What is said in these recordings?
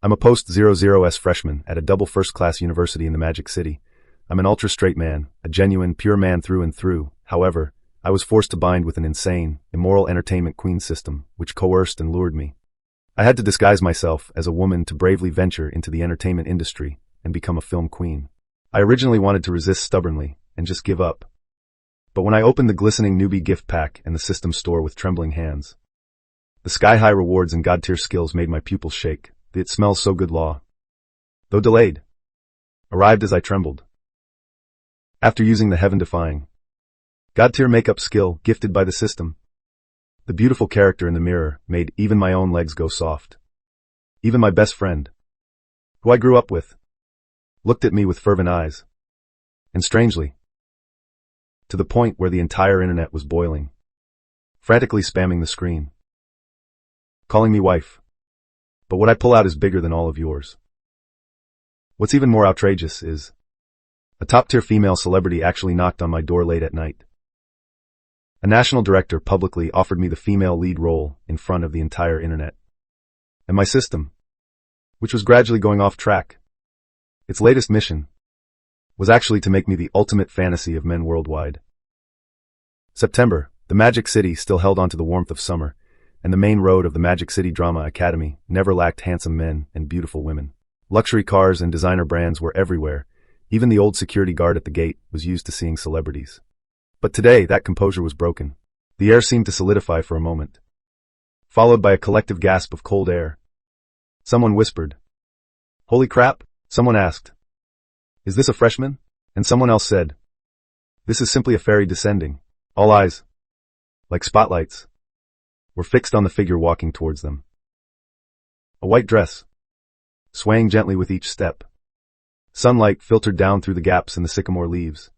I'm a post-00s freshman at a double first-class university in the Magic City. I'm an ultra-straight man, a genuine, pure man through and through. However, I was forced to bind with an insane, immoral entertainment queen system, which coerced and lured me. I had to disguise myself as a woman to bravely venture into the entertainment industry and become a film queen. I originally wanted to resist stubbornly and just give up. But when I opened the glistening newbie gift pack and the system store with trembling hands, the sky-high rewards and god-tier skills made my pupils shake. The "it smells so good" law, though delayed, arrived as I trembled. After using the heaven-defying, god-tier makeup skill gifted by the system, the beautiful character in the mirror made even my own legs go soft. Even my best friend, who I grew up with, looked at me with fervent eyes. And strangely, to the point where the entire internet was boiling, frantically spamming the screen, calling me wife. But what I pull out is bigger than all of yours. What's even more outrageous is, a top-tier female celebrity actually knocked on my door late at night. A national director publicly offered me the female lead role in front of the entire internet. And my system, which was gradually going off track, its latest mission was actually to make me the ultimate fantasy of men worldwide. September, the Magic City still held on to the warmth of summer, and the main road of the Magic City Drama Academy never lacked handsome men and beautiful women. Luxury cars and designer brands were everywhere. Even the old security guard at the gate was used to seeing celebrities. But today, that composure was broken. The air seemed to solidify for a moment, followed by a collective gasp of cold air. Someone whispered, "Holy crap," someone asked. "Is this a freshman?" And someone else said, "This is simply a fairy descending." All eyes, like spotlights, were fixed on the figure walking towards them. A white dress, swaying gently with each step. Sunlight filtered down through the gaps in the sycamore leaves,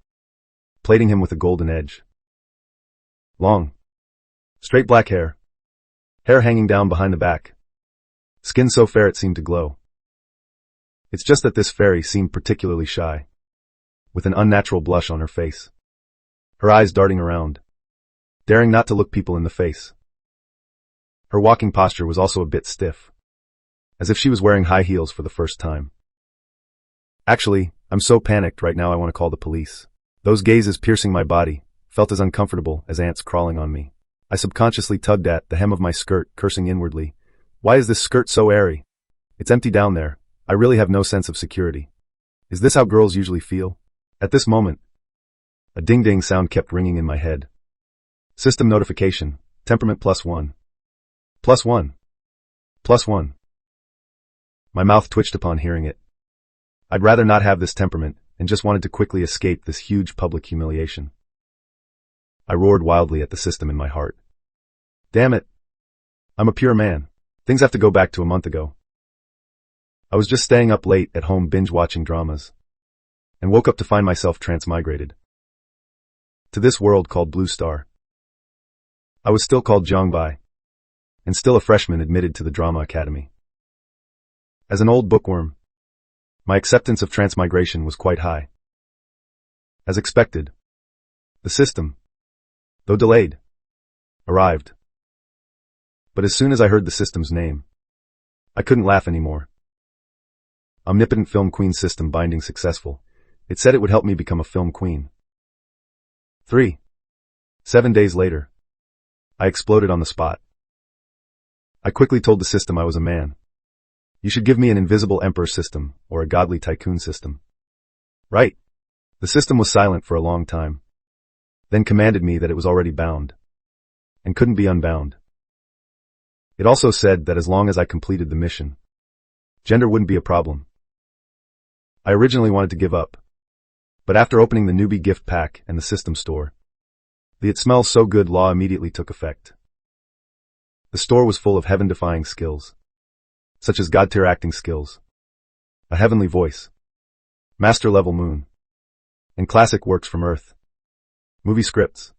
plating him with a golden edge. Long, straight black hair hanging down behind the back. Skin so fair it seemed to glow. It's just that this fairy seemed particularly shy, with an unnatural blush on her face. Her eyes darting around, daring not to look people in the face. Her walking posture was also a bit stiff, as if she was wearing high heels for the first time. Actually, I'm so panicked right now I want to call the police. Those gazes piercing my body felt as uncomfortable as ants crawling on me. I subconsciously tugged at the hem of my skirt, cursing inwardly. Why is this skirt so airy? It's empty down there. I really have no sense of security. Is this how girls usually feel? At this moment, a ding-ding sound kept ringing in my head. System notification, temperament +1. +1. +1. My mouth twitched upon hearing it. I'd rather not have this temperament, and just wanted to quickly escape this huge public humiliation. I roared wildly at the system in my heart. Damn it. I'm a pure man. Things have to go back to a month ago. I was just staying up late at home binge-watching dramas, and woke up to find myself transmigrated to this world called Blue Star. I was still called Zhongbai, and still a freshman admitted to the Drama Academy. As an old bookworm, my acceptance of transmigration was quite high. As expected, the system, though delayed, arrived. But as soon as I heard the system's name, I couldn't laugh anymore. Omnipotent film queen system binding successful. It said it would help me become a film queen. 7 days later, I exploded on the spot. I quickly told the system I was a man. You should give me an invisible emperor system or a godly tycoon system. Right. The system was silent for a long time, then commanded me that it was already bound and couldn't be unbound. It also said that as long as I completed the mission, gender wouldn't be a problem. I originally wanted to give up, but after opening the newbie gift pack and the system store, the "it smells so good" law immediately took effect. The store was full of heaven-defying skills, such as god-tier acting skills, a heavenly voice, master-level moon, and classic works from Earth, movie scripts,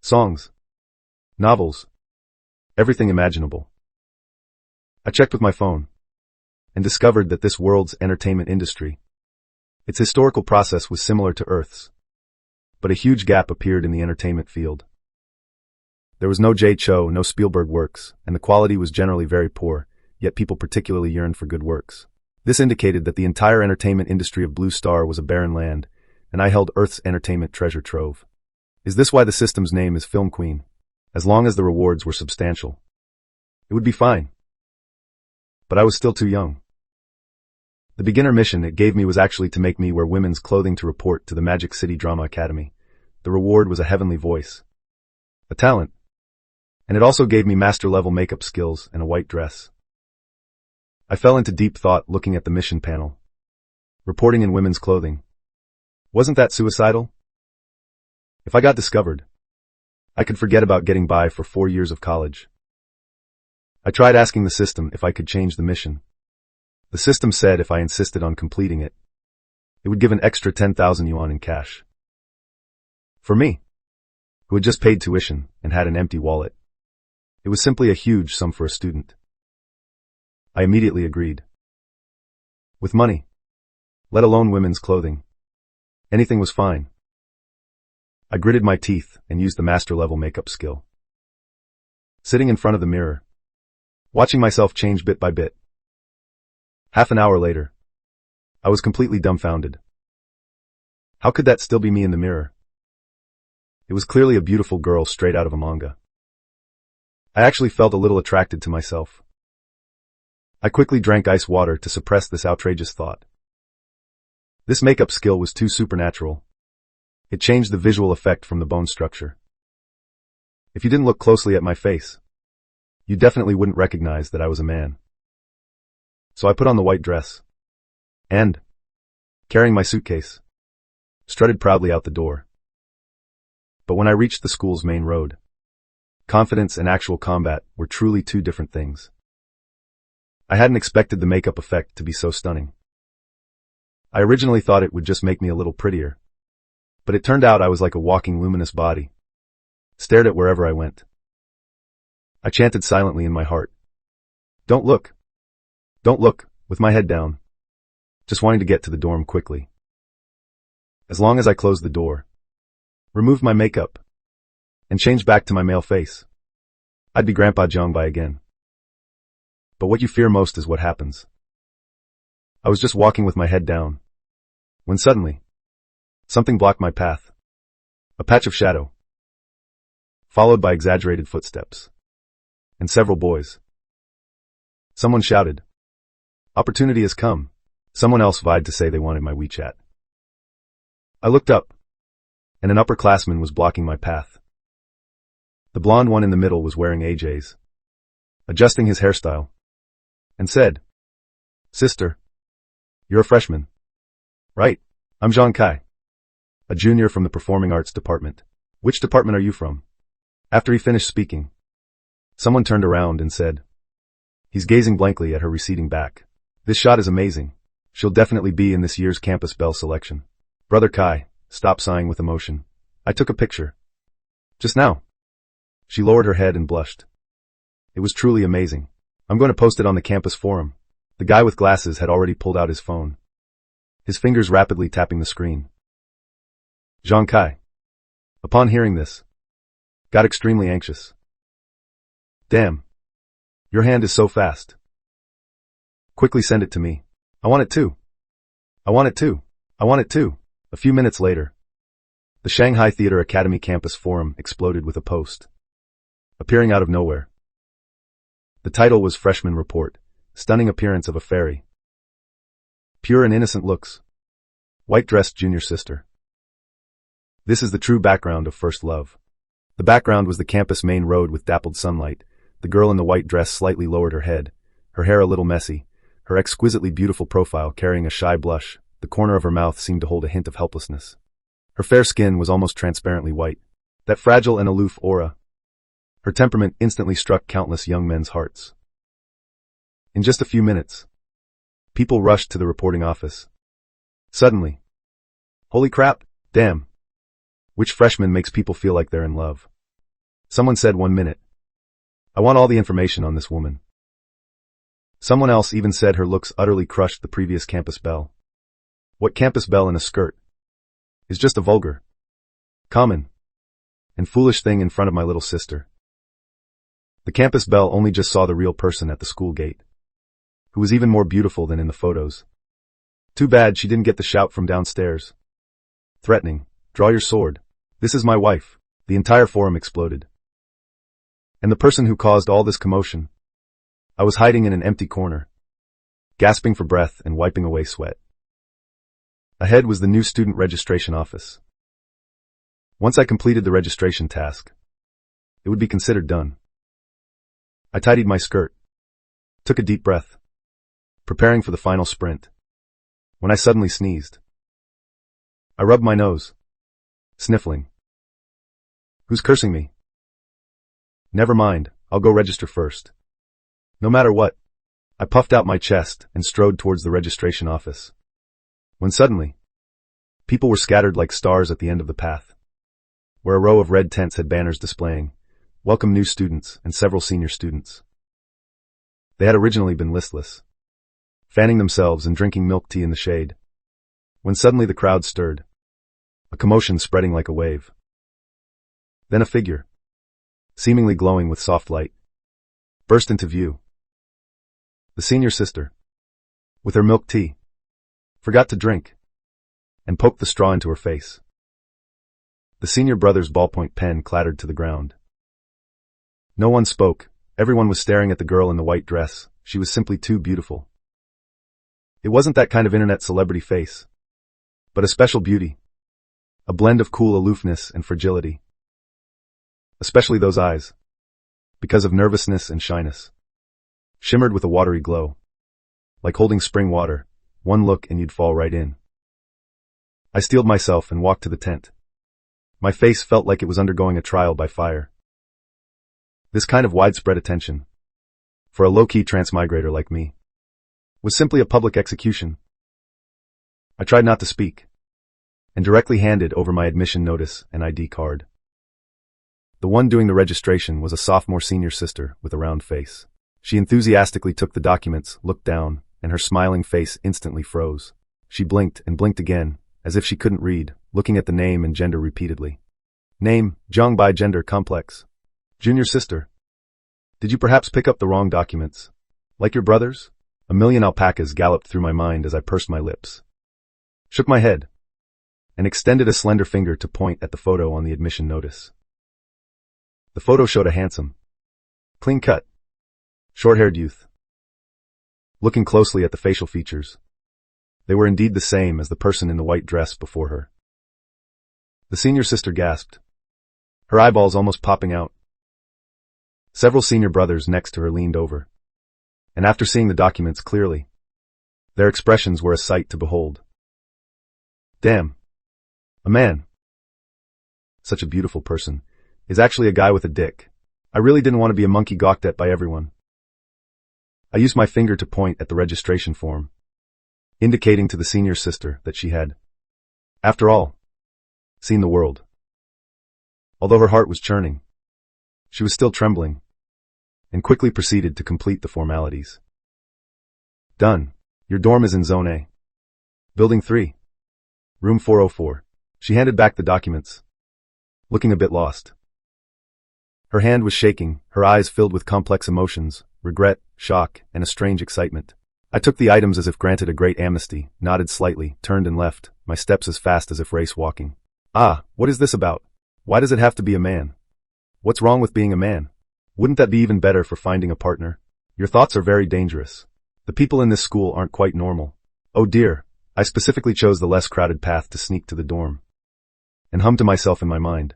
songs, novels, everything imaginable. I checked with my phone and discovered that this world's entertainment industry, its historical process was similar to Earth's, but a huge gap appeared in the entertainment field. There was no J. Cho, no Spielberg works, and the quality was generally very poor, yet people particularly yearned for good works. This indicated that the entire entertainment industry of Blue Star was a barren land, and I held Earth's entertainment treasure trove. Is this why the system's name is Film Queen? As long as the rewards were substantial, it would be fine. But I was still too young. The beginner mission it gave me was actually to make me wear women's clothing to report to the Magic City Drama Academy. The reward was a heavenly voice, a talent, and it also gave me master-level makeup skills and a white dress. I fell into deep thought looking at the mission panel. Reporting in women's clothing. Wasn't that suicidal? If I got discovered, I could forget about getting by for 4 years of college. I tried asking the system if I could change the mission. The system said if I insisted on completing it, it would give an extra 10,000 yuan in cash. For me, who had just paid tuition and had an empty wallet, it was simply a huge sum for a student. I immediately agreed. With money, let alone women's clothing, anything was fine. I gritted my teeth and used the master-level makeup skill. Sitting in front of the mirror, watching myself change bit by bit. Half an hour later, I was completely dumbfounded. How could that still be me in the mirror? It was clearly a beautiful girl straight out of a manga. I actually felt a little attracted to myself. I quickly drank ice water to suppress this outrageous thought. This makeup skill was too supernatural. It changed the visual effect from the bone structure. If you didn't look closely at my face, you definitely wouldn't recognize that I was a man. So I put on the white dress and, carrying my suitcase, strutted proudly out the door. But when I reached the school's main road, confidence and actual combat were truly two different things. I hadn't expected the makeup effect to be so stunning. I originally thought it would just make me a little prettier, but it turned out I was like a walking luminous body, stared at wherever I went. I chanted silently in my heart, "Don't look. Don't look," with my head down, just wanting to get to the dorm quickly. As long as I closed the door, removed my makeup, and changed back to my male face, I'd be Grandpa Jiangbai again. But what you fear most is what happens. I was just walking with my head down, when suddenly, something blocked my path. A patch of shadow, followed by exaggerated footsteps, and several boys. Someone shouted, "Opportunity has come." Someone else vied to say they wanted my WeChat. I looked up, and an upperclassman was blocking my path. The blonde one in the middle was wearing AJs, adjusting his hairstyle, and said, "Sister, you're a freshman, right? I'm Zhang Kai, a junior from the Performing Arts Department." "Which department are you from?" After he finished speaking, someone turned around and said, "He's gazing blankly at her receding back. This shot is amazing. She'll definitely be in this year's Campus Belle selection." "Brother Kai, stop sighing with emotion. I took a picture. Just now." She lowered her head and blushed. It was truly amazing. "I'm going to post it on the campus forum." The guy with glasses had already pulled out his phone, his fingers rapidly tapping the screen. Zhang Kai, upon hearing this, got extremely anxious. "Damn. Your hand is so fast. Quickly send it to me. I want it too. I want it too. I want it too." A few minutes later, the Shanghai Theater Academy campus forum exploded with a post, appearing out of nowhere. The title was Freshman Report, Stunning Appearance of a Fairy. Pure and innocent looks. White-dressed junior sister. This is the true background of First Love. The background was the campus main road with dappled sunlight. The girl in the white dress slightly lowered her head, her hair a little messy, her exquisitely beautiful profile carrying a shy blush. The corner of her mouth seemed to hold a hint of helplessness. Her fair skin was almost transparently white. That fragile and aloof aura. Her temperament instantly struck countless young men's hearts. In just a few minutes, people rushed to the reporting office. Suddenly, holy crap, damn. Which freshman makes people feel like they're in love? Someone said 1 minute. I want all the information on this woman. Someone else even said her looks utterly crushed the previous Campus Belle. What Campus Belle in a skirt is just a vulgar, common, and foolish thing in front of my little sister. The Campus Belle only just saw the real person at the school gate. who was even more beautiful than in the photos. Too bad she didn't get the shout from downstairs. Threatening, "Draw your sword. This is my wife." The entire forum exploded. And the person who caused all this commotion? I was hiding in an empty corner, gasping for breath and wiping away sweat. Ahead was the new student registration office. Once I completed the registration task, it would be considered done. I tidied my skirt, took a deep breath, preparing for the final sprint, when I suddenly sneezed. I rubbed my nose, sniffling. Who's cursing me? Never mind, I'll go register first. No matter what, I puffed out my chest and strode towards the registration office. When suddenly, people were scattered like stars at the end of the path, where a row of red tents had banners displaying, "Welcome new students," and several senior students. They had originally been listless, fanning themselves and drinking milk tea in the shade, when suddenly the crowd stirred, a commotion spreading like a wave. Then a figure, seemingly glowing with soft light, burst into view. The senior sister, with her milk tea, forgot to drink, and poked the straw into her face. The senior brother's ballpoint pen clattered to the ground. No one spoke. Everyone was staring at the girl in the white dress. She was simply too beautiful. It wasn't that kind of internet celebrity face, but a special beauty, a blend of cool aloofness and fragility. Especially those eyes, because of nervousness and shyness, shimmered with a watery glow, like holding spring water. One look and you'd fall right in. I steeled myself and walked to the tent. My face felt like it was undergoing a trial by fire. This kind of widespread attention, for a low-key transmigrator like me, was simply a public execution. I tried not to speak, and directly handed over my admission notice and ID card. The one doing the registration was a sophomore senior sister with a round face. She enthusiastically took the documents, looked down, and her smiling face instantly froze. She blinked and blinked again, as if she couldn't read, looking at the name and gender repeatedly. Name, Zhang Bai. Gender, complex. Junior sister. Did you perhaps pick up the wrong documents? Like your brothers? A million alpacas galloped through my mind as I pursed my lips, shook my head, and extended a slender finger to point at the photo on the admission notice. The photo showed a handsome, clean-cut, short-haired youth. Looking closely at the facial features, they were indeed the same as the person in the white dress before her. The senior sister gasped, her eyeballs almost popping out. Several senior brothers next to her leaned over, and after seeing the documents clearly, their expressions were a sight to behold. Damn. A man, such a beautiful person, is actually a guy with a dick. I really didn't want to be a monkey gawked at by everyone. I used my finger to point at the registration form, indicating to the senior sister that she had, after all, seen the world. Although her heart was churning, she was still trembling, and quickly proceeded to complete the formalities. Done. Your dorm is in Zone A. Building 3. Room 404. She handed back the documents, looking a bit lost. Her hand was shaking, her eyes filled with complex emotions, regret, shock, and a strange excitement. I took the items as if granted a great amnesty, nodded slightly, turned and left, my steps as fast as if race walking. Ah, what is this about? Why does it have to be a man? What's wrong with being a man? Wouldn't that be even better for finding a partner? Your thoughts are very dangerous. The people in this school aren't quite normal. Oh dear, I specifically chose the less crowded path to sneak to the dorm, and hummed to myself in my mind.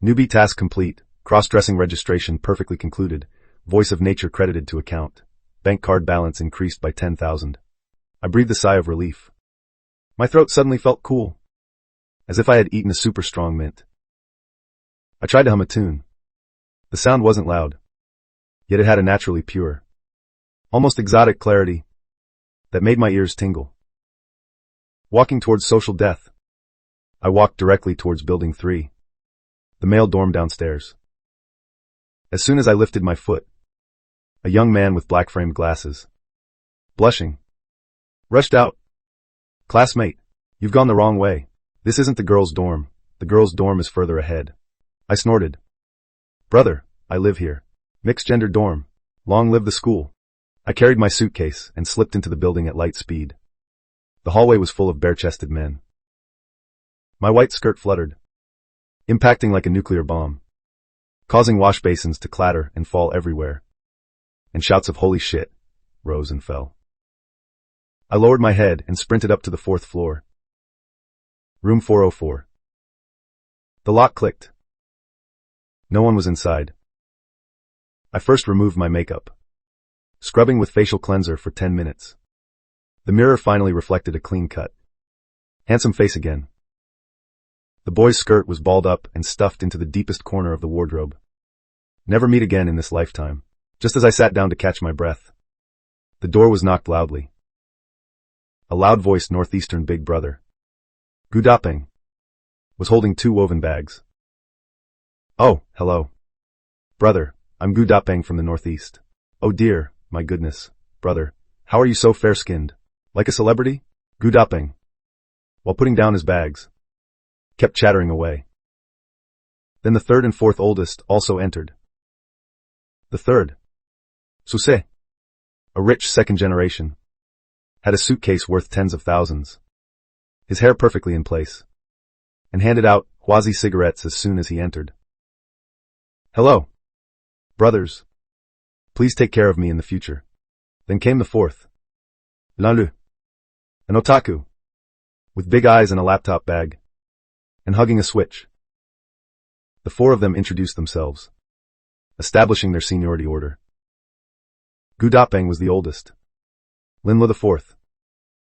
Newbie task complete, cross-dressing registration perfectly concluded, voice of nature credited to account, bank card balance increased by 10,000. I breathed a sigh of relief. My throat suddenly felt cool, as if I had eaten a super strong mint. I tried to hum a tune. The sound wasn't loud, yet it had a naturally pure, almost exotic clarity that made my ears tingle. Walking towards social death, I walked directly towards Building 3, the male dorm downstairs. As soon as I lifted my foot, a young man with black-framed glasses, blushing, rushed out. Classmate, you've gone the wrong way. This isn't the girls' dorm. The girls' dorm is further ahead. I snorted. Brother, I live here. Mixed-gender dorm. Long live the school. I carried my suitcase and slipped into the building at light speed. The hallway was full of bare-chested men. My white skirt fluttered, impacting like a nuclear bomb, causing wash basins to clatter and fall everywhere, and shouts of "holy shit" rose and fell. I lowered my head and sprinted up to the 4th floor. Room 404. The lock clicked. No one was inside. I first removed my makeup, scrubbing with facial cleanser for 10 minutes. The mirror finally reflected a clean cut. Handsome face again. The boy's skirt was balled up and stuffed into the deepest corner of the wardrobe. Never meet again in this lifetime. Just as I sat down to catch my breath, the door was knocked loudly. A loud-voiced northeastern big brother, Gu Dapeng, was holding 2 woven bags. "Oh, hello. Brother, I'm Gu Dapeng from the northeast." "Oh dear, my goodness, brother, how are you so fair-skinned? Like a celebrity?" Gu Dapeng, while putting down his bags, kept chattering away. Then the 3rd and 4th oldest also entered. The 3rd, Suse, a rich 2nd generation, had a suitcase worth tens of thousands, his hair perfectly in place, and handed out Huazi cigarettes as soon as he entered. "Hello, brothers. Please take care of me in the future." Then came the 4th, Lanlu, an otaku, with big eyes and a laptop bag, and hugging a Switch. The 4 of them introduced themselves, establishing their seniority order. Gu Dapeng was the oldest, Linla the 4th,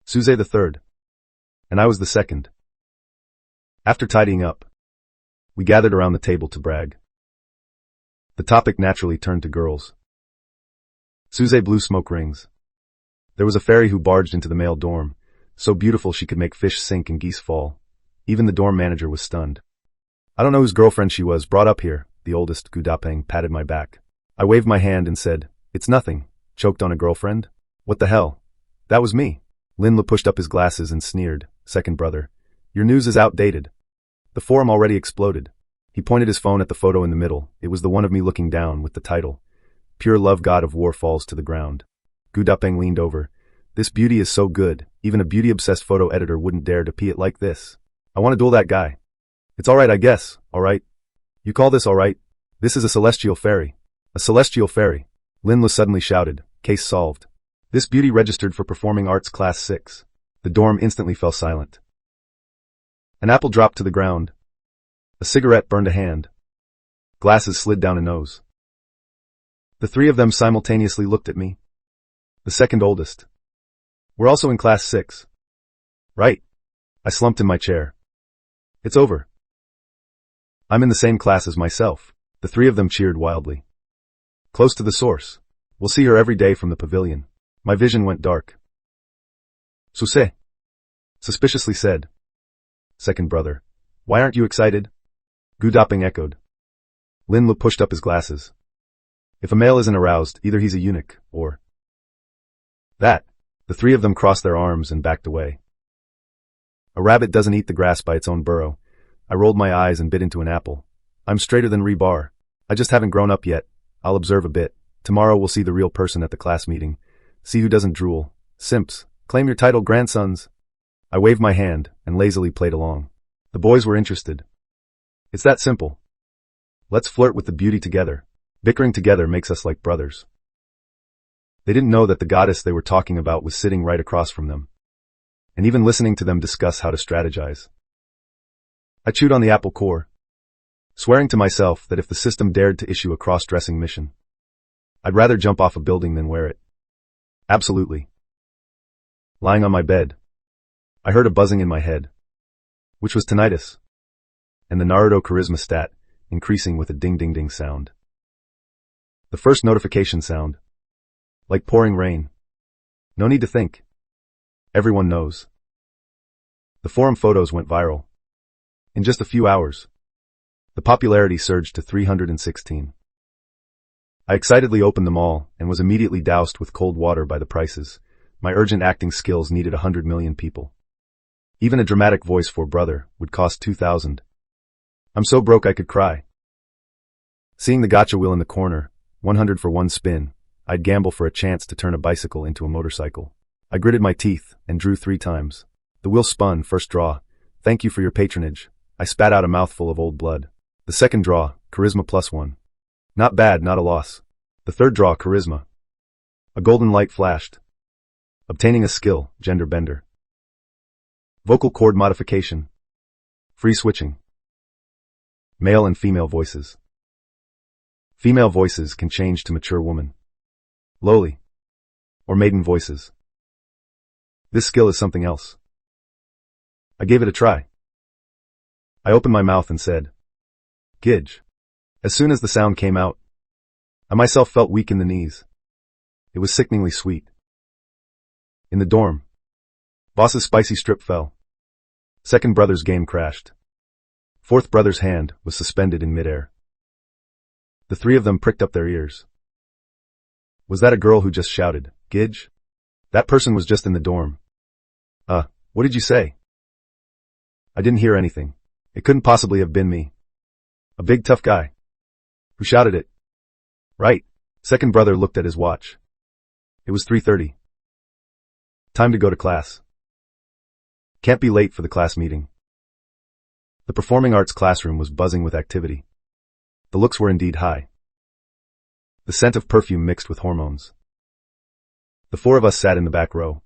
Suze the 3rd, and I was the 2nd. After tidying up, we gathered around the table to brag. The topic naturally turned to girls. Suze blew smoke rings. There was a fairy who barged into the male dorm, so beautiful she could make fish sink and geese fall. Even the dorm manager was stunned. "I don't know whose girlfriend she was brought up here," the oldest Gu Dapeng patted my back. I waved my hand and said, "It's nothing. Choked on a girlfriend? What the hell? That was me." Linla pushed up his glasses and sneered, "Second brother, your news is outdated. The forum already exploded." He pointed his phone at the photo in the middle. It was the one of me looking down with the title, "Pure Love God of War Falls to the Ground." Gu Dapeng leaned over. "This beauty is so good, even a beauty-obsessed photo editor wouldn't dare to pee it like this. I want to duel that guy." "It's alright, I guess, alright. You call this alright? This is a celestial fairy." "A celestial fairy," Linla suddenly shouted. Case solved. "This beauty registered for Performing Arts Class 6. The dorm instantly fell silent. An apple dropped to the ground. A cigarette burned a hand. Glasses slid down a nose. The 3 of them simultaneously looked at me. The 2nd oldest. "We're also in Class 6. Right?" I slumped in my chair. "It's over. I'm in the same class as myself." The 3 of them cheered wildly. "Close to the source. We'll see her every day from the pavilion." My vision went dark. "Suse," suspiciously said. "Second brother, why aren't you excited?" Gu Dapeng echoed. Linla pushed up his glasses. "If a male isn't aroused, either he's a eunuch, or that." The 3 of them crossed their arms and backed away. "A rabbit doesn't eat the grass by its own burrow." I rolled my eyes and bit into an apple. "I'm straighter than rebar. I just haven't grown up yet. I'll observe a bit. Tomorrow we'll see the real person at the class meeting. See who doesn't drool. Simps, claim your title, grandsons." I waved my hand and lazily played along. The boys were interested. "It's that simple. Let's flirt with the beauty together. Bickering together makes us like brothers." They didn't know that the goddess they were talking about was sitting right across from them, and even listening to them discuss how to strategize. I chewed on the apple core, swearing to myself that if the system dared to issue a cross-dressing mission, I'd rather jump off a building than wear it. Absolutely. Lying on my bed, I heard a buzzing in my head, which was tinnitus, and the Naruto charisma stat increasing with a ding-ding-ding sound. The first notification sound, like pouring rain. No need to think. Everyone knows. The forum photos went viral. In just a few hours, the popularity surged to 316. I excitedly opened them all and was immediately doused with cold water by the prices. My urgent acting skills needed 100 million people. Even a dramatic voice for brother would cost 2,000. I'm so broke I could cry. Seeing the gacha wheel in the corner, 100 for one spin, I'd gamble for a chance to turn a bicycle into a motorcycle. I gritted my teeth and drew 3 times. The wheel spun, first draw. Thank you for your patronage. I spat out a mouthful of old blood. The second draw, charisma +1. Not bad, not a loss. The third draw, charisma. A golden light flashed. Obtaining a skill, gender bender. Vocal cord modification. Free switching. Male and female voices. Female voices can change to mature woman, lowly, or maiden voices. This skill is something else. I gave it a try. I opened my mouth and said, Gidge. As soon as the sound came out, I myself felt weak in the knees. It was sickeningly sweet. In the dorm, boss's spicy strip fell. Second brother's game crashed. Fourth brother's hand was suspended in midair. The 3 of them pricked up their ears. Was that a girl who just shouted, Gidge? That person was just in the dorm. What did you say? I didn't hear anything. It couldn't possibly have been me. A big tough guy. Who shouted it? Right. Second brother looked at his watch. It was 3:30. Time to go to class. Can't be late for the class meeting. The performing arts classroom was buzzing with activity. The looks were indeed high. The scent of perfume mixed with hormones. The 4 of us sat in the back row.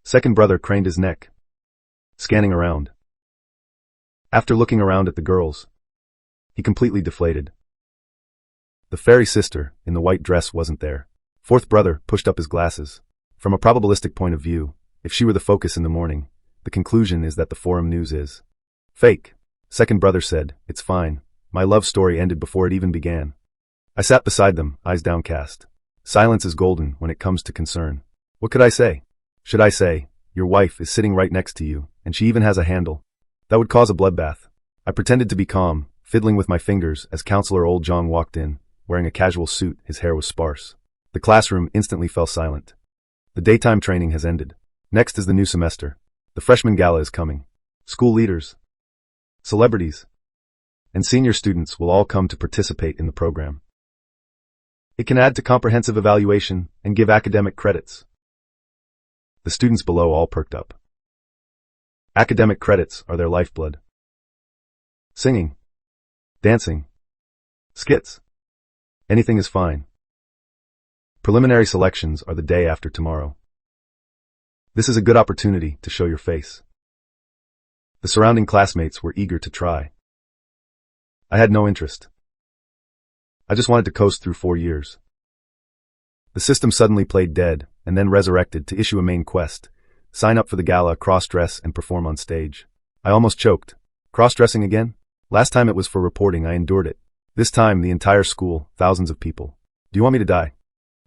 Second brother craned his neck, scanning around. After looking around at the girls, he completely deflated. The fairy sister in the white dress wasn't there. Fourth brother pushed up his glasses. From a probabilistic point of view, if she were the focus in the morning, the conclusion is that the forum news is fake. Second brother said, It's fine. My love story ended before it even began. I sat beside them, eyes downcast. Silence is golden when it comes to concern. What could I say? Should I say, your wife is sitting right next to you, and she even has a handle? That would cause a bloodbath. I pretended to be calm, fiddling with my fingers as Counselor Old Jong walked in, wearing a casual suit. His hair was sparse. The classroom instantly fell silent. The daytime training has ended. Next is the new semester. The freshman gala is coming. School leaders, celebrities, and senior students will all come to participate in the program. It can add to comprehensive evaluation and give academic credits. The students below all perked up. Academic credits are their lifeblood. Singing, dancing, skits. Anything is fine. Preliminary selections are the day after tomorrow. This is a good opportunity to show your face. The surrounding classmates were eager to try. I had no interest. I just wanted to coast through 4 years. The system suddenly played dead and then resurrected to issue a main quest. Sign up for the gala, cross-dress, and perform on stage. I almost choked. Cross-dressing again? Last time it was for reporting. I endured it. This time, the entire school, thousands of people. Do you want me to die?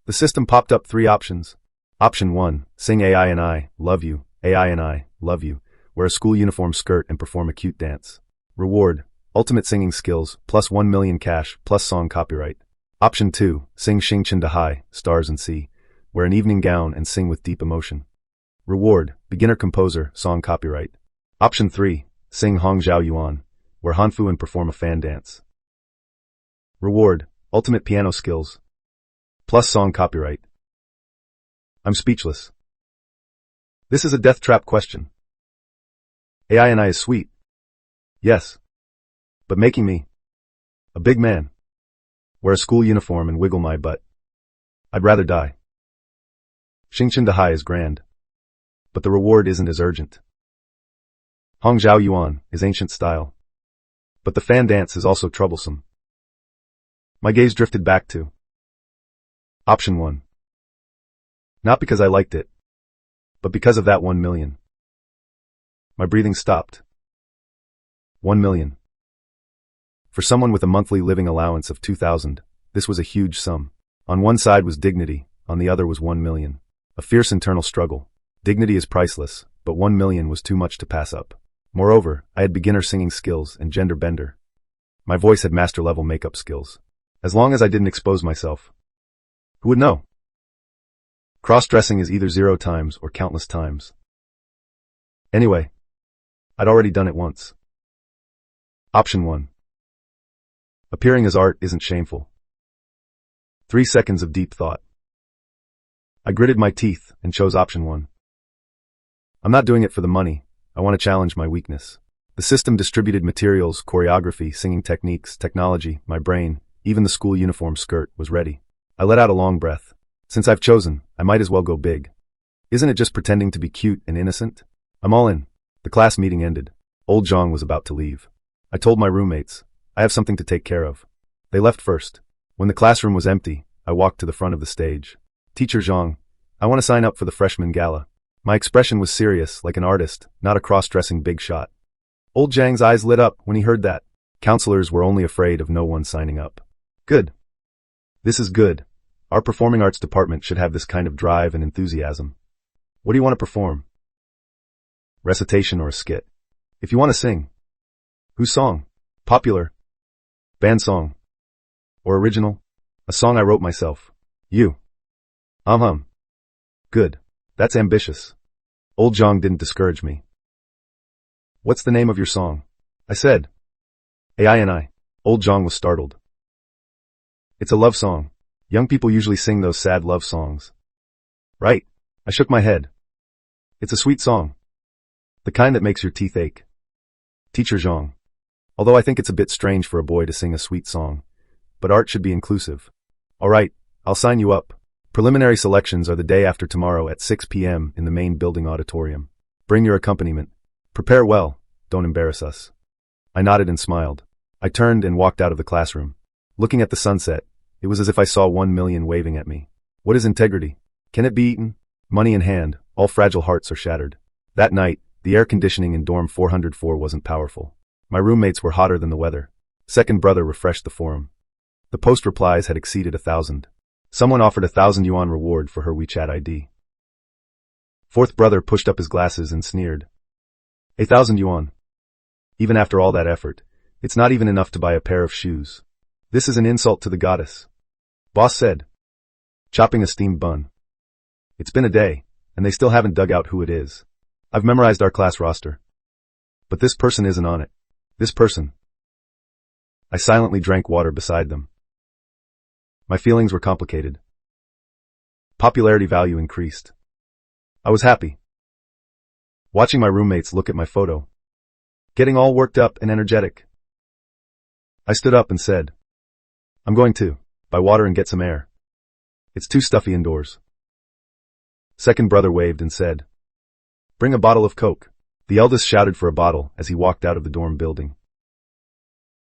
The system popped up 3 options. Option 1, sing AI and I, love you, AI and I, love you, wear a school uniform skirt and perform a cute dance. Reward, ultimate singing skills, plus 1 million cash, plus song copyright. Option 2, sing Xianxia to high, stars and sea, wear an evening gown and sing with deep emotion. Reward, beginner composer, song copyright. Option 3, sing Hong Zhao Yuan, wear hanfu and perform a fan dance. Reward, ultimate piano skills, plus song copyright. I'm speechless. This is a death trap question. AI and I is sweet. Yes. But making me a big man, wear a school uniform and wiggle my butt. I'd rather die. Xianxia High is grand, but the reward isn't as urgent. Hong Zhao Yuan is ancient style, but the fan dance is also troublesome. My gaze drifted back to Option 1. Not because I liked it, but because of that 1 million. My breathing stopped. 1 million. For someone with a monthly living allowance of 2,000, this was a huge sum. On one side was dignity, on the other was 1 million. A fierce internal struggle. Dignity is priceless, but 1 million was too much to pass up. Moreover, I had beginner singing skills and gender bender. My voice had master-level makeup skills. As long as I didn't expose myself. Who would know? Cross-dressing is either 0 times or countless times. Anyway, I'd already done it once. Option 1. Appearing as art isn't shameful. 3 seconds of deep thought. I gritted my teeth and chose option 1. I'm not doing it for the money. I want to challenge my weakness. The system distributed materials, choreography, singing techniques, technology, my brain, even the school uniform skirt was ready. I let out a long breath. Since I've chosen, I might as well go big. Isn't it just pretending to be cute and innocent? I'm all in. The class meeting ended. Old Zhang was about to leave. I told my roommates, I have something to take care of. They left first. When the classroom was empty, I walked to the front of the stage. Teacher Zhang, I want to sign up for the freshman gala. My expression was serious, like an artist, not a cross-dressing big shot. Old Zhang's eyes lit up when he heard that. Counselors were only afraid of no one signing up. Good. This is good. Our performing arts department should have this kind of drive and enthusiasm. What do you want to perform? Recitation or a skit? If you want to sing. Whose song? Popular? Band song? Or original? A song I wrote myself. You. Good. That's ambitious. Old Zhang didn't discourage me. What's the name of your song? I said. AI. Old Zhang was startled. It's a love song. Young people usually sing those sad love songs. Right. I shook my head. It's a sweet song. The kind that makes your teeth ache. Teacher Zhang. Although I think it's a bit strange for a boy to sing a sweet song. But art should be inclusive. All right, I'll sign you up. Preliminary selections are the day after tomorrow at 6 p.m. in the main building auditorium. Bring your accompaniment. Prepare well. Don't embarrass us. I nodded and smiled. I turned and walked out of the classroom. Looking at the sunset, it was as if I saw 1 million waving at me. What is integrity? Can it be eaten? Money in hand, all fragile hearts are shattered. That night, the air conditioning in dorm 404 wasn't powerful. My roommates were hotter than the weather. Second brother refreshed the forum. The post replies had exceeded 1,000. Someone offered 1,000 yuan reward for her WeChat ID. Fourth brother pushed up his glasses and sneered. 1,000 yuan. Even after all that effort, it's not even enough to buy a pair of shoes. This is an insult to the goddess. Boss said. Chopping a steamed bun. It's been a day, and they still haven't dug out who it is. I've memorized our class roster. But this person isn't on it. This person. I silently drank water beside them. My feelings were complicated. Popularity value increased. I was happy. Watching my roommates look at my photo. Getting all worked up and energetic. I stood up and said, I'm going to buy water and get some air. It's too stuffy indoors. Second brother waved and said, Bring a bottle of Coke. The eldest shouted for a bottle as he walked out of the dorm building.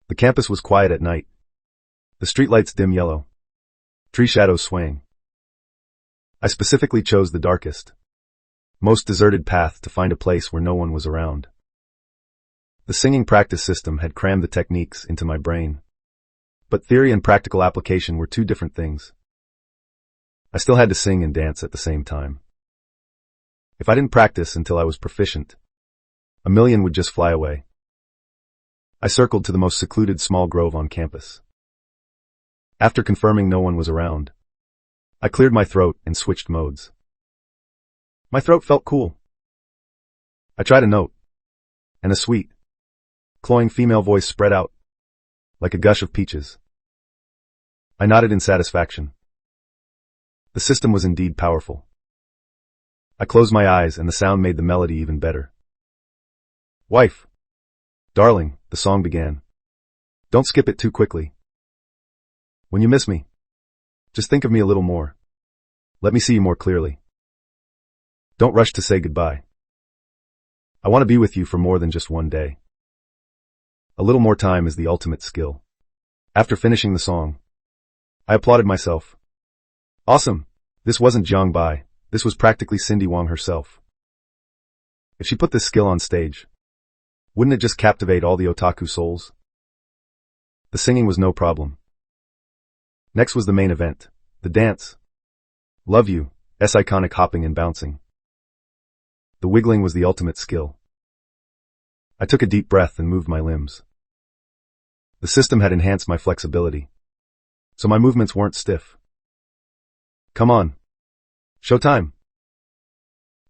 The campus was quiet at night. The streetlights dim yellow. Tree shadows swaying. I specifically chose the darkest, most deserted path to find a place where no one was around. The singing practice system had crammed the techniques into my brain. But theory and practical application were two different things. I still had to sing and dance at the same time. If I didn't practice until I was proficient, 1 million would just fly away. I circled to the most secluded small grove on campus. After confirming no one was around, I cleared my throat and switched modes. My throat felt cool. I tried a note, and a sweet, cloying female voice spread out, like a gush of peaches. I nodded in satisfaction. The system was indeed powerful. I closed my eyes and the sound made the melody even better. Wife. Darling, the song began. Don't skip it too quickly. When you miss me, just think of me a little more. Let me see you more clearly. Don't rush to say goodbye. I want to be with you for more than just one day. A little more time is the ultimate skill. After finishing the song, I applauded myself. Awesome. This wasn't Jiang Bai. This was practically Cindy Wang herself. If she put this skill on stage, wouldn't it just captivate all the otaku souls? The singing was no problem. Next was the main event, the dance. Love You, iconic hopping and bouncing. The wiggling was the ultimate skill. I took a deep breath and moved my limbs. The system had enhanced my flexibility, so my movements weren't stiff. Come on. Showtime.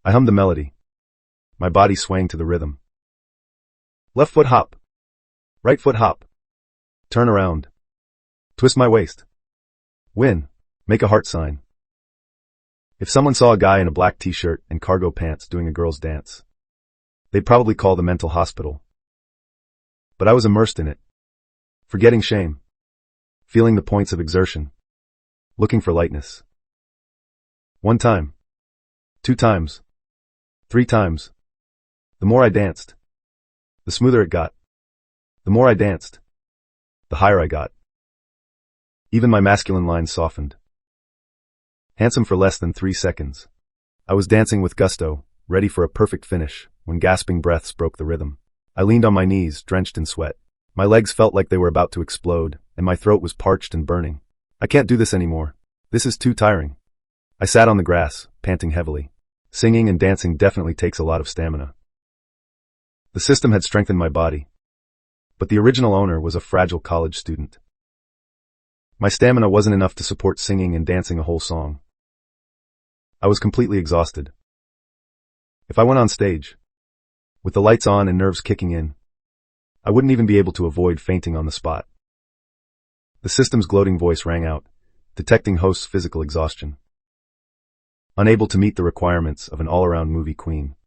I hummed the melody, my body swaying to the rhythm. Left foot hop. Right foot hop. Turn around. Twist my waist. Win. Make a heart sign. If someone saw a guy in a black t-shirt and cargo pants doing a girl's dance, they'd probably call the mental hospital. But I was immersed in it, forgetting shame, feeling the points of exertion, looking for lightness. 1 time, 2 times, 3 times. The more I danced, the smoother it got. The more I danced, the higher I got. Even my masculine lines softened. Handsome for less than 3 seconds. I was dancing with gusto, ready for a perfect finish, when gasping breaths broke the rhythm. I leaned on my knees, drenched in sweat. My legs felt like they were about to explode, and my throat was parched and burning. I can't do this anymore. This is too tiring. I sat on the grass, panting heavily. Singing and dancing definitely takes a lot of stamina. The system had strengthened my body, but the original owner was a fragile college student. My stamina wasn't enough to support singing and dancing a whole song. I was completely exhausted. If I went on stage, with the lights on and nerves kicking in, I wouldn't even be able to avoid fainting on the spot. The system's gloating voice rang out, detecting host's physical exhaustion. Unable to meet the requirements of an all-around movie queen.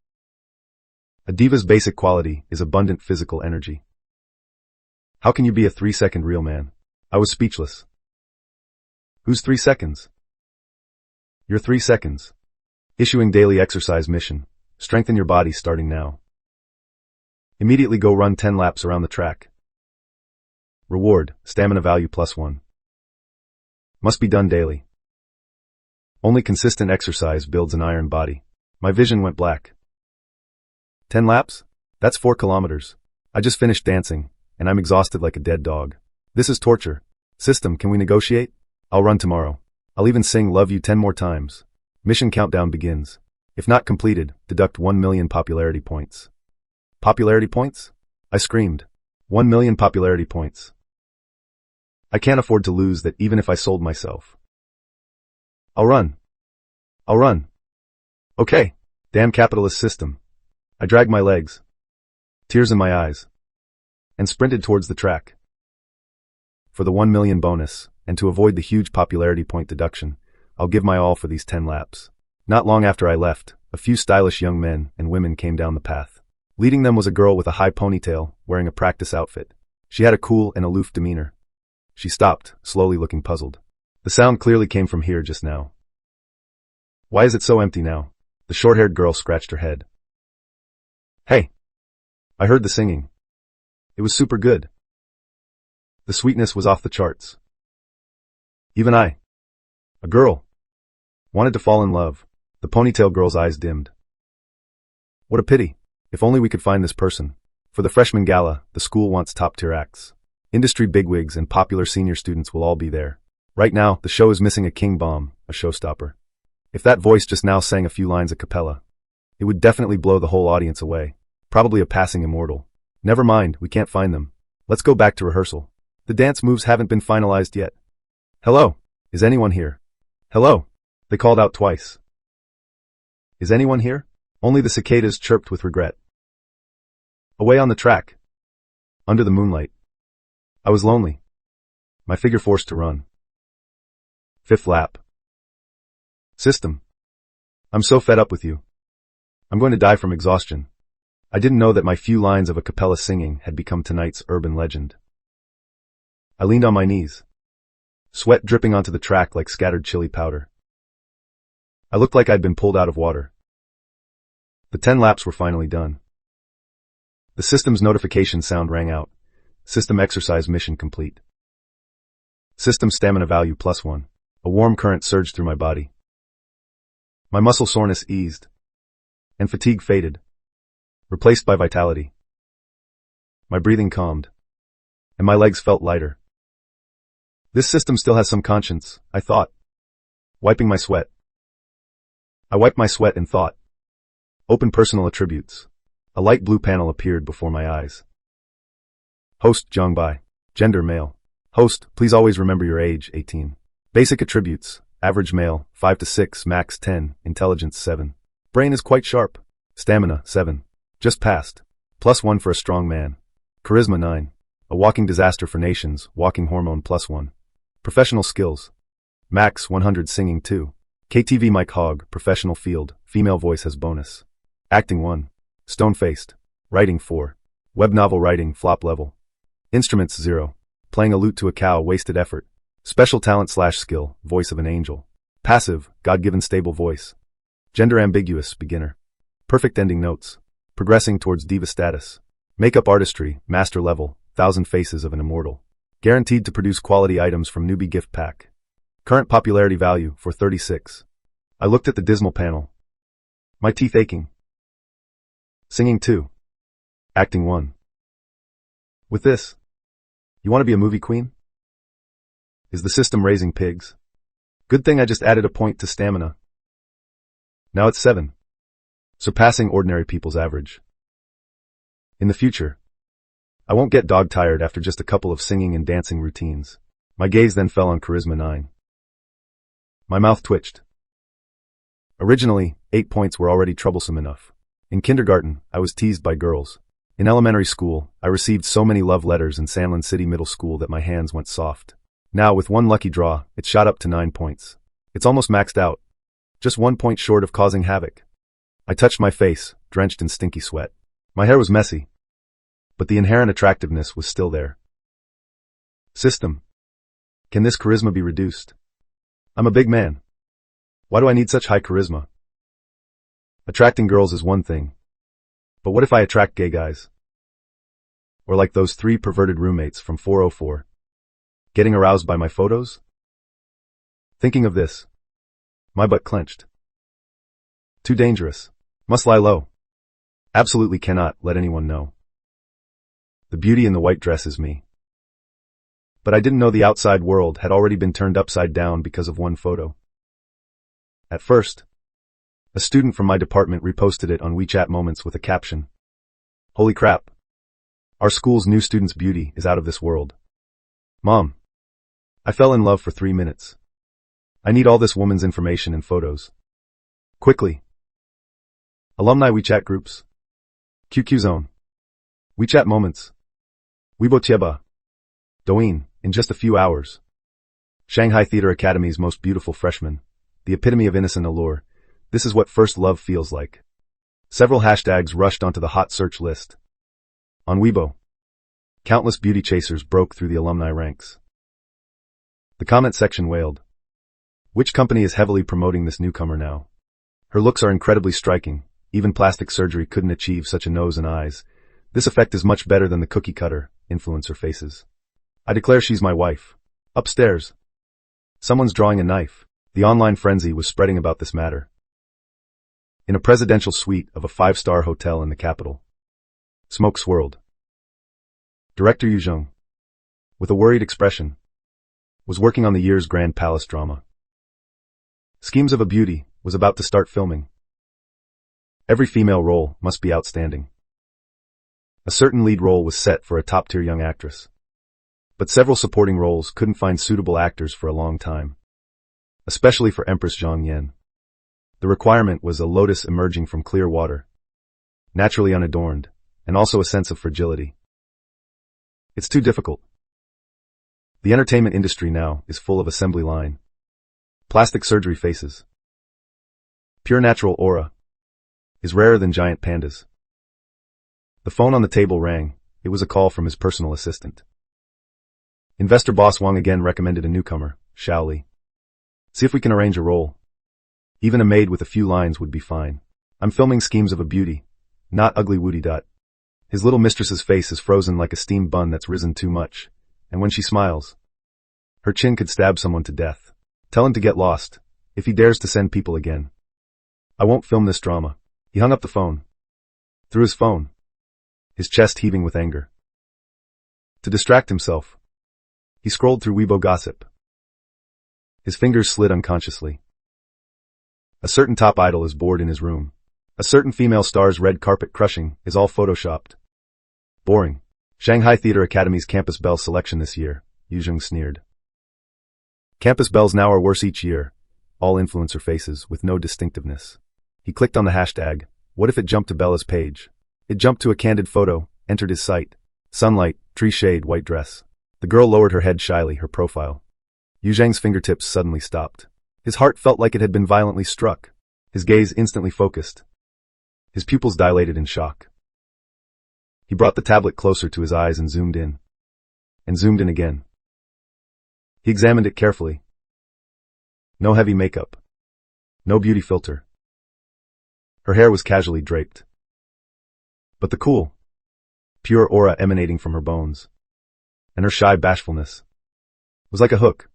A diva's basic quality is abundant physical energy. How can you be a 3-second real man? I was speechless. Who's 3 seconds? You're 3 seconds. Issuing daily exercise mission. Strengthen your body starting now. Immediately go run 10 laps around the track. Reward, stamina value +1. Must be done daily. Only consistent exercise builds an iron body. My vision went black. 10 laps? That's 4 kilometers. I just finished dancing, and I'm exhausted like a dead dog. This is torture. System, can we negotiate? I'll run tomorrow. I'll even sing Love You 10 more times. Mission countdown begins. If not completed, deduct 1 million popularity points. Popularity points? I screamed. 1 million popularity points. I can't afford to lose that even if I sold myself. I'll run. I'll run. Okay. Damn capitalist system. I dragged my legs, tears in my eyes, and sprinted towards the track. For the 1 million bonus, and to avoid the huge popularity point deduction, I'll give my all for these 10 laps. Not long after I left, a few stylish young men and women came down the path. Leading them was a girl with a high ponytail, wearing a practice outfit. She had a cool and aloof demeanor. She stopped, slowly looking puzzled. The sound clearly came from here just now. Why is it so empty now? The short-haired girl scratched her head. Hey! I heard the singing. It was super good. The sweetness was off the charts. Even I, a girl, wanted to fall in love. The ponytail girl's eyes dimmed. What a pity. If only we could find this person. For the freshman gala, the school wants top-tier acts. Industry bigwigs and popular senior students will all be there. Right now, the show is missing a king bomb, a showstopper. If that voice just now sang a few lines a cappella, it would definitely blow the whole audience away. Probably a passing immortal. Never mind, we can't find them. Let's go back to rehearsal. The dance moves haven't been finalized yet. Hello? Is anyone here? Hello? They called out twice. Is anyone here? Only the cicadas chirped with regret. Away on the track, under the moonlight, I was lonely. My figure forced to run. 5th lap. System. I'm so fed up with you. I'm going to die from exhaustion. I didn't know that my few lines of a cappella singing had become tonight's urban legend. I leaned on my knees, sweat dripping onto the track like scattered chili powder. I looked like I'd been pulled out of water. The 10 laps were finally done. The system's notification sound rang out. System exercise mission complete. System stamina value +1. A warm current surged through my body. My muscle soreness eased, and fatigue faded, replaced by vitality. My breathing calmed, and my legs felt lighter. This system still has some conscience, I thought, wiping my sweat. I wiped my sweat and thought. Open personal attributes. A light blue panel appeared before my eyes. Host, Zhangbai. Gender, male. Host, please always remember your age, 18. Basic attributes. Average male, 5 to 6, max 10, intelligence 7. Brain is quite sharp. Stamina, 7. Just passed. +1 for a strong man. Charisma, 9. A walking disaster for nations, walking hormone +1. Professional skills. Max 100 singing 2. KTV mic hog, professional field, female voice has bonus. Acting 1. Stone-faced. Writing 4. Web novel writing, flop level. Instruments 0. Playing a lute to a cow, wasted effort. Special talent/skill, voice of an angel. Passive, God-given stable voice. Gender ambiguous, beginner. Perfect ending notes. Progressing towards diva status. Makeup artistry, master level, 1,000 faces of an immortal. Guaranteed to produce quality items from newbie gift pack. Current popularity value, 436. I looked at the dismal panel. My teeth aching. Singing 2. Acting 1. With this, you want to be a movie queen? Is the system raising pigs? Good thing I just added a point to stamina. Now it's 7. Surpassing ordinary people's average. In the future, I won't get dog-tired after just a couple of singing and dancing routines. My gaze then fell on Charisma 9. My mouth twitched. Originally, 8 points were already troublesome enough. In kindergarten, I was teased by girls. In elementary school, I received so many love letters in Sanlin City Middle School that my hands went soft. Now, with one lucky draw, it shot up to 9 points. It's almost maxed out. Just 1 point short of causing havoc. I touched my face, drenched in stinky sweat. My hair was messy, but the inherent attractiveness was still there. System. Can this charisma be reduced? I'm a big man. Why do I need such high charisma? Attracting girls is one thing. But what if I attract gay guys? Or like those 3 perverted roommates from 404. Getting aroused by my photos? Thinking of this, my butt clenched. Too dangerous. Must lie low. Absolutely cannot let anyone know. The beauty in the white dress is me. But I didn't know the outside world had already been turned upside down because of one photo. At first, a student from my department reposted it on WeChat Moments with a caption. Holy crap. Our school's new student's beauty is out of this world. Mom. I fell in love for 3 minutes. I need all this woman's information and photos. Quickly. Alumni WeChat groups. QQ Zone. WeChat Moments. Weibo Tieba. Douyin, in just a few hours. Shanghai Theater Academy's most beautiful freshman. The epitome of innocent allure. This is what first love feels like. Several hashtags rushed onto the hot search list. On Weibo, countless beauty chasers broke through the alumni ranks. The comment section wailed. Which company is heavily promoting this newcomer now? Her looks are incredibly striking. Even plastic surgery couldn't achieve such a nose and eyes. This effect is much better than the cookie-cutter influencer faces. I declare she's my wife. Upstairs. Someone's drawing a knife. The online frenzy was spreading about this matter. In a presidential suite of a 5-star hotel in the capital. Smoke swirled. Director Yu Zheng, with a worried expression, was working on the year's grand palace drama. Schemes of a Beauty was about to start filming. Every female role must be outstanding. A certain lead role was set for a top-tier young actress. But several supporting roles couldn't find suitable actors for a long time. Especially for Empress Zhang Yan. The requirement was a lotus emerging from clear water, naturally unadorned, and also a sense of fragility. It's too difficult. The entertainment industry now is full of assembly line. Plastic surgery faces. Pure natural aura is rarer than giant pandas. The phone on the table rang. It was a call from his personal assistant. Investor boss Wang again recommended a newcomer, Xiao Li. See if we can arrange a role. Even a maid with a few lines would be fine. I'm filming Schemes of a Beauty, not Ugly Woody. His little mistress's face is frozen like a steamed bun that's risen too much, and when she smiles, her chin could stab someone to death. Tell him to get lost, if he dares to send people again. I won't film this drama. He hung up the phone. Through his phone, his chest heaving with anger. To distract himself, he scrolled through Weibo gossip. His fingers slid unconsciously. A certain top idol is bored in his room. A certain female star's red carpet crushing is all photoshopped. Boring. Shanghai Theater Academy's campus belle selection this year, Yu Zheng sneered. Campus bells now are worse each year. All influencer faces with no distinctiveness. He clicked on the hashtag. What if it jumped to Bella's page? It jumped to a candid photo, entered his site. Sunlight, tree shade, white dress. The girl lowered her head shyly, her profile. Yu Zhang's fingertips suddenly stopped. His heart felt like it had been violently struck. His gaze instantly focused. His pupils dilated in shock. He brought the tablet closer to his eyes and zoomed in. And zoomed in again. He examined it carefully. No heavy makeup. No beauty filter. Her hair was casually draped. But the cool, pure aura emanating from her bones, and her shy bashfulness, was like a hook,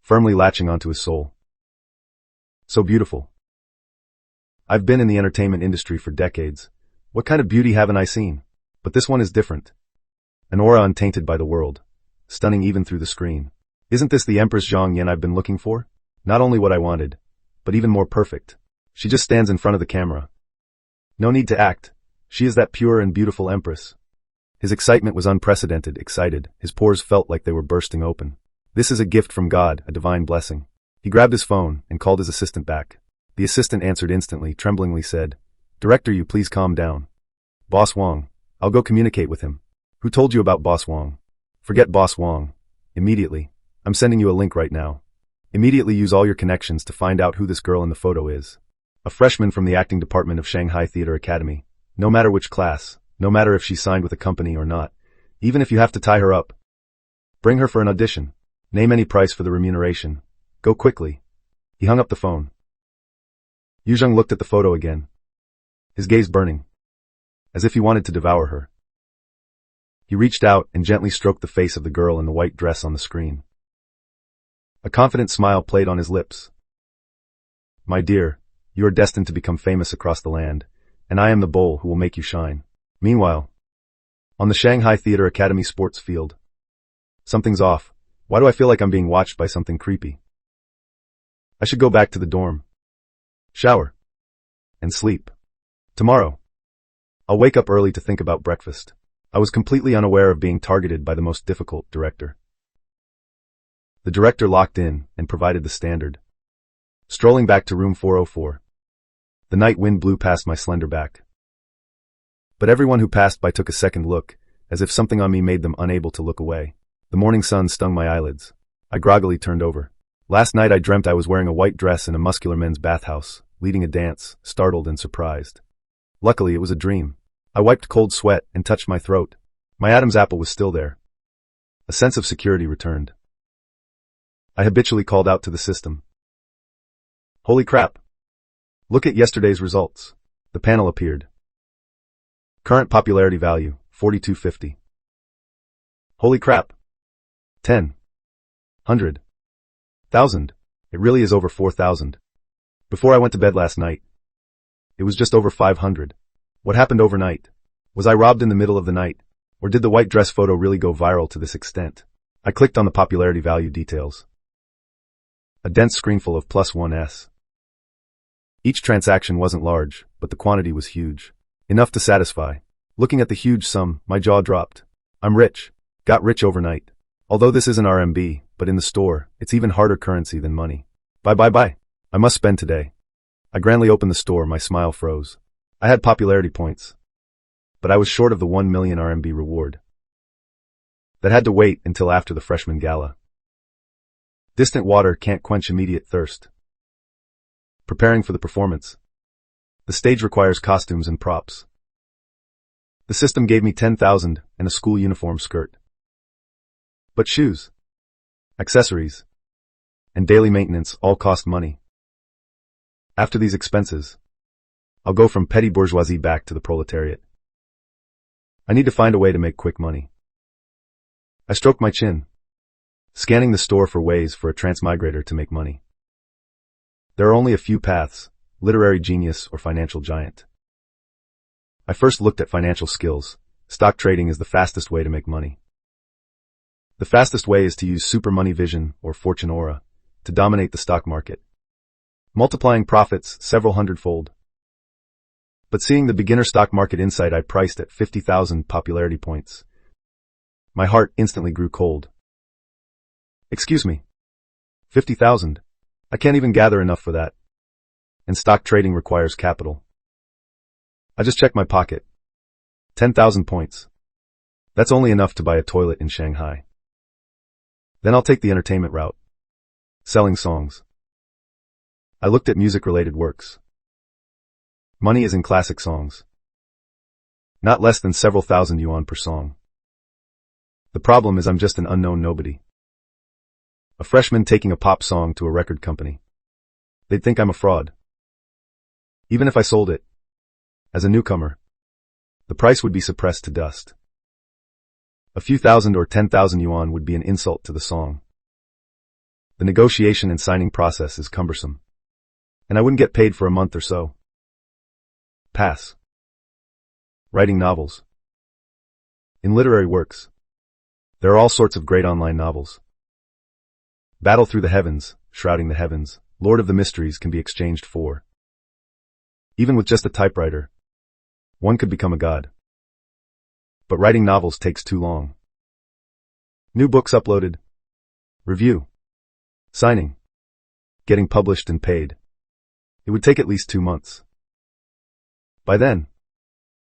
firmly latching onto his soul. So beautiful. I've been in the entertainment industry for decades. What kind of beauty haven't I seen? But this one is different. An aura untainted by the world, stunning even through the screen. Isn't this the Empress Zhang Yan I've been looking for? Not only what I wanted, but even more perfect. She just stands in front of the camera. No need to act. She is that pure and beautiful Empress. His excitement was unprecedented, excited. His pores felt like they were bursting open. This is a gift from God, a divine blessing. He grabbed his phone and called his assistant back. The assistant answered instantly, tremblingly said, "Director, you please calm down. Boss Wong. I'll go communicate with him." "Who told you about Boss Wong?" "Forget Boss Wong. Immediately. I'm sending you a link right now. Immediately use all your connections to find out who this girl in the photo is. A freshman from the acting department of Shanghai Theater Academy. No matter which class, no matter if she's signed with a company or not, even if you have to tie her up. Bring her for an audition. Name any price for the remuneration. Go quickly." He hung up the phone. Yu Zhang looked at the photo again, his gaze burning, as if he wanted to devour her. He reached out and gently stroked the face of the girl in the white dress on the screen. A confident smile played on his lips. "My dear, you are destined to become famous across the land, and I am the bowl who will make you shine." Meanwhile, on the Shanghai Theater Academy sports field. Something's off. Why do I feel like I'm being watched by something creepy? I should go back to the dorm, shower, and sleep. Tomorrow, I'll wake up early to think about breakfast. I was completely unaware of being targeted by the most difficult director. The director locked in and provided the standard. Strolling back to room 404. The night wind blew past my slender back. But everyone who passed by took a second look, as if something on me made them unable to look away. The morning sun stung my eyelids. I groggily turned over. Last night I dreamt I was wearing a white dress in a muscular men's bathhouse, leading a dance, startled and surprised. Luckily it was a dream. I wiped cold sweat and touched my throat. My Adam's apple was still there. A sense of security returned. I habitually called out to the system. "Holy crap! Look at yesterday's results." The panel appeared. Current popularity value, 4250. Holy crap! 10. 100. 1,000. It really is over 4,000. Before I went to bed last night, it was just over 500. What happened overnight? Was I robbed in the middle of the night? Or did the white dress photo really go viral to this extent? I clicked on the popularity value details. A dense screen full of +1s. Each transaction wasn't large, but the quantity was huge. Enough to satisfy. Looking at the huge sum, my jaw dropped. I'm rich. Got rich overnight. Although this isn't RMB, but in the store, it's even harder currency than money. Bye. I must spend today. I grandly opened the store, my smile froze. I had popularity points. But I was short of the 1 million RMB reward. That had to wait until after the freshman gala. Distant water can't quench immediate thirst. Preparing for the performance. The stage requires costumes and props. The system gave me 10,000 and a school uniform skirt. But shoes, accessories, and daily maintenance all cost money. After these expenses, I'll go from petty bourgeoisie back to the proletariat. I need to find a way to make quick money. I stroked my chin, scanning the store for ways for a transmigrator to make money. There are only a few paths: literary genius or financial giant. I first looked at financial skills. Stock trading is the fastest way to make money. The fastest way is to use super money vision or fortune aura to dominate the stock market, multiplying profits several hundredfold. But seeing the beginner stock market insight I priced at 50,000 popularity points, my heart instantly grew cold. Excuse me. 50,000? I can't even gather enough for that. And stock trading requires capital. I just checked my pocket. 10,000 points. That's only enough to buy a toilet in Shanghai. Then I'll take the entertainment route. Selling songs. I looked at music-related works. Money is in classic songs. Not less than several thousand yuan per song. The problem is I'm just an unknown nobody. A freshman taking a pop song to a record company. They'd think I'm a fraud. Even if I sold it, as a newcomer, the price would be suppressed to dust. A few thousand or 10,000 yuan would be an insult to the song. The negotiation and signing process is cumbersome. And I wouldn't get paid for a month or so. Pass. Writing novels. In literary works, there are all sorts of great online novels. Battle Through the Heavens, Shrouding the Heavens, Lord of the Mysteries can be exchanged for. Even with just a typewriter, one could become a god. But writing novels takes too long. New books uploaded. Review. Signing. Getting published and paid. It would take at least 2 months. By then,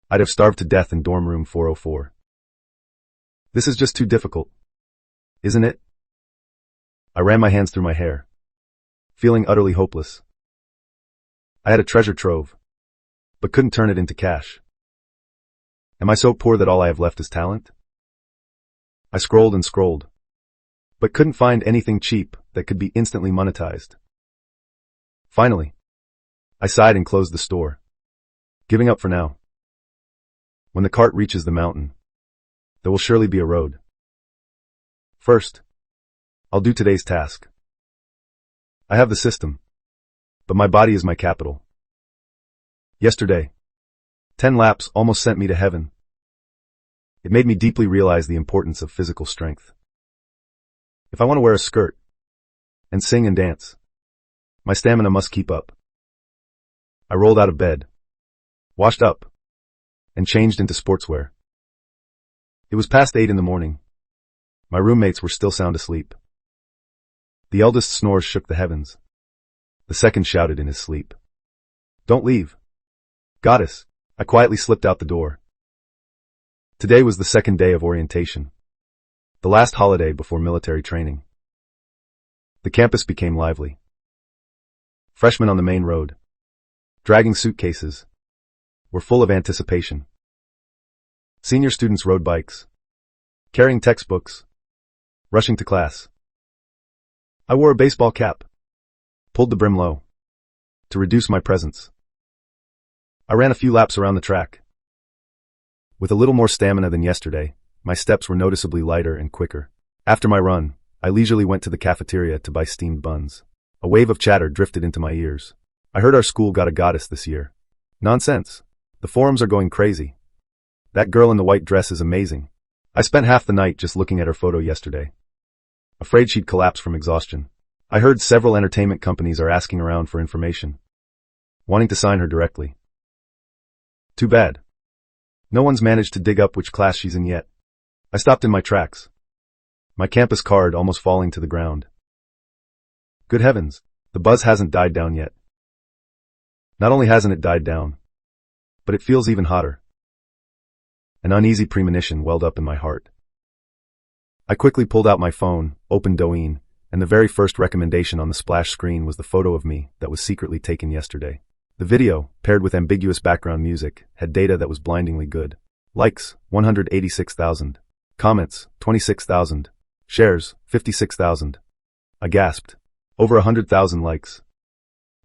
I'd have starved to death in dorm room 404. This is just too difficult, isn't it? I ran my hands through my hair, feeling utterly hopeless. I had a treasure trove, but couldn't turn it into cash. Am I so poor that all I have left is talent? I scrolled and scrolled, but couldn't find anything cheap that could be instantly monetized. Finally, I sighed and closed the store, giving up for now. When the cart reaches the mountain, there will surely be a road. First, I'll do today's task. I have the system, but my body is my capital. Yesterday, 10 laps almost sent me to heaven. It made me deeply realize the importance of physical strength. If I want to wear a skirt and sing and dance, my stamina must keep up. I rolled out of bed, washed up, and changed into sportswear. It was past 8 in the morning. My roommates were still sound asleep. The eldest snores shook the heavens. The second shouted in his sleep. Don't leave. Goddess. I quietly slipped out the door. Today was the second day of orientation. The last holiday before military training. The campus became lively. Freshmen on the main road, dragging suitcases, were full of anticipation. Senior students rode bikes, carrying textbooks, rushing to class. I wore a baseball cap, pulled the brim low, to reduce my presence. I ran a few laps around the track. With a little more stamina than yesterday, my steps were noticeably lighter and quicker. After my run, I leisurely went to the cafeteria to buy steamed buns. A wave of chatter drifted into my ears. I heard our school got a goddess this year. Nonsense. The forums are going crazy. That girl in the white dress is amazing. I spent half the night just looking at her photo yesterday, afraid she'd collapse from exhaustion. I heard several entertainment companies are asking around for information, wanting to sign her directly. Too bad. No one's managed to dig up which class she's in yet. I stopped in my tracks, my campus card almost falling to the ground. Good heavens, the buzz hasn't died down yet. Not only hasn't it died down, but it feels even hotter. An uneasy premonition welled up in my heart. I quickly pulled out my phone, opened Douyin, and the very first recommendation on the splash screen was the photo of me that was secretly taken yesterday. The video, paired with ambiguous background music, had data that was blindingly good. Likes, 186,000. Comments, 26,000. Shares, 56,000. I gasped. Over 100,000 likes.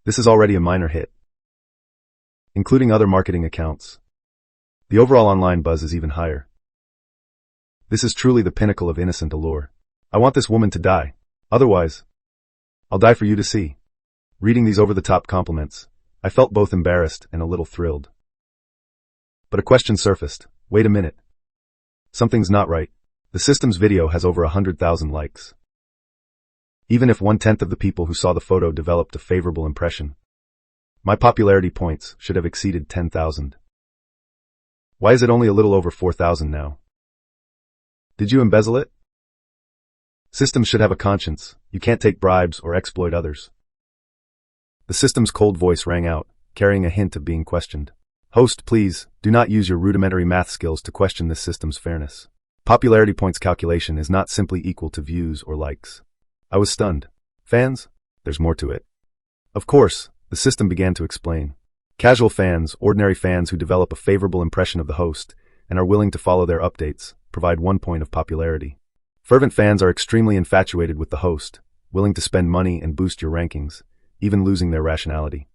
This is already a minor hit. Including other marketing accounts, the overall online buzz is even higher. This is truly the pinnacle of innocent allure. I want this woman to die. Otherwise, I'll die for you to see. Reading these over-the-top compliments, I felt both embarrassed and a little thrilled. But a question surfaced. Wait a minute. Something's not right. The system's video has over 100,000 likes. Even if 1/10 of the people who saw the photo developed a favorable impression, my popularity points should have exceeded 10,000. Why is it only a little over 4,000 now? Did you embezzle it? Systems should have a conscience. You can't take bribes or exploit others. The system's cold voice rang out, carrying a hint of being questioned. Host, please, do not use your rudimentary math skills to question this system's fairness. Popularity points calculation is not simply equal to views or likes. I was stunned. Fans? There's more to it. Of course, the system began to explain. Casual fans, ordinary fans who develop a favorable impression of the host and are willing to follow their updates, provide 1 point of popularity. Fervent fans are extremely infatuated with the host, willing to spend money and boost your rankings, even losing their rationality.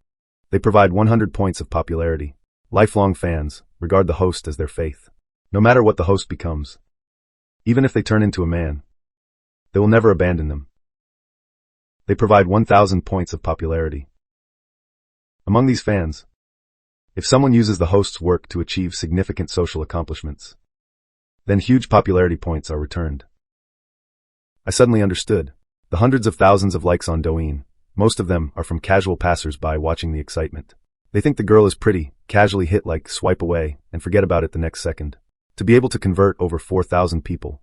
They provide 100 points of popularity. Lifelong fans regard the host as their faith. No matter what the host becomes, even if they turn into a man, they will never abandon them. They provide 1,000 points of popularity. Among these fans, if someone uses the host's work to achieve significant social accomplishments, then huge popularity points are returned. I suddenly understood. The hundreds of thousands of likes on Douyin, most of them are from casual passers-by watching the excitement. They think the girl is pretty, casually hit like swipe away, and forget about it the next second. To be able to convert over 4,000 people,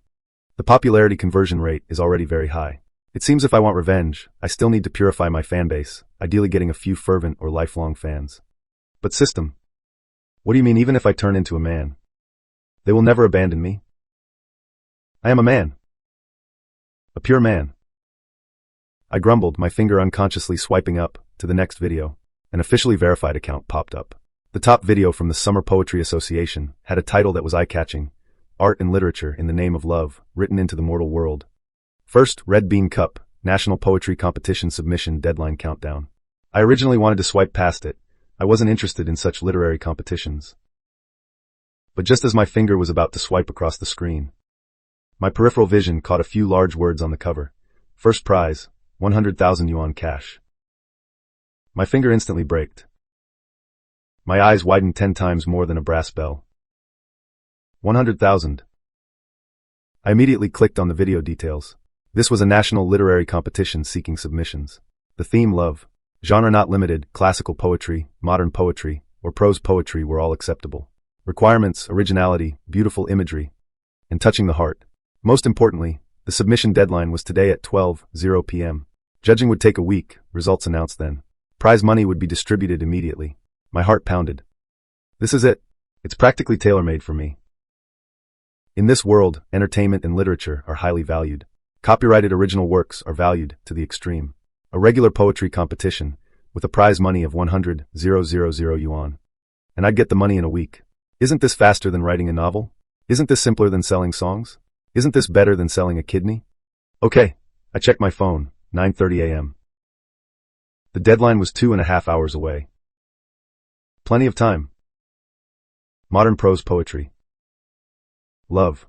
the popularity conversion rate is already very high. It seems if I want revenge, I still need to purify my fanbase, ideally getting a few fervent or lifelong fans. But system, what do you mean even if I turn into a man? They will never abandon me? I am a man. A pure man. I grumbled, my finger unconsciously swiping up to the next video. An officially verified account popped up. The top video from the Summer Poetry Association had a title that was eye-catching: Art and Literature in the Name of Love, Written into the Mortal World. First, Red Bean Cup, National Poetry Competition Submission Deadline Countdown. I originally wanted to swipe past it. I wasn't interested in such literary competitions. But just as my finger was about to swipe across the screen, my peripheral vision caught a few large words on the cover. First prize, 100,000 yuan cash. My finger instantly braked. My eyes widened 10 times more than a brass bell. 100,000. I immediately clicked on the video details. This was a national literary competition seeking submissions. The theme, love. Genre not limited, classical poetry, modern poetry, or prose poetry were all acceptable. Requirements, originality, beautiful imagery, and touching the heart. Most importantly, the submission deadline was today at 12:00 p.m. Judging would take a week, results announced then. Prize money would be distributed immediately. My heart pounded. This is it. It's practically tailor-made for me. In this world, entertainment and literature are highly valued. Copyrighted original works are valued to the extreme. A regular poetry competition, with a prize money of 100,000 yuan. And I'd get the money in a week. Isn't this faster than writing a novel? Isn't this simpler than selling songs? Isn't this better than selling a kidney? Okay, I checked my phone, 9:30 a.m. The deadline was 2.5 hours away. Plenty of time. Modern prose poetry. Love.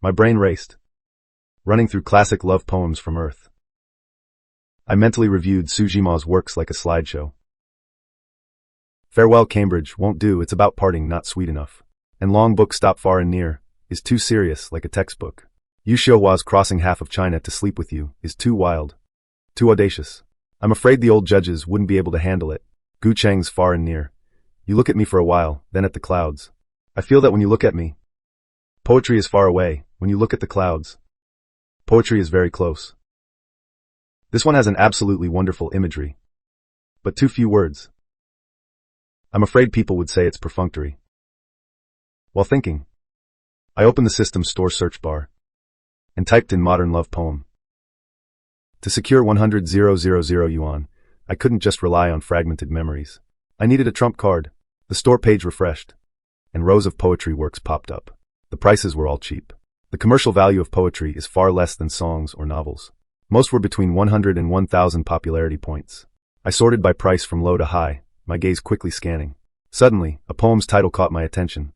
My brain raced, running through classic love poems from Earth. I mentally reviewed Sujima's works like a slideshow. Farewell Cambridge won't do, it's about parting, not sweet enough. And Long Book Stop Far and Near is too serious, like a textbook. Yu Xiuhua's Crossing Half of China to Sleep With You is too wild, too audacious. I'm afraid the old judges wouldn't be able to handle it. Gu Cheng's Far and Near. You look at me for a while, then at the clouds. I feel that when you look at me, poetry is far away. When you look at the clouds, poetry is very close. This one has an absolutely wonderful imagery, but too few words. I'm afraid people would say it's perfunctory. While thinking, I opened the system's store search bar and typed in modern love poem. To secure 100,000 yuan, I couldn't just rely on fragmented memories. I needed a trump card. The store page refreshed, and rows of poetry works popped up. The prices were all cheap. The commercial value of poetry is far less than songs or novels. Most were between 100 and 1,000 popularity points. I sorted by price from low to high, my gaze quickly scanning. Suddenly, a poem's title caught my attention.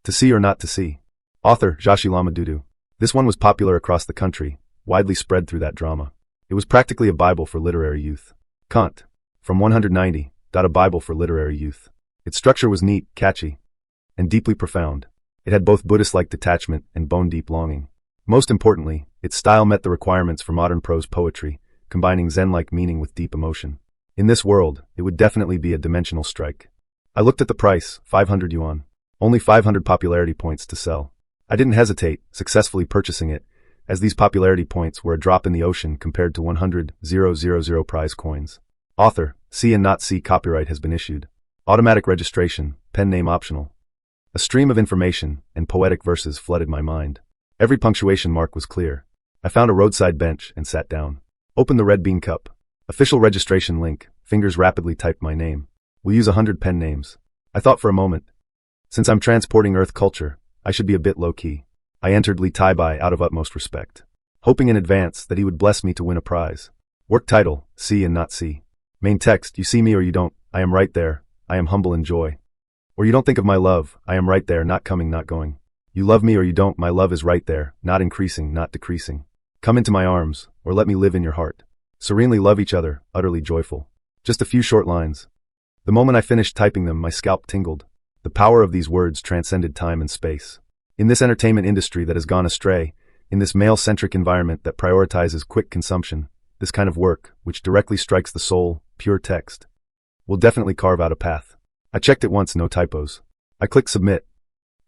To See or Not to See. Author, Zhashi Lama Dudu. This one was popular across the country, widely spread through that drama. It was practically a Bible for literary youth. Kant. From 190, a Bible for literary youth. Its structure was neat, catchy, and deeply profound. It had both Buddhist-like detachment and bone-deep longing. Most importantly, its style met the requirements for modern prose poetry, combining Zen-like meaning with deep emotion. In this world, it would definitely be a dimensional strike. I looked at the price, 500 yuan. Only 500 popularity points to sell. I didn't hesitate, successfully purchasing it, as these popularity points were a drop in the ocean compared to 100,000 prize coins. Author, See and Not See copyright has been issued. Automatic registration, pen name optional. A stream of information and poetic verses flooded my mind. Every punctuation mark was clear. I found a roadside bench and sat down. Open the red bean cup. Official registration link. Fingers rapidly typed my name. We'll use 100 pen names. I thought for a moment. Since I'm transporting Earth culture, I should be a bit low-key. I entered Li Taibai out of utmost respect, hoping in advance that he would bless me to win a prize. Work title, See and Not See. Main text, you see me or you don't, I am right there, I am humble in joy. Or you don't think of my love, I am right there, not coming, not going. You love me or you don't, my love is right there, not increasing, not decreasing. Come into my arms, or let me live in your heart. Serenely love each other, utterly joyful. Just a few short lines. The moment I finished typing them, my scalp tingled. The power of these words transcended time and space. In this entertainment industry that has gone astray, in this male-centric environment that prioritizes quick consumption, this kind of work, which directly strikes the soul, pure text, will definitely carve out a path. I checked it once, no typos. I clicked submit,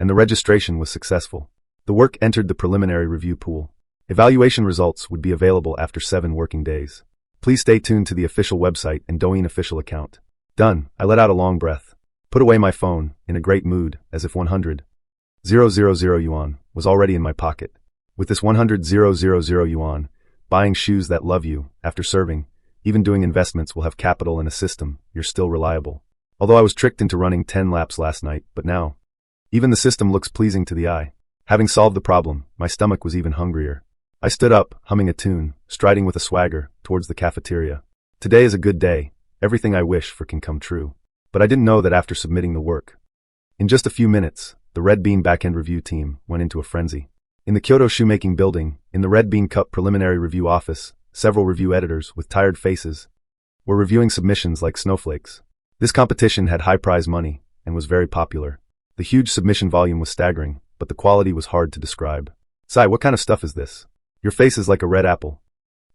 and the registration was successful. The work entered the preliminary review pool. Evaluation results would be available after 7 working days. Please stay tuned to the official website and Douyin official account. Done. I let out a long breath. Put away my phone, in a great mood, as if 100,000 yuan was already in my pocket. With this 100,000 yuan, buying shoes that love you, after serving, even doing investments will have capital and a system, you're still reliable. Although I was tricked into running 10 laps last night, but now, even the system looks pleasing to the eye. Having solved the problem, my stomach was even hungrier. I stood up, humming a tune, striding with a swagger, towards the cafeteria. Today is a good day, everything I wish for can come true. But I didn't know that after submitting the work. In just a few minutes, the Red Bean backend review team went into a frenzy. In the Kyoto Shoemaking Building, in the Red Bean Cup preliminary review office, several review editors, with tired faces, were reviewing submissions like snowflakes. This competition had high prize money, and was very popular. The huge submission volume was staggering, but the quality was hard to describe. Sai, what kind of stuff is this? Your face is like a red apple.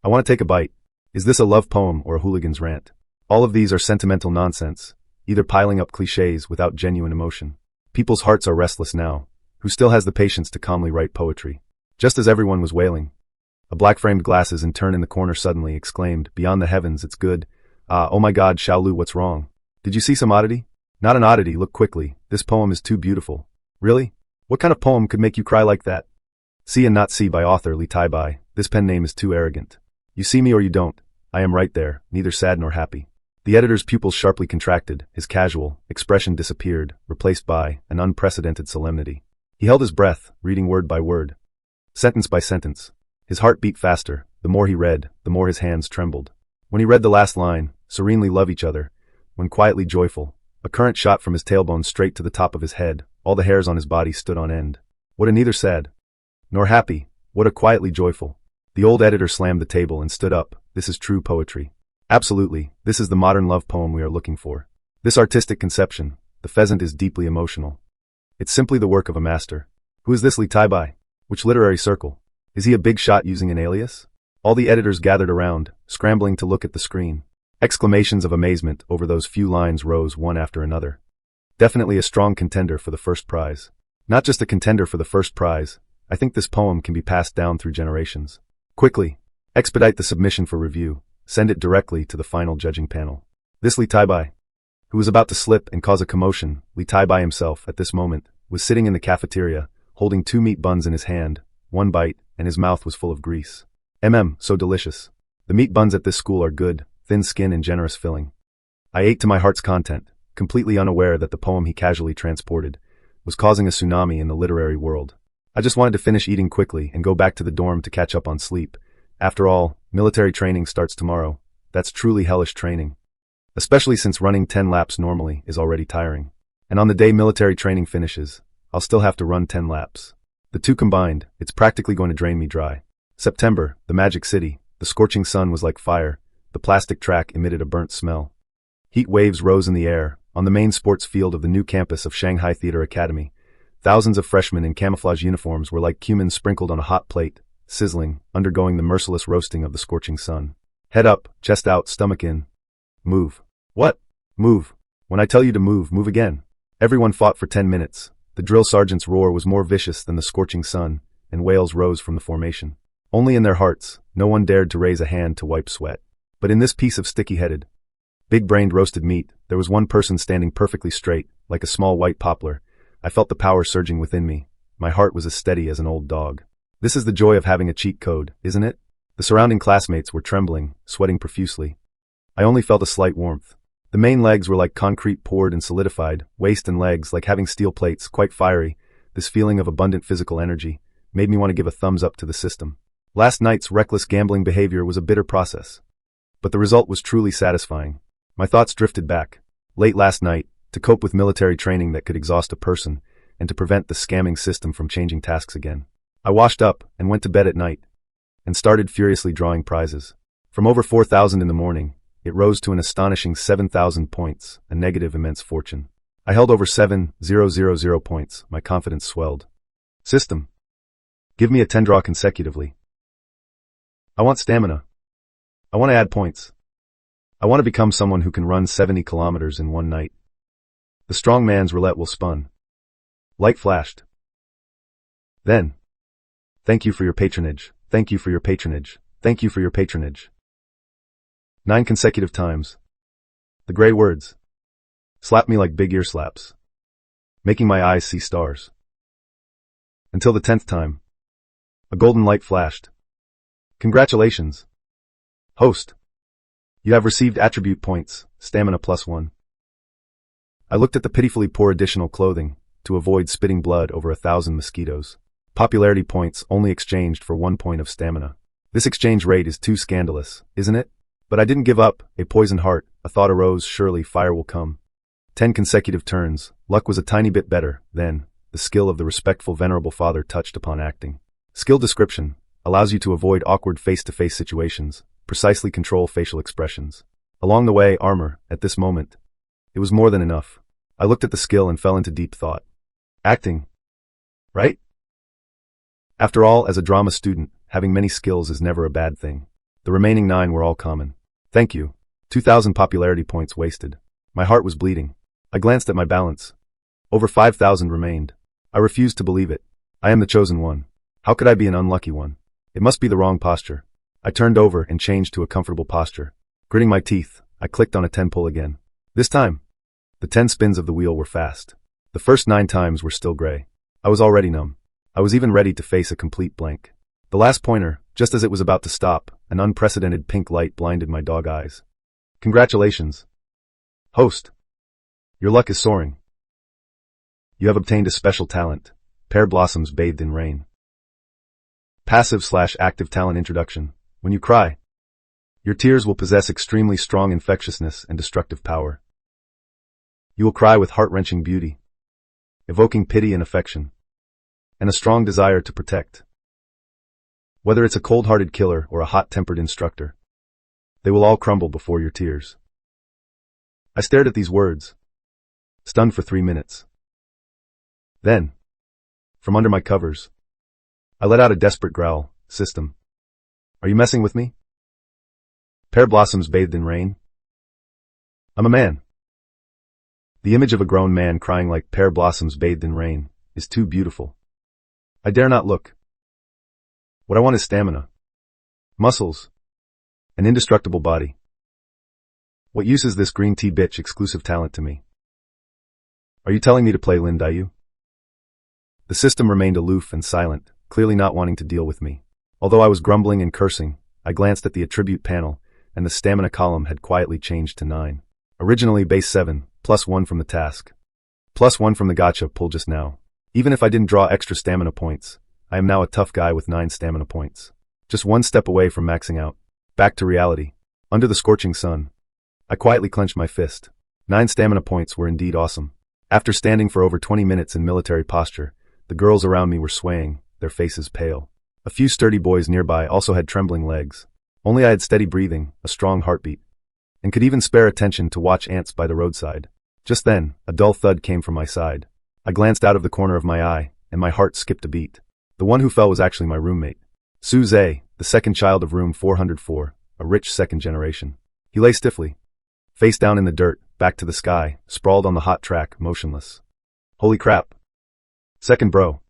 I want to take a bite. Is this a love poem or a hooligan's rant? All of these are sentimental nonsense, either piling up cliches without genuine emotion. People's hearts are restless now. Who still has the patience to calmly write poetry? Just as everyone was wailing, a black-framed glasses intern in the corner suddenly exclaimed, "Beyond the heavens, it's good. Oh my God, Xiaolu, what's wrong? Did you see some oddity?" "Not an oddity, look quickly. This poem is too beautiful." "Really? What kind of poem could make you cry like that?" See and Not See by author Li Taibai. This pen name is too arrogant. You see me or you don't. I am right there, neither sad nor happy. The editor's pupils sharply contracted, his casual expression disappeared, replaced by an unprecedented solemnity. He held his breath, reading word by word, sentence by sentence. His heart beat faster. The more he read, the more his hands trembled. When he read the last line, serenely love each other, when quietly joyful, a current shot from his tailbone straight to the top of his head. All the hairs on his body stood on end. What a neither sad nor happy, what a quietly joyful. The old editor slammed the table and stood up. This is true poetry. Absolutely, this is the modern love poem we are looking for. This artistic conception, the pheasant, is deeply emotional. It's simply the work of a master. Who is this Li Taibai? Which literary circle? Is he a big shot using an alias? All the editors gathered around, scrambling to look at the screen. Exclamations of amazement over those few lines rose one after another. Definitely a strong contender for the first prize. Not just a contender for the first prize, I think this poem can be passed down through generations. Quickly, expedite the submission for review. Send it directly to the final judging panel. This Li Taibai, who was about to slip and cause a commotion, Li Taibai himself, at this moment, was sitting in the cafeteria, holding 2 meat buns in his hand, one bite, and his mouth was full of grease. So delicious. The meat buns at this school are good, thin skin and generous filling. I ate to my heart's content, completely unaware that the poem he casually transported was causing a tsunami in the literary world. I just wanted to finish eating quickly and go back to the dorm to catch up on sleep. After all, military training starts tomorrow. That's truly hellish training. Especially since running 10 laps normally is already tiring. And on the day military training finishes, I'll still have to run 10 laps. The two combined, it's practically going to drain me dry. September, the Magic City. The scorching sun was like fire. The plastic track emitted a burnt smell. Heat waves rose in the air. On the main sports field of the new campus of Shanghai Theater Academy, thousands of freshmen in camouflage uniforms were like cumin sprinkled on a hot plate, sizzling, undergoing the merciless roasting of the scorching sun. Head up, chest out, stomach in. Move. What? Move. When I tell you to move, move again. Everyone fought for 10 minutes. The drill sergeant's roar was more vicious than the scorching sun, and wails rose from the formation. Only in their hearts, no one dared to raise a hand to wipe sweat. But in this piece of sticky-headed, big-brained roasted meat, there was one person standing perfectly straight, like a small white poplar. I felt the power surging within me. My heart was as steady as an old dog. This is the joy of having a cheat code, isn't it? The surrounding classmates were trembling, sweating profusely. I only felt a slight warmth. The main legs were like concrete poured and solidified, waist and legs like having steel plates, quite fiery. This feeling of abundant physical energy made me want to give a thumbs up to the system. Last night's reckless gambling behavior was a bitter process, but the result was truly satisfying. My thoughts drifted back. Late last night, to cope with military training that could exhaust a person, and to prevent the scamming system from changing tasks again. I washed up and went to bed at night, and started furiously drawing prizes. From over 4,000 in the morning, it rose to an astonishing 7,000 points, a negative immense fortune. I held over 7,000 points, my confidence swelled. System. Give me a 10 draw consecutively. I want stamina. I want to add points. I want to become someone who can run 70 kilometers in one night. The strong man's roulette will spun. Light flashed. Then. Thank you for your patronage. Thank you for your patronage. Thank you for your patronage. 9 consecutive times. The gray words slapped me like big ear slaps, making my eyes see stars. Until the 10th time. A golden light flashed. Congratulations, host. You have received attribute points, stamina +1. I looked at the pitifully poor additional clothing, to avoid spitting blood over 1,000 mosquitoes. Popularity points only exchanged for 1 point of stamina. This exchange rate is too scandalous, isn't it? But I didn't give up, a poisoned heart, a thought arose, surely fire will come. 10 consecutive turns, luck was a tiny bit better, then, the skill of the respectful venerable father touched upon acting. Skill description, allows you to avoid awkward face-to-face situations, precisely control facial expressions. Along the way, armor, at this moment. It was more than enough. I looked at the skill and fell into deep thought. Acting. Right? After all, as a drama student, having many skills is never a bad thing. The remaining 9 were all common. Thank you. 2,000 popularity points wasted. My heart was bleeding. I glanced at my balance. Over 5,000 remained. I refused to believe it. I am the chosen one. How could I be an unlucky one? It must be the wrong posture. I turned over and changed to a comfortable posture. Gritting my teeth, I clicked on a 10 pull again. This time, the 10 spins of the wheel were fast. The first 9 times were still gray. I was already numb. I was even ready to face a complete blank. The last pointer, just as it was about to stop, an unprecedented pink light blinded my dog eyes. Congratulations, host. Your luck is soaring. You have obtained a special talent, pear blossoms bathed in rain. Passive/active talent introduction. When you cry, your tears will possess extremely strong infectiousness and destructive power. You will cry with heart-wrenching beauty, evoking pity and affection, and a strong desire to protect. Whether it's a cold-hearted killer or a hot-tempered instructor, they will all crumble before your tears. I stared at these words, stunned for 3 minutes. Then, from under my covers, I let out a desperate growl. System. Are you messing with me? Pear blossoms bathed in rain? I'm a man. The image of a grown man crying like pear blossoms bathed in rain is too beautiful. I dare not look. What I want is stamina, muscles, an indestructible body. What use is this green tea bitch exclusive talent to me? Are you telling me to play Lin Dayu? The system remained aloof and silent, clearly not wanting to deal with me. Although I was grumbling and cursing, I glanced at the attribute panel, and the stamina column had quietly changed to 9. Originally base 7, +1 from the task. +1 from the gotcha pull just now. Even if I didn't draw extra stamina points, I am now a tough guy with 9 stamina points. Just one step away from maxing out. Back to reality. Under the scorching sun. I quietly clenched my fist. 9 stamina points were indeed awesome. After standing for over 20 minutes in military posture, the girls around me were swaying, their faces pale. A few sturdy boys nearby also had trembling legs. Only I had steady breathing, a strong heartbeat, and could even spare attention to watch ants by the roadside. Just then, a dull thud came from my side. I glanced out of the corner of my eye, and my heart skipped a beat. The one who fell was actually my roommate. Su Zhe, the second child of room 404, a rich second generation. He lay stiffly, face down in the dirt, back to the sky, sprawled on the hot track, motionless. Holy crap. Second bro.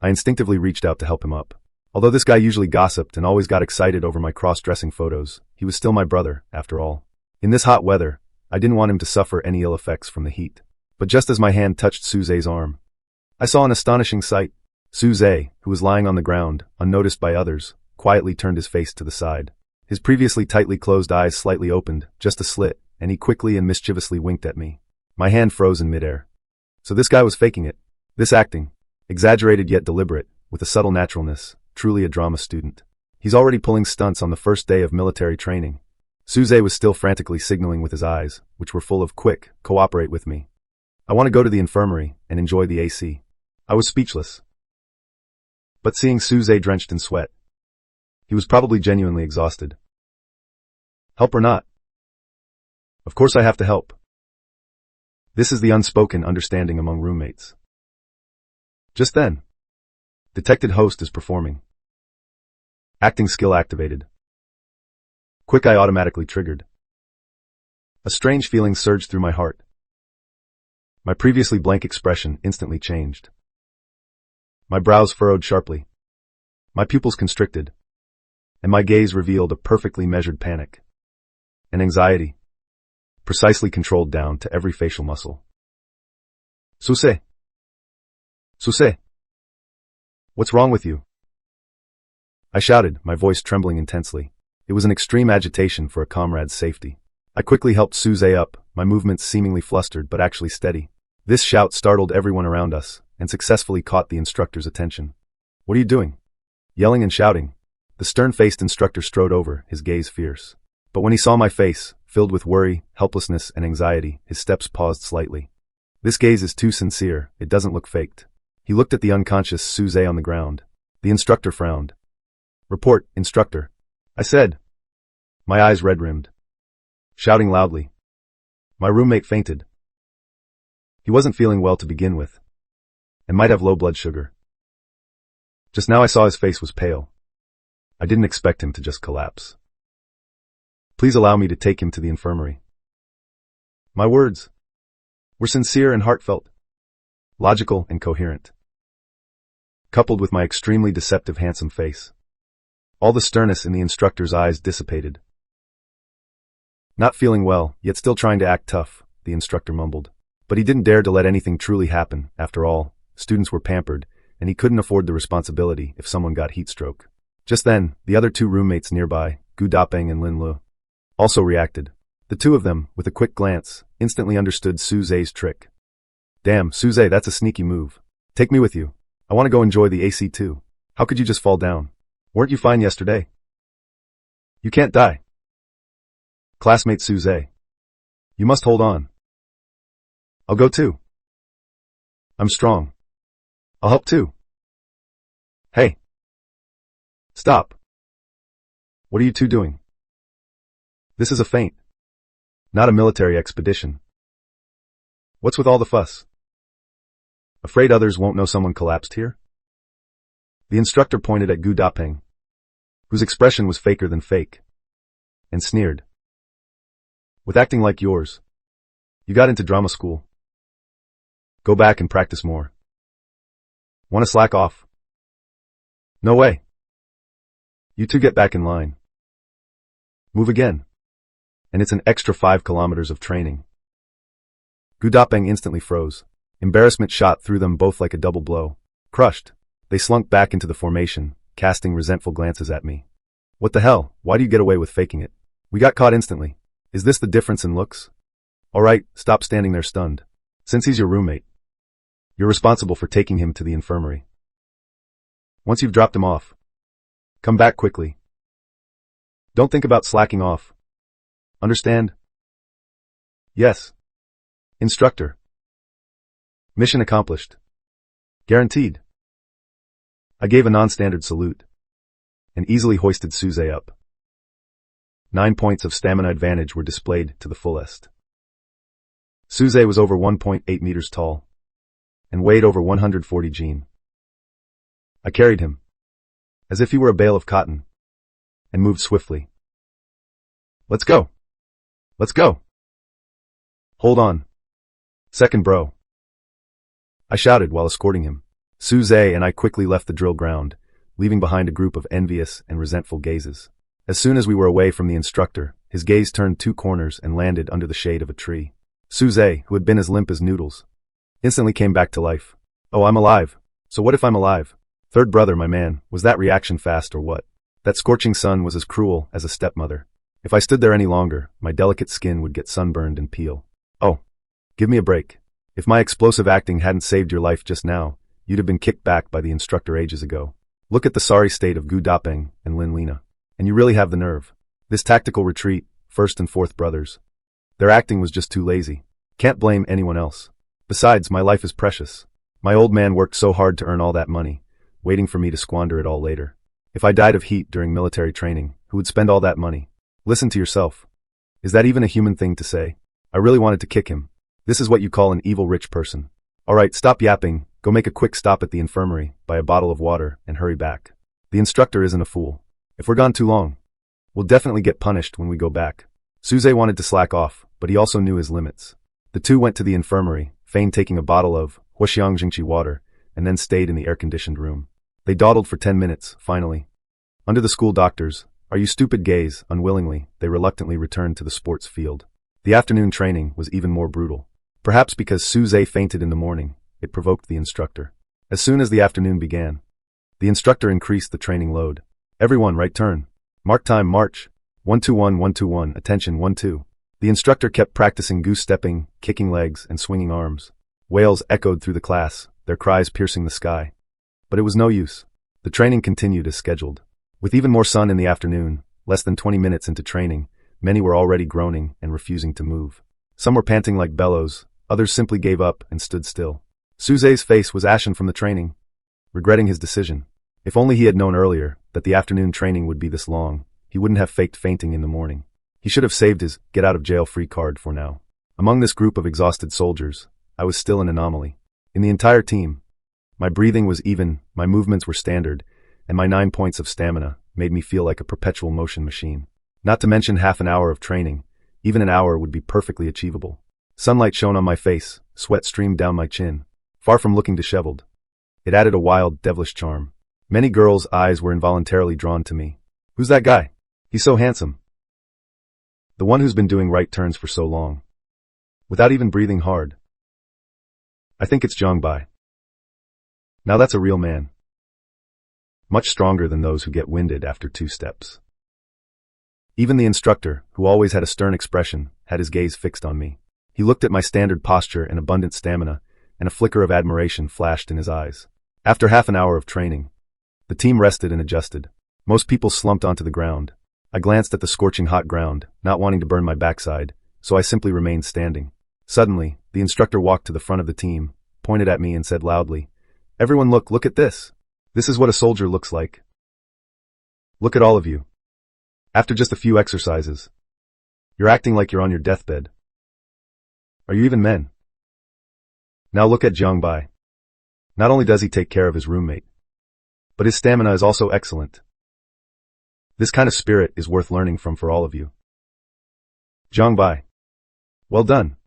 I instinctively reached out to help him up. Although this guy usually gossiped and always got excited over my cross-dressing photos, he was still my brother, after all. In this hot weather, I didn't want him to suffer any ill effects from the heat. But just as my hand touched Su Zhe's arm, I saw an astonishing sight. Su Zhe, who was lying on the ground, unnoticed by others, quietly turned his face to the side. His previously tightly closed eyes slightly opened, just a slit, and he quickly and mischievously winked at me. My hand froze in midair. So this guy was faking it. This acting. Exaggerated yet deliberate, with a subtle naturalness, truly a drama student. He's already pulling stunts on the first day of military training. Suze was still frantically signaling with his eyes, which were full of quick, cooperate with me. I want to go to the infirmary and enjoy the AC. I was speechless. But seeing Suze drenched in sweat, he was probably genuinely exhausted. Help or not? Of course I have to help. This is the unspoken understanding among roommates. Just then, detected host is performing. Acting skill activated. Quick eye automatically triggered. A strange feeling surged through my heart. My previously blank expression instantly changed. My brows furrowed sharply. My pupils constricted. And my gaze revealed a perfectly measured panic. An anxiety. Precisely controlled down to every facial muscle. Suse. Suse. What's wrong with you? I shouted, my voice trembling intensely. It was an extreme agitation for a comrade's safety. I quickly helped Suze up, my movements seemingly flustered but actually steady. This shout startled everyone around us and successfully caught the instructor's attention. What are you doing? Yelling and shouting. The stern-faced instructor strode over, his gaze fierce. But when he saw my face, filled with worry, helplessness, and anxiety, his steps paused slightly. This gaze is too sincere, it doesn't look faked. He looked at the unconscious Suze on the ground. The instructor frowned. Report, instructor. I said. My eyes red-rimmed. Shouting loudly. My roommate fainted. He wasn't feeling well to begin with, and might have low blood sugar. Just now I saw his face was pale. I didn't expect him to just collapse. Please allow me to take him to the infirmary. My words were sincere and heartfelt, logical and coherent, coupled with my extremely deceptive handsome face. All the sternness in the instructor's eyes dissipated. Not feeling well, yet still trying to act tough, the instructor mumbled. But he didn't dare to let anything truly happen. After all, students were pampered, and he couldn't afford the responsibility if someone got heat stroke. Just then, the other two roommates nearby, Gu Dapeng and Lin Lu, also reacted. The two of them, with a quick glance, instantly understood Suze's trick. Damn, Suze, that's a sneaky move. Take me with you. I want to go enjoy the AC too. How could you just fall down? Weren't you fine yesterday? You can't die. Classmate Suze. You must hold on. I'll go too. I'm strong. I'll help too. Hey. Stop. What are you two doing? This is a feint. Not a military expedition. What's with all the fuss? Afraid others won't know someone collapsed here? The instructor pointed at Gu Dapeng, whose expression was faker than fake, and sneered. With acting like yours, you got into drama school. Go back and practice more. Want to slack off? No way. You two get back in line. Move again. And it's an extra 5 kilometers of training. Gu Dapeng instantly froze. Embarrassment shot through them both like a double blow. Crushed, they slunk back into the formation, casting resentful glances at me. What the hell? Why do you get away with faking it? We got caught instantly. Is this the difference in looks? Alright, stop standing there stunned. Since he's your roommate, you're responsible for taking him to the infirmary. Once you've dropped him off, come back quickly. Don't think about slacking off. Understand? Yes. Instructor. Mission accomplished. Guaranteed. I gave a non-standard salute and easily hoisted Suze up. 9 points of stamina advantage were displayed to the fullest. Suze was over 1.8 meters tall and weighed over 140 jin. I carried him as if he were a bale of cotton and moved swiftly. Let's go. Let's go. Hold on. Second bro. I shouted while escorting him. Suze and I quickly left the drill ground, leaving behind a group of envious and resentful gazes. As soon as we were away from the instructor, his gaze turned 2 corners and landed under the shade of a tree. Suze, who had been as limp as noodles, instantly came back to life. Oh, I'm alive. So what if I'm alive? Third brother, my man, was that reaction fast or what? That scorching sun was as cruel as a stepmother. If I stood there any longer, my delicate skin would get sunburned and peel. Oh, give me a break. If my explosive acting hadn't saved your life just now, you'd have been kicked back by the instructor ages ago. Look at the sorry state of Gu Dapeng and Lin Lina. And you really have the nerve. This tactical retreat, first and fourth brothers. Their acting was just too lazy. Can't blame anyone else. Besides, my life is precious. My old man worked so hard to earn all that money, waiting for me to squander it all later. If I died of heat during military training, who would spend all that money? Listen to yourself. Is that even a human thing to say? I really wanted to kick him. This is what you call an evil rich person. Alright, stop yapping, go make a quick stop at the infirmary, buy a bottle of water, and hurry back. The instructor isn't a fool. If we're gone too long, we'll definitely get punished when we go back. Suze wanted to slack off, but he also knew his limits. The two went to the infirmary, Fane taking a bottle of Xianxia water, and then stayed in the air-conditioned room. They dawdled for 10 minutes, finally. Under the school doctors, "Are you stupid?" gaze, unwillingly, they reluctantly returned to the sports field. The afternoon training was even more brutal. Perhaps because Suze fainted in the morning, it provoked the instructor. As soon as the afternoon began, the instructor increased the training load. Everyone, right turn. Mark time, march. 121, 121, attention, 1-2. The instructor kept practicing goose stepping, kicking legs, and swinging arms. Wails echoed through the class, their cries piercing the sky. But it was no use. The training continued as scheduled. With even more sun in the afternoon, less than 20 minutes into training, many were already groaning and refusing to move. Some were panting like bellows, others simply gave up and stood still. Suze's face was ashen from the training, regretting his decision. If only he had known earlier that the afternoon training would be this long, he wouldn't have faked fainting in the morning. He should have saved his get-out-of-jail-free card for now. Among this group of exhausted soldiers, I was still an anomaly. In the entire team, my breathing was even, my movements were standard, and my 9 points of stamina made me feel like a perpetual motion machine. Not to mention half an hour of training, even an hour would be perfectly achievable. Sunlight shone on my face, sweat streamed down my chin. Far from looking disheveled, it added a wild, devilish charm. Many girls' eyes were involuntarily drawn to me. Who's that guy? He's so handsome. The one who's been doing right turns for so long. Without even breathing hard. I think it's Zhangbai. Now that's a real man. Much stronger than those who get winded after 2 steps. Even the instructor, who always had a stern expression, had his gaze fixed on me. He looked at my standard posture and abundant stamina, and a flicker of admiration flashed in his eyes. After half an hour of training, the team rested and adjusted. Most people slumped onto the ground. I glanced at the scorching hot ground, not wanting to burn my backside, so I simply remained standing. Suddenly, the instructor walked to the front of the team, pointed at me and said loudly, "Everyone look at this. This is what a soldier looks like. Look at all of you. After just a few exercises, you're acting like you're on your deathbed. Are you even men? Now look at Zhangbai. Not only does he take care of his roommate, but his stamina is also excellent. This kind of spirit is worth learning from for all of you. Zhangbai. Well done."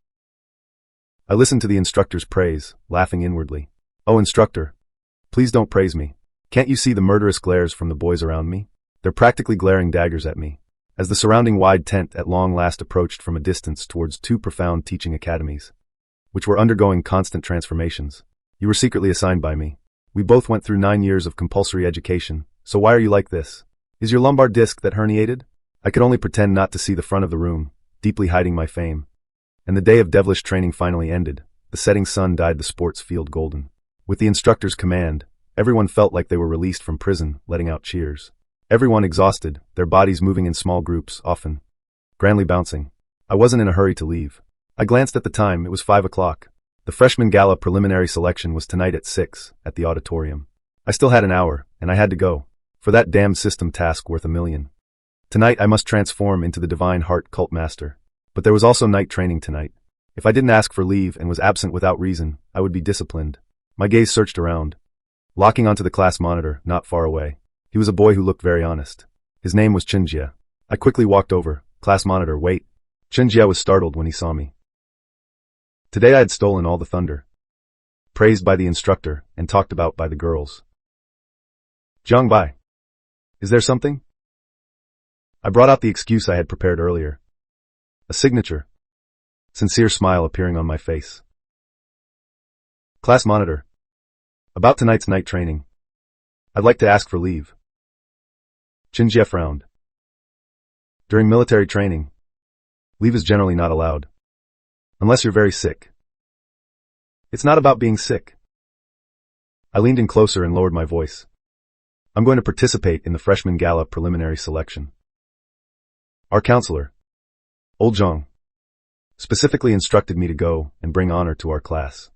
I listened to the instructor's praise, laughing inwardly. Oh, instructor, please don't praise me. Can't you see the murderous glares from the boys around me? They're practically glaring daggers at me. As the surrounding wide tent at long last approached from a distance towards 2 profound teaching academies, which were undergoing constant transformations. You were secretly assigned by me. We both went through 9 years of compulsory education, so why are you like this? Is your lumbar disc that herniated? I could only pretend not to see the front of the room, deeply hiding my fame. And the day of devilish training finally ended. The setting sun dyed the sports field golden. With the instructor's command, everyone felt like they were released from prison, letting out cheers. Everyone exhausted, their bodies moving in small groups, often grandly bouncing. I wasn't in a hurry to leave. I glanced at the time, it was 5 o'clock. The freshman gala preliminary selection was tonight at 6, at the auditorium. I still had an hour, and I had to go. For that damned system task worth $1 million. Tonight I must transform into the divine heart cult master. But there was also night training tonight. If I didn't ask for leave and was absent without reason, I would be disciplined. My gaze searched around, locking onto the class monitor, not far away. He was a boy who looked very honest. His name was Xianxia. I quickly walked over. Class monitor, wait. Xianxia was startled when he saw me. Today I had stolen all the thunder. Praised by the instructor and talked about by the girls. Zhangbai. Is there something? I brought out the excuse I had prepared earlier. A signature. Sincere smile appearing on my face. Class monitor. About tonight's night training. I'd like to ask for leave. Xianxia frowned. During military training, leave is generally not allowed. Unless you're very sick. It's not about being sick. I leaned in closer and lowered my voice. I'm going to participate in the freshman Gala preliminary selection. Our counselor, Old Zhang, specifically instructed me to go and bring honor to our class.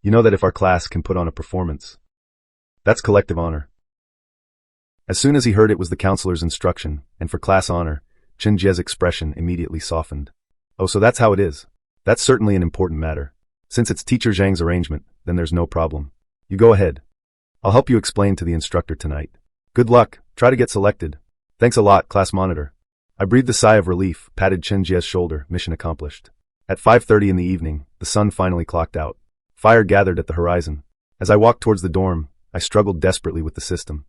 You know that if our class can put on a performance, that's collective honor. As soon as he heard it was the counselor's instruction, and for class honor, Xianxia's expression immediately softened. Oh, so that's how it is. That's certainly an important matter. Since it's teacher Zhang's arrangement, then there's no problem. You go ahead. I'll help you explain to the instructor tonight. Good luck, try to get selected. Thanks a lot, class monitor. I breathed a sigh of relief, patted Xianxia's shoulder, mission accomplished. At 5:30 in the evening, the sun finally clocked out. Fire gathered at the horizon. As I walked towards the dorm, I struggled desperately with the system.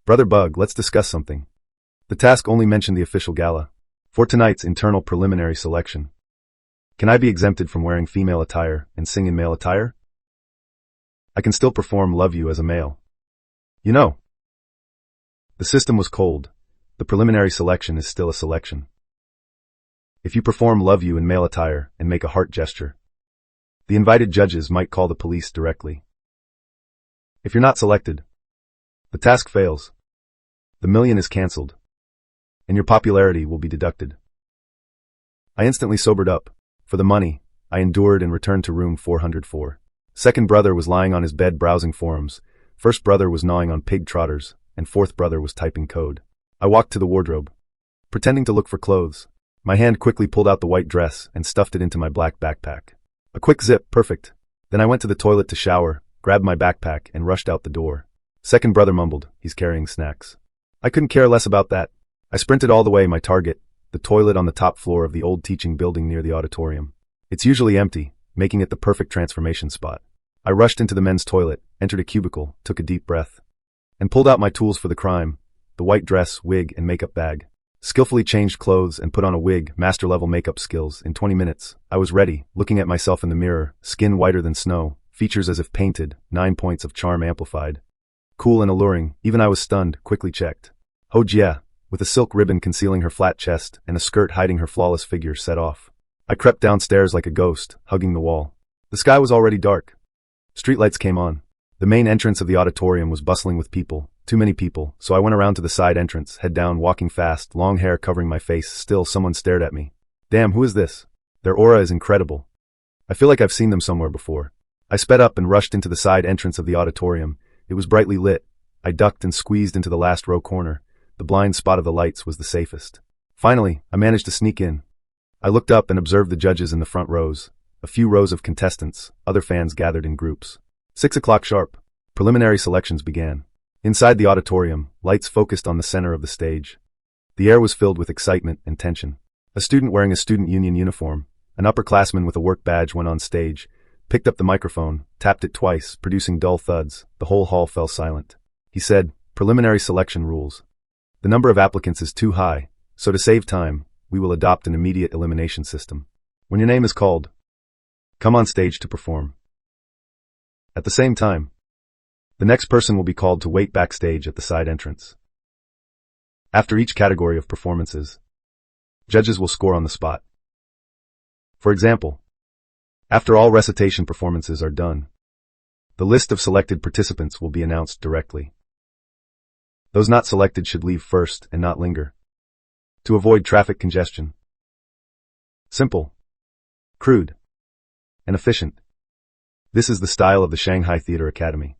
Brother Bug, let's discuss something. The task only mentioned the official gala. For tonight's internal preliminary selection. Can I be exempted from wearing female attire and sing in male attire? I can still perform Love You as a male. You know. The system was cold. The preliminary selection is still a selection. If you perform Love You in male attire and make a heart gesture, the invited judges might call the police directly. If you're not selected, the task fails. The million is cancelled, and your popularity will be deducted. I instantly sobered up. For the money, I endured and returned to room 404. Second brother was lying on his bed browsing forums, first brother was gnawing on pig trotters, and fourth brother was typing code. I walked to the wardrobe, pretending to look for clothes. My hand quickly pulled out the white dress and stuffed it into my black backpack. A quick zip, perfect. Then I went to the toilet to shower, grabbed my backpack, and rushed out the door. Second brother mumbled, he's carrying snacks. I couldn't care less about that. I sprinted all the way my target, the toilet on the top floor of the old teaching building near the auditorium. It's usually empty, making it the perfect transformation spot. I rushed into the men's toilet, entered a cubicle, took a deep breath, and pulled out my tools for the crime, the white dress, wig, and makeup bag. Skillfully changed clothes and put on a wig, master-level makeup skills. In 20 minutes, I was ready, looking at myself in the mirror, skin whiter than snow, features as if painted, 9 points of charm amplified. Cool and alluring, even I was stunned, quickly checked. Ho Jia, with a silk ribbon concealing her flat chest and a skirt hiding her flawless figure, set off. I crept downstairs like a ghost, hugging the wall. The sky was already dark. Streetlights came on. The main entrance of the auditorium was bustling with people, too many people, so I went around to the side entrance, head down, walking fast, long hair covering my face. Still, someone stared at me. Damn, who is this? Their aura is incredible. I feel like I've seen them somewhere before. I sped up and rushed into the side entrance of the auditorium. It was brightly lit. I ducked and squeezed into the last row corner. The blind spot of the lights was the safest. Finally, I managed to sneak in. I looked up and observed the judges in the front rows, a few rows of contestants, other fans gathered in groups. 6 o'clock sharp. Preliminary selections began. Inside the auditorium, lights focused on the center of the stage. The air was filled with excitement and tension. A student wearing a student union uniform, an upperclassman with a work badge, went on stage, picked up the microphone, tapped it twice, producing dull thuds. The whole hall fell silent. He said, "Preliminary selection rules. The number of applicants is too high, so to save time, we will adopt an immediate elimination system. When your name is called, come on stage to perform. At the same time, the next person will be called to wait backstage at the side entrance. After each category of performances, judges will score on the spot. For example, after all recitation performances are done, the list of selected participants will be announced directly. Those not selected should leave first and not linger, to avoid traffic congestion. Simple, crude, and efficient. This is the style of the Shanghai Theater Academy."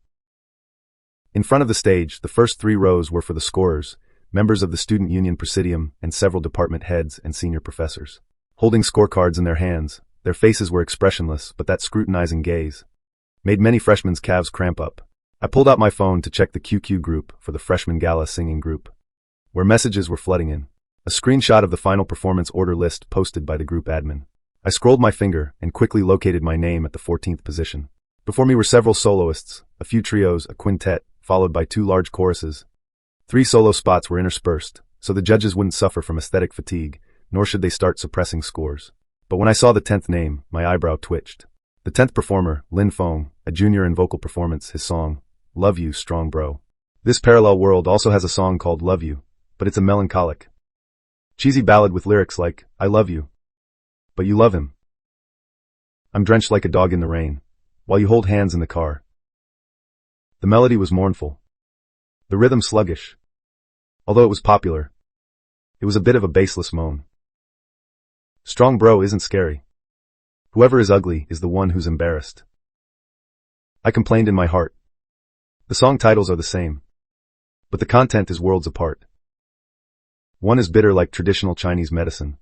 In front of the stage, the first 3 rows were for the scorers, members of the Student Union Presidium and several department heads and senior professors. Holding scorecards in their hands, their faces were expressionless, but that scrutinizing gaze made many freshmen's calves cramp up. I pulled out my phone to check the QQ group for the freshman gala singing group, where messages were flooding in. A screenshot of the final performance order list posted by the group admin. I scrolled my finger and quickly located my name at the 14th position. Before me were several soloists, a few trios, a quintet, followed by 2 large choruses. 3 solo spots were interspersed, so the judges wouldn't suffer from aesthetic fatigue, nor should they start suppressing scores. But when I saw the 10th name, my eyebrow twitched. The 10th performer, Lin Feng, a junior in vocal performance, his song, "Love You, Strong Bro." This parallel world also has a song called Love You, but it's a melancholic, cheesy ballad with lyrics like, I love you, but you love him. I'm drenched like a dog in the rain, while you hold hands in the car. The melody was mournful, the rhythm sluggish. Although it was popular, it was a bit of a baseless moan. Strong bro isn't scary. Whoever is ugly is the one who's embarrassed. I complained in my heart. The song titles are the same, but the content is worlds apart. One is bitter like traditional Chinese medicine.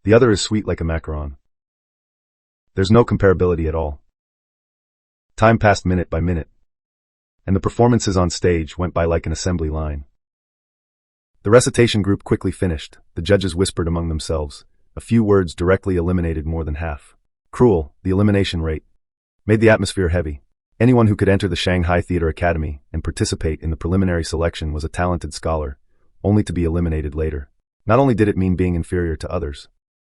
The other is sweet like a macaron. There's no comparability at all. Time passed minute by minute, and the performances on stage went by like an assembly line. The recitation group quickly finished. The judges whispered among themselves. A few words directly eliminated more than half. Cruel, the elimination rate made the atmosphere heavy. Anyone who could enter the Shanghai Theatre Academy and participate in the preliminary selection was a talented scholar, only to be eliminated later. Not only did it mean being inferior to others,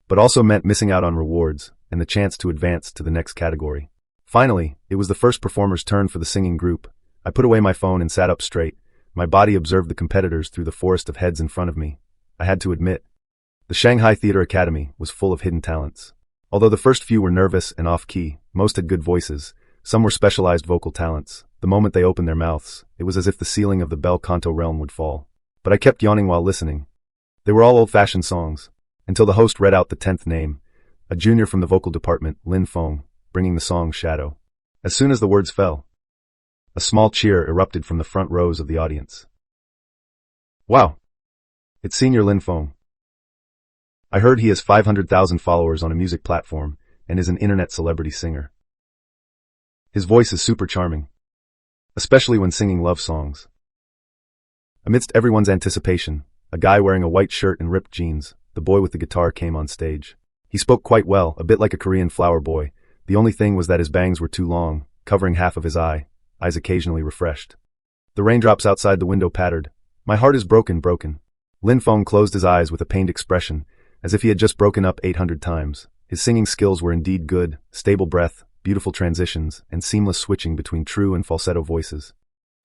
but also meant missing out on rewards and the chance to advance to the next category. Finally, it was the first performer's turn for the singing group. I put away my phone and sat up straight. My body observed the competitors through the forest of heads in front of me. I had to admit, the Shanghai Theatre Academy was full of hidden talents. Although the first few were nervous and off-key, most had good voices. Some were specialized vocal talents. The moment they opened their mouths, it was as if the ceiling of the bel canto realm would fall. But I kept yawning while listening. They were all old-fashioned songs, until the host read out the 10th name, a junior from the vocal department, Lin Feng, bringing the song Shadow. As soon as the words fell, a small cheer erupted from the front rows of the audience. Wow! It's Senior Lin Feng. I heard he has 500,000 followers on a music platform and is an internet celebrity singer. His voice is super charming, especially when singing love songs. Amidst everyone's anticipation, a guy wearing a white shirt and ripped jeans, the boy with the guitar, came on stage. He spoke quite well, a bit like a Korean flower boy. The only thing was that his bangs were too long, covering half of his eyes occasionally refreshed. The raindrops outside the window pattered. My heart is broken. Lin Feng closed his eyes with a pained expression, as if he had just broken up 800 times. His singing skills were indeed good, stable breath, beautiful transitions, and seamless switching between true and falsetto voices.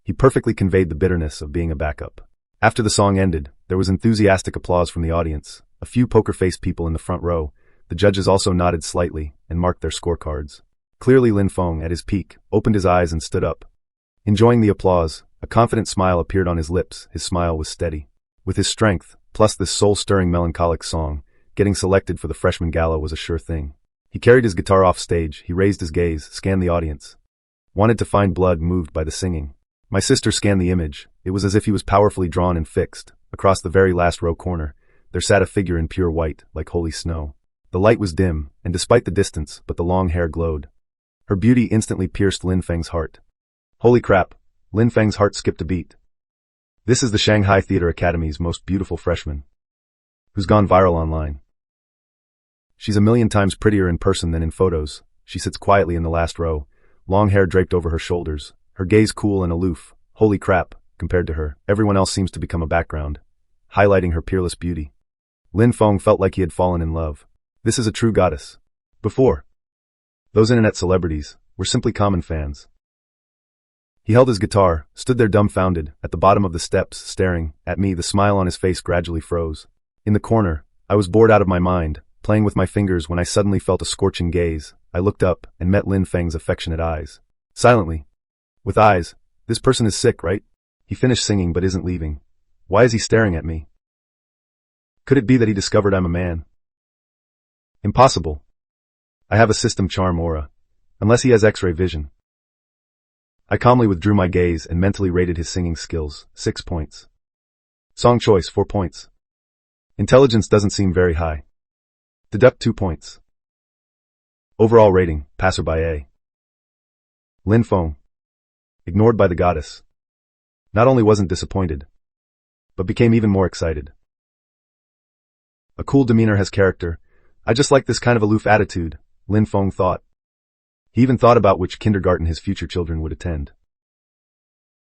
He perfectly conveyed the bitterness of being a backup. After the song ended, there was enthusiastic applause from the audience. A few poker-faced people in the front row. The judges also nodded slightly and marked their scorecards. Clearly Lin Feng, at his peak, opened his eyes and stood up. Enjoying the applause, a confident smile appeared on his lips. His smile was steady. With his strength, plus this soul-stirring melancholic song, getting selected for the freshman gala was a sure thing. He carried his guitar off stage. He raised his gaze, scanned the audience. Wanted to find blood moved by the singing. My sister scanned the image. It was as if he was powerfully drawn and fixed. Across the very last row corner, there sat a figure in pure white, like holy snow. The light was dim, and despite the distance, but the long hair glowed. Her beauty instantly pierced Lin Feng's heart. Holy crap, Lin Feng's heart skipped a beat. This is the Shanghai Theatre Academy's most beautiful freshman, who's gone viral online. She's a million times prettier in person than in photos. She sits quietly in the last row, long hair draped over her shoulders, her gaze cool and aloof. Holy crap, compared to her, everyone else seems to become a background, highlighting her peerless beauty. Lin Feng felt like he had fallen in love. This is a true goddess. Before, those internet celebrities were simply common fans. He held his guitar, stood there dumbfounded, at the bottom of the steps, staring at me. The smile on his face gradually froze. In the corner, I was bored out of my mind, playing with my fingers when I suddenly felt a scorching gaze. I looked up and met Lin Feng's affectionate eyes. Silently, with eyes, this person is sick, right? He finished singing but isn't leaving. Why is he staring at me? Could it be that he discovered I'm a man? Impossible. I have a system charm aura. Unless he has X-ray vision. I calmly withdrew my gaze and mentally rated his singing skills. 6 points. Song choice, 4 points. Intelligence doesn't seem very high. Deduct 2 points. Overall rating, passerby A. Lin Feng, ignored by the goddess, not only wasn't disappointed, but became even more excited. A cool demeanor has character. I just like this kind of aloof attitude, Lin Feng thought. He even thought about which kindergarten his future children would attend.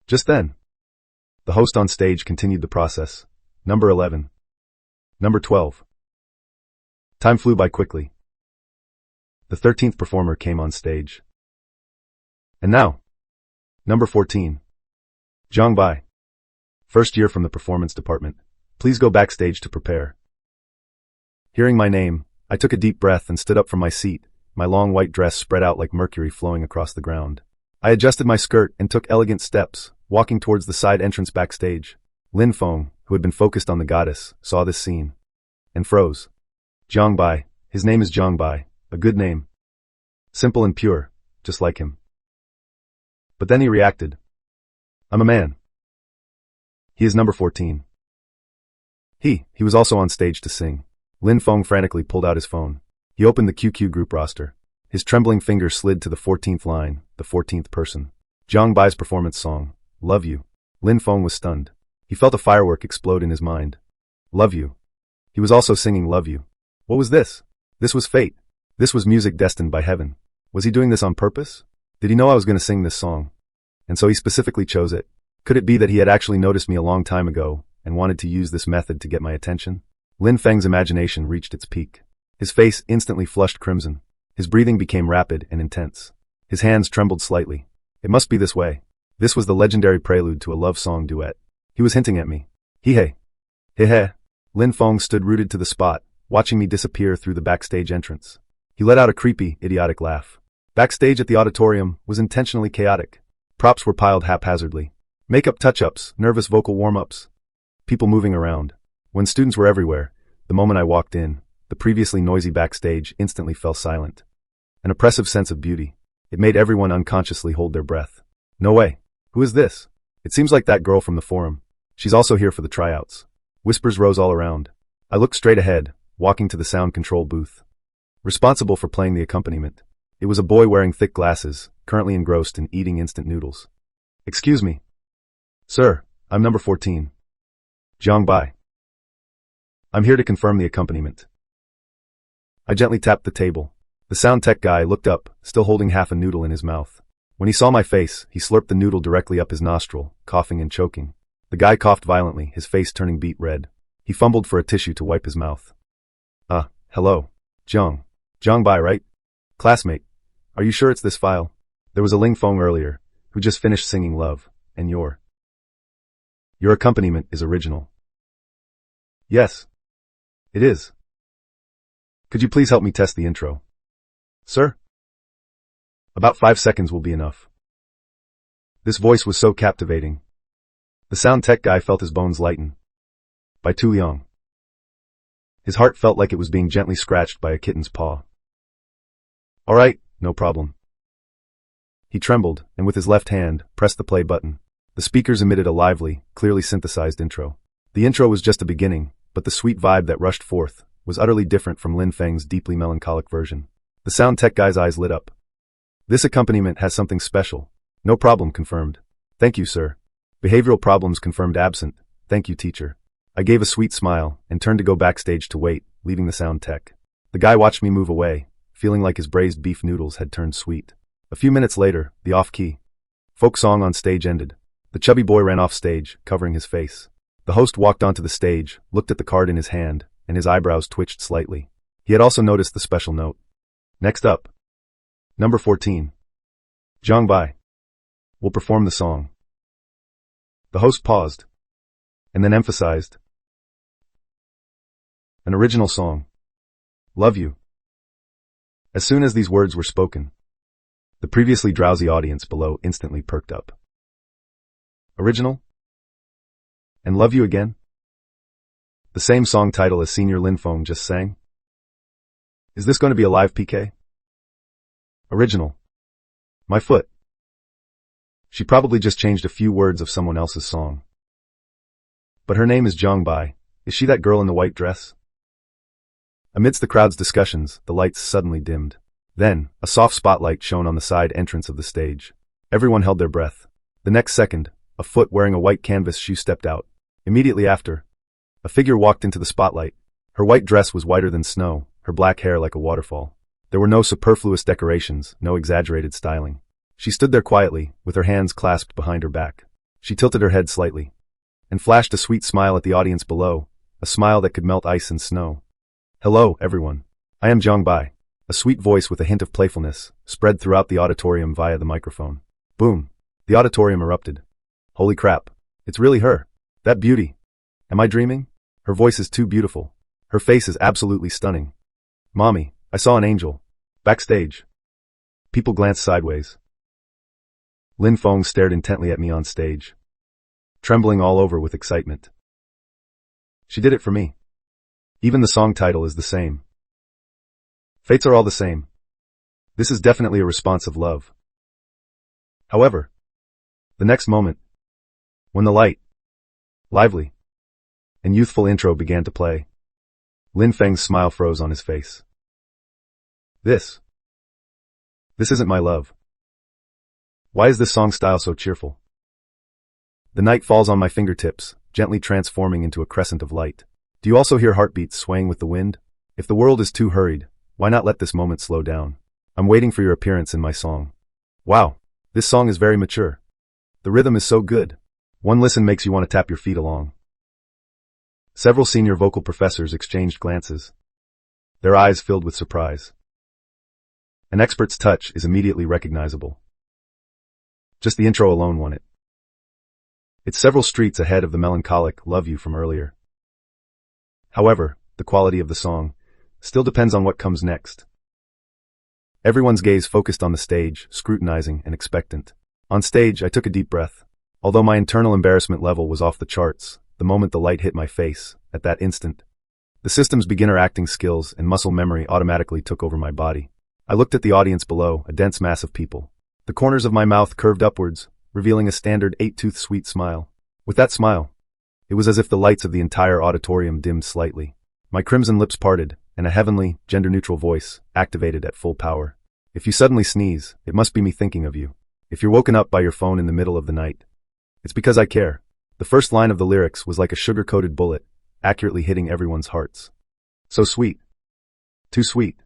Just then, the host on stage continued the process. Number 11. Number 12. Time flew by quickly. The 13th performer came on stage. And now, number 14. Zhang Bai. First year from the performance department. Please go backstage to prepare. Hearing my name, I took a deep breath and stood up from my seat, my long white dress spread out like mercury flowing across the ground. I adjusted my skirt and took elegant steps, walking towards the side entrance backstage. Lin Feng, who had been focused on the goddess, saw this scene and froze. Zhang Bai. His name is Zhang Bai, a good name. Simple and pure, just like him. But then he reacted. I'm a man. He is number 14. He was also on stage to sing. Lin Feng frantically pulled out his phone. He opened the QQ group roster. His trembling finger slid to the 14th line, the 14th person. Zhang Bai's performance song, Love You. Lin Feng was stunned. He felt a firework explode in his mind. Love You. He was also singing Love You. What was this? This was fate. This was music destined by heaven. Was he doing this on purpose? Did he know I was going to sing this song? And so he specifically chose it. Could it be that he had actually noticed me a long time ago and wanted to use this method to get my attention? Lin Feng's imagination reached its peak. His face instantly flushed crimson. His breathing became rapid and intense. His hands trembled slightly. It must be this way. This was the legendary prelude to a love song duet. He was hinting at me. He-hey. He-hey. Lin Feng stood rooted to the spot, watching me disappear through the backstage entrance. He let out a creepy, idiotic laugh. Backstage at the auditorium was intentionally chaotic. Props were piled haphazardly. Makeup touch-ups, nervous vocal warm-ups. People moving around. When students were everywhere, the moment I walked in, the previously noisy backstage instantly fell silent. An oppressive sense of beauty. It made everyone unconsciously hold their breath. No way. Who is this? It seems like that girl from the forum. She's also here for the tryouts. Whispers rose all around. I looked straight ahead, walking to the sound control booth. Responsible for playing the accompaniment. It was a boy wearing thick glasses, currently engrossed in eating instant noodles. Excuse me. Sir, I'm number 14. Zhang Bai. I'm here to confirm the accompaniment. I gently tapped the table. The sound tech guy looked up, still holding half a noodle in his mouth. When he saw my face, he slurped the noodle directly up his nostril, coughing and choking. The guy coughed violently, his face turning beet red. He fumbled for a tissue to wipe his mouth. Hello. Zhang Bai, right? Classmate. Are you sure it's this file? There was a Ling Feng earlier, who just finished singing Love, and your accompaniment is original. Yes. It is. Could you please help me test the intro? Sir? About 5 seconds will be enough. This voice was so captivating. The sound tech guy felt his bones lighten. By Tu Yang. His heart felt like it was being gently scratched by a kitten's paw. All right, no problem. He trembled, and with his left hand, pressed the play button. The speakers emitted a lively, clearly synthesized intro. The intro was just a beginning, but the sweet vibe that rushed forth was utterly different from Lin Feng's deeply melancholic version. The sound tech guy's eyes lit up. This accompaniment has something special. No problem, confirmed. Thank you, sir. Behavioral problems confirmed absent. Thank you, teacher. I gave a sweet smile and turned to go backstage to wait, leaving the sound tech. The guy watched me move away, feeling like his braised beef noodles had turned sweet. A few minutes later, the off-key folk song on stage ended. The chubby boy ran off stage, covering his face. The host walked onto the stage, looked at the card in his hand, and his eyebrows twitched slightly. He had also noticed the special note. Next up. Number 14. Zhang Bai will perform the song. The host paused, and then emphasized. An original song. Love You. As soon as these words were spoken, the previously drowsy audience below instantly perked up. Original? And Love You again? The same song title as Senior Lin Feng just sang? Is this going to be a live PK? Original. My foot. She probably just changed a few words of someone else's song. But her name is Zhang Bai. Is she that girl in the white dress? Amidst the crowd's discussions, the lights suddenly dimmed. Then, a soft spotlight shone on the side entrance of the stage. Everyone held their breath. The next second, a foot wearing a white canvas shoe stepped out. Immediately after, a figure walked into the spotlight. Her white dress was whiter than snow, her black hair like a waterfall. There were no superfluous decorations, no exaggerated styling. She stood there quietly, with her hands clasped behind her back. She tilted her head slightly, and flashed a sweet smile at the audience below, a smile that could melt ice and snow. Hello, everyone. I am Zhang Bai. A sweet voice with a hint of playfulness spread throughout the auditorium via the microphone. Boom. The auditorium erupted. Holy crap. It's really her. That beauty. Am I dreaming? Her voice is too beautiful. Her face is absolutely stunning. Mommy, I saw an angel. Backstage. People glanced sideways. Lin Feng stared intently at me on stage, trembling all over with excitement. She did it for me. Even the song title is the same. Fates are all the same. This is definitely a response of love. However, the next moment, when the light, lively, and youthful intro began to play, Lin Feng's smile froze on his face. This isn't my love. Why is this song style so cheerful? The night falls on my fingertips, gently transforming into a crescent of light. Do you also hear heartbeats swaying with the wind? If the world is too hurried, why not let this moment slow down? I'm waiting for your appearance in my song. Wow, this song is very mature. The rhythm is so good. One listen makes you want to tap your feet along. Several senior vocal professors exchanged glances, their eyes filled with surprise. An expert's touch is immediately recognizable. Just the intro alone won it. It's several streets ahead of the melancholic Love You from earlier. However, the quality of the song still depends on what comes next. Everyone's gaze focused on the stage, scrutinizing and expectant. On stage, I took a deep breath. Although my internal embarrassment level was off the charts, the moment the light hit my face, at that instant, the system's beginner acting skills and muscle memory automatically took over my body. I looked at the audience below, a dense mass of people. The corners of my mouth curved upwards, revealing a standard 8-tooth sweet smile. With that smile, it was as if the lights of the entire auditorium dimmed slightly. My crimson lips parted, and a heavenly, gender-neutral voice activated at full power. If you suddenly sneeze, it must be me thinking of you. If you're woken up by your phone in the middle of the night, it's because I care. The first line of the lyrics was like a sugar-coated bullet, accurately hitting everyone's hearts. So sweet. Too sweet.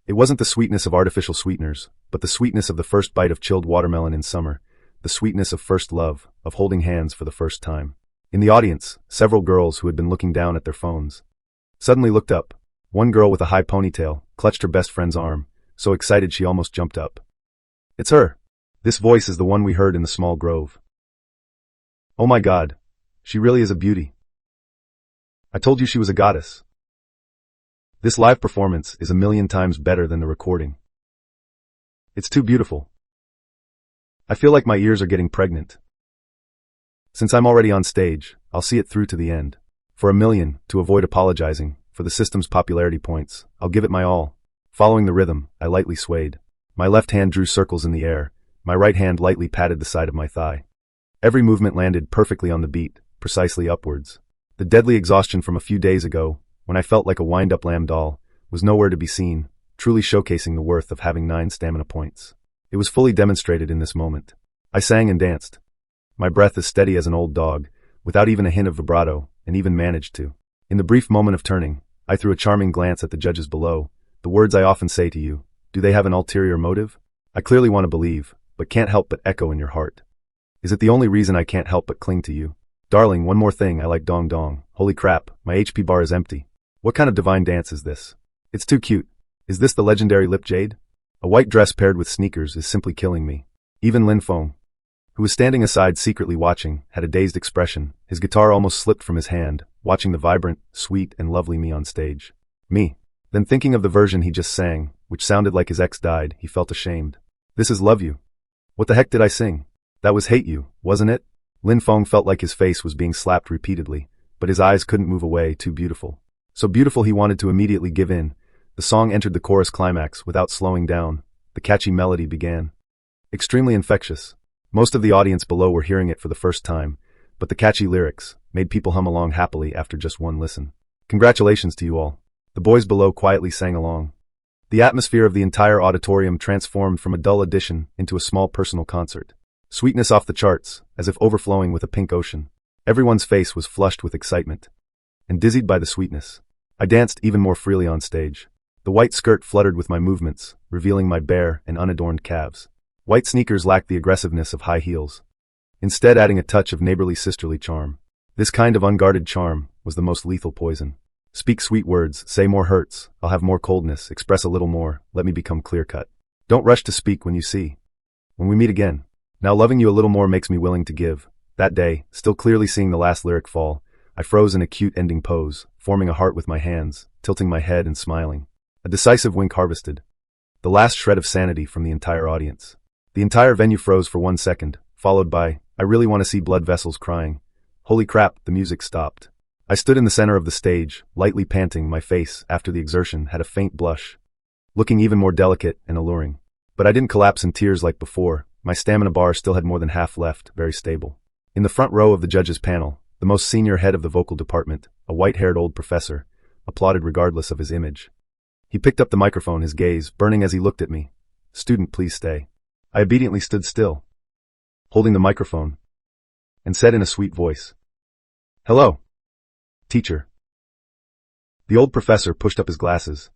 It wasn't the sweetness of artificial sweeteners, but the sweetness of the first bite of chilled watermelon in summer, the sweetness of first love, of holding hands for the first time. In the audience, several girls who had been looking down at their phones suddenly looked up. One girl with a high ponytail clutched her best friend's arm, so excited she almost jumped up. It's her. This voice is the one we heard in the small grove. Oh my God, she really is a beauty. I told you she was a goddess. This live performance is 1,000,000 times better than the recording. It's too beautiful. I feel like my ears are getting pregnant. Since I'm already on stage, I'll see it through to the end. For 1,000,000, to avoid apologizing, for the system's popularity points, I'll give it my all. Following the rhythm, I lightly swayed. My left hand drew circles in the air, my right hand lightly patted the side of my thigh. Every movement landed perfectly on the beat, precisely upwards. The deadly exhaustion from a few days ago, when I felt like a wind-up lamb doll, was nowhere to be seen, truly showcasing the worth of having 9 stamina points. It was fully demonstrated in this moment. I sang and danced. My breath as steady as an old dog, without even a hint of vibrato, and even managed to. In the brief moment of turning, I threw a charming glance at the judges below. The words I often say to you, do they have an ulterior motive? I clearly want to believe, but can't help but echo in your heart. Is it the only reason I can't help but cling to you? Darling, one more thing, I like dong dong. Holy crap, my HP bar is empty. What kind of divine dance is this? It's too cute. Is this the legendary lip jade? A white dress paired with sneakers is simply killing me. Even Lin Feng, who was standing aside secretly watching, had a dazed expression. His guitar almost slipped from his hand, watching the vibrant, sweet, and lovely me on stage. Me. Then thinking of the version he just sang, which sounded like his ex died, he felt ashamed. This is Love You. What the heck did I sing? That was Hate You, wasn't it? Lin Feng felt like his face was being slapped repeatedly, but his eyes couldn't move away, too beautiful. So beautiful he wanted to immediately give in. The song entered the chorus climax without slowing down. The catchy melody began. Extremely infectious. Most of the audience below were hearing it for the first time, but the catchy lyrics made people hum along happily after just one listen. Congratulations to you all. The boys below quietly sang along. The atmosphere of the entire auditorium transformed from a dull audition into a small personal concert. Sweetness off the charts, as if overflowing with a pink ocean. Everyone's face was flushed with excitement, and dizzied by the sweetness. I danced even more freely on stage. The white skirt fluttered with my movements, revealing my bare and unadorned calves. White sneakers lacked the aggressiveness of high heels, instead adding a touch of neighborly sisterly charm. This kind of unguarded charm was the most lethal poison. Speak sweet words, say more hurts, I'll have more coldness, express a little more, let me become clear-cut. Don't rush to speak when you see. When we meet again, Now loving you a little more makes me willing to give. That day, still clearly seeing the last lyric fall, I froze in a cute ending pose, forming a heart with my hands, tilting my head and smiling. A decisive wink harvested. The last shred of sanity from the entire audience. The entire venue froze for 1 second, followed by, I really want to see blood vessels crying. Holy crap, the music stopped. I stood in the center of the stage, lightly panting. My face, after the exertion, had a faint blush, looking even more delicate and alluring. But I didn't collapse in tears like before. My stamina bar still had more than half left, very stable. In the front row of the judges' panel, the most senior head of the vocal department, a white-haired old professor, applauded regardless of his image. He picked up the microphone, his gaze burning as he looked at me. "Student, please stay." I obediently stood still, holding the microphone, and said in a sweet voice, "Hello, teacher." The old professor pushed up his glasses,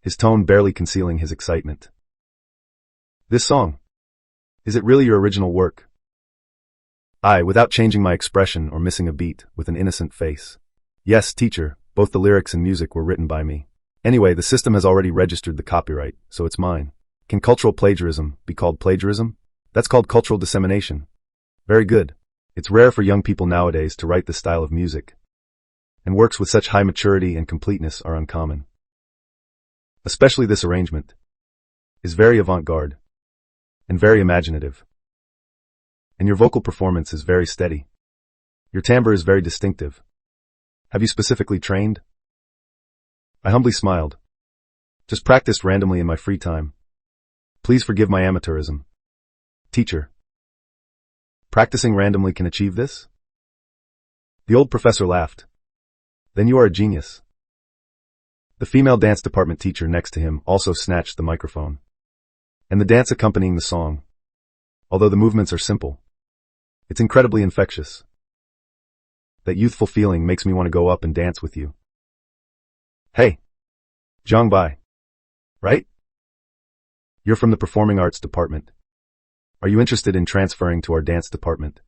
his tone barely concealing his excitement. "This song, is it really your original work?" I, without changing my expression or missing a beat, with an innocent face. "Yes, teacher, both the lyrics and music were written by me. Anyway, the system has already registered the copyright, so it's mine." Can cultural plagiarism be called plagiarism? That's called cultural dissemination. Very good. It's rare for young people nowadays to write this style of music, and works with such high maturity and completeness are uncommon. Especially this arrangement is very avant-garde and very imaginative. And your vocal performance is very steady. Your timbre is very distinctive. Have you specifically trained? I humbly smiled. Just practiced randomly in my free time. Please forgive my amateurism. Teacher, practicing randomly can achieve this? The old professor laughed. Then you are a genius. The female dance department teacher next to him also snatched the microphone. And the dance accompanying the song, although the movements are simple, it's incredibly infectious. That youthful feeling makes me want to go up and dance with you. Hey, Zhangbai, right? You're from the Performing Arts Department. Are you interested in transferring to our dance department?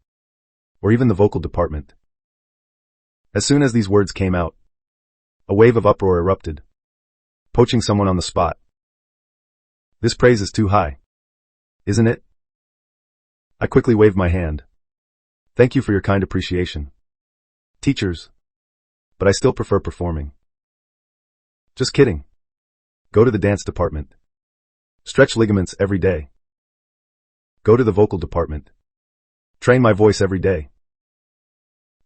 Or even the vocal department? As soon as these words came out, a wave of uproar erupted, poaching someone on the spot. This praise is too high, isn't it? I quickly waved my hand. Thank you for your kind appreciation, teachers, but I still prefer performing. Just kidding. Go to the dance department. Stretch ligaments every day. Go to the vocal department. Train my voice every day.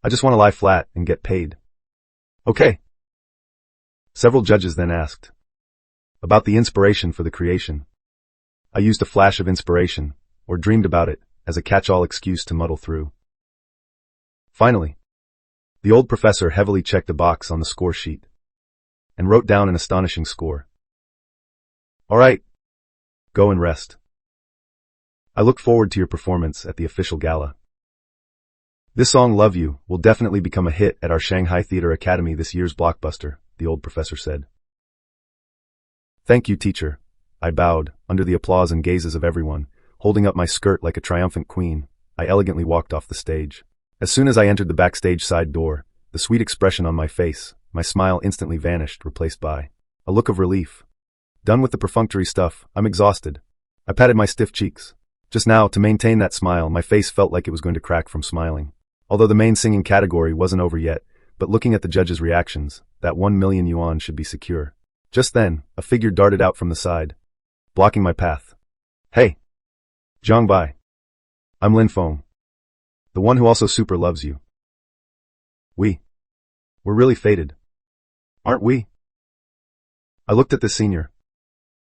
I just want to lie flat and get paid. Okay. Several judges then asked about the inspiration for the creation. I used a flash of inspiration, or dreamed about it, as a catch-all excuse to muddle through. Finally, the old professor heavily checked a box on the score sheet and wrote down an astonishing score. All right. Go and rest. I look forward to your performance at the official gala. This song, Love You, will definitely become a hit at our Shanghai Theater Academy, this year's blockbuster, the old professor said. Thank you, teacher. I bowed, under the applause and gazes of everyone, holding up my skirt like a triumphant queen. I elegantly walked off the stage. As soon as I entered the backstage side door, the sweet expression on my face, my smile instantly vanished, replaced by a look of relief. Done with the perfunctory stuff, I'm exhausted. I patted my stiff cheeks. Just now, to maintain that smile, my face felt like it was going to crack from smiling. Although the main singing category wasn't over yet, but looking at the judges' reactions, that 1 million yuan should be secure. Just then, a figure darted out from the side, blocking my path. Hey, Zhangbai. I'm Lin Feng, the one who also super loves you. We're really fated, aren't we? I looked at the senior,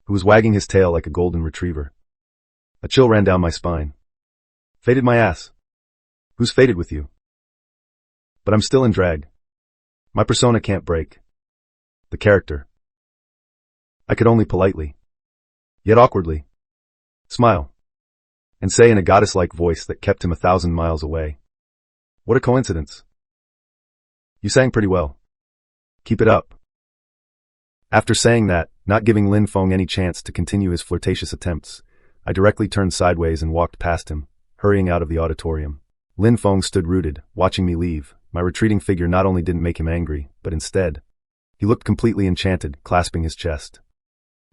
who was wagging his tail like a golden retriever. A chill ran down my spine. Fated my ass. Who's fated with you? But I'm still in drag. My persona can't break. The character. I could only politely, yet awkwardly, smile, and say in a goddess-like voice that kept him 1,000 miles away. What a coincidence. You sang pretty well. Keep it up. After saying that, not giving Lin Feng any chance to continue his flirtatious attempts, I directly turned sideways and walked past him, hurrying out of the auditorium. Lin Feng stood rooted, watching me leave. My retreating figure not only didn't make him angry, but instead, he looked completely enchanted, clasping his chest.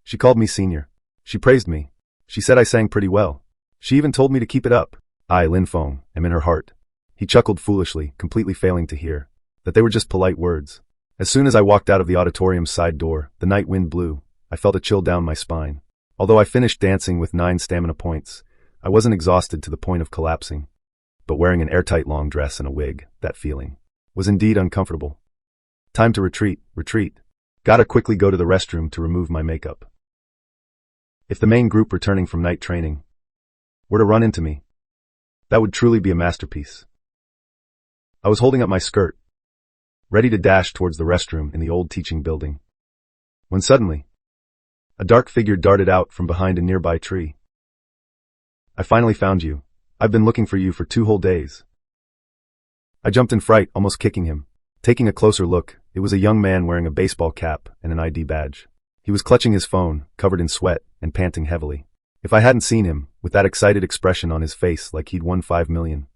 She called me senior. She praised me. She said I sang pretty well. She even told me to keep it up. I, Lin Feng, am in her heart. He chuckled foolishly, completely failing to hear that they were just polite words. As soon as I walked out of the auditorium's side door, the night wind blew. I felt a chill down my spine. Although I finished dancing with 9 stamina points, I wasn't exhausted to the point of collapsing. But wearing an airtight long dress and a wig, that feeling was indeed uncomfortable. Time to retreat. Gotta quickly go to the restroom to remove my makeup. If the main group returning from night training were to run into me, that would truly be a masterpiece. I was holding up my skirt, ready to dash towards the restroom in the old teaching building, when suddenly, a dark figure darted out from behind a nearby tree. I finally found you. I've been looking for you for 2 whole days. I jumped in fright, almost kicking him. Taking a closer look, it was a young man wearing a baseball cap and an ID badge. He was clutching his phone, covered in sweat, and panting heavily. If I hadn't seen him, with that excited expression on his face like he'd won 5 million,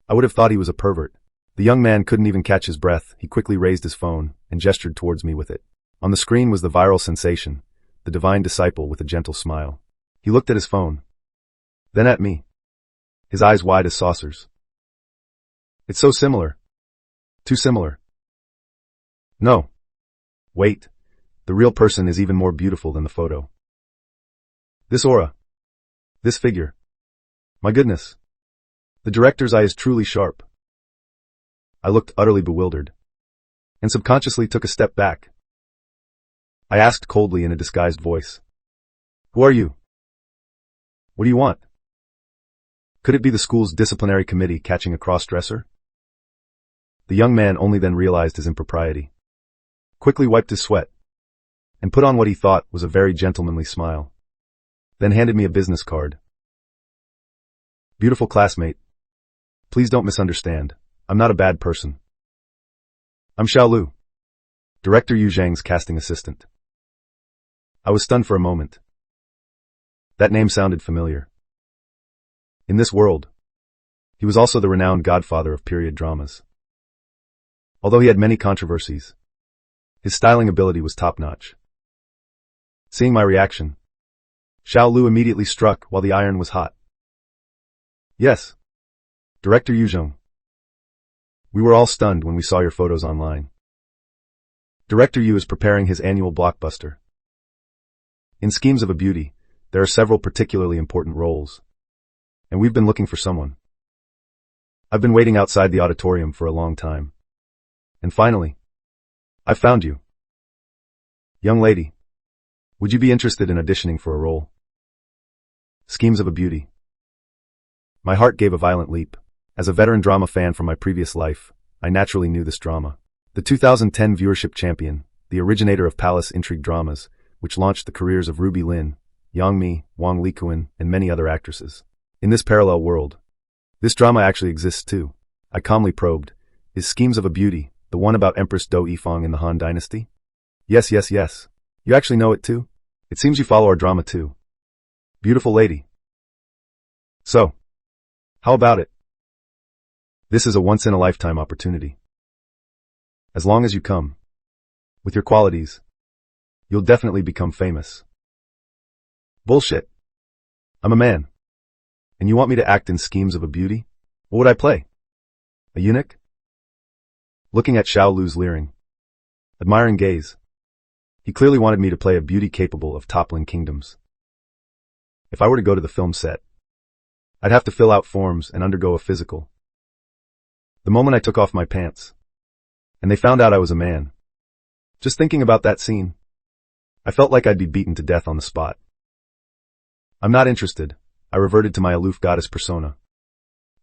I would have thought he was a pervert. The young man couldn't even catch his breath. He quickly raised his phone and gestured towards me with it. On the screen was the viral sensation, the divine disciple with a gentle smile. He looked at his phone, then at me, his eyes wide as saucers. It's so similar. Too similar. No. Wait. The real person is even more beautiful than the photo. This aura. This figure. My goodness. The director's eye is truly sharp. I looked utterly bewildered, and subconsciously took a step back. I asked coldly in a disguised voice, "Who are you? What do you want?" Could it be the school's disciplinary committee catching a cross-dresser? The young man only then realized his impropriety, quickly wiped his sweat, and put on what he thought was a very gentlemanly smile, then handed me a business card. "Beautiful classmate, please don't misunderstand. I'm not a bad person. I'm Xiao Lu, Director Yu Zhang's casting assistant." I was stunned for a moment. That name sounded familiar. In this world, he was also the renowned godfather of period dramas. Although he had many controversies, his styling ability was top-notch. Seeing my reaction, Xiao Lu immediately struck while the iron was hot. "Yes, Director Yu Zhang. We were all stunned when we saw your photos online. Director Yu is preparing his annual blockbuster. In Schemes of a Beauty, there are several particularly important roles, and we've been looking for someone. I've been waiting outside the auditorium for a long time. And finally, I found you. Young lady, would you be interested in auditioning for a role?" Schemes of a Beauty. My heart gave a violent leap. As a veteran drama fan from my previous life, I naturally knew this drama. The 2010 viewership champion, the originator of Palace Intrigue dramas, which launched the careers of Ruby Lin, Yang Mi, Wang Likuan, and many other actresses. In this parallel world, this drama actually exists too. I calmly probed, "Is Schemes of a Beauty the one about Empress Do Yifang in the Han Dynasty?" Yes. You actually know it too? It seems you follow our drama too. Beautiful lady. So, how about it? This is a once-in-a-lifetime opportunity. As long as you come, with your qualities, you'll definitely become famous." Bullshit. I'm a man. And you want me to act in Schemes of a Beauty? What would I play? A eunuch? Looking at Xiao Lu's leering, admiring gaze, he clearly wanted me to play a beauty capable of toppling kingdoms. If I were to go to the film set, I'd have to fill out forms and undergo a physical. The moment I took off my pants, and they found out I was a man, just thinking about that scene, I felt like I'd be beaten to death on the spot. "I'm not interested," I reverted to my aloof goddess persona,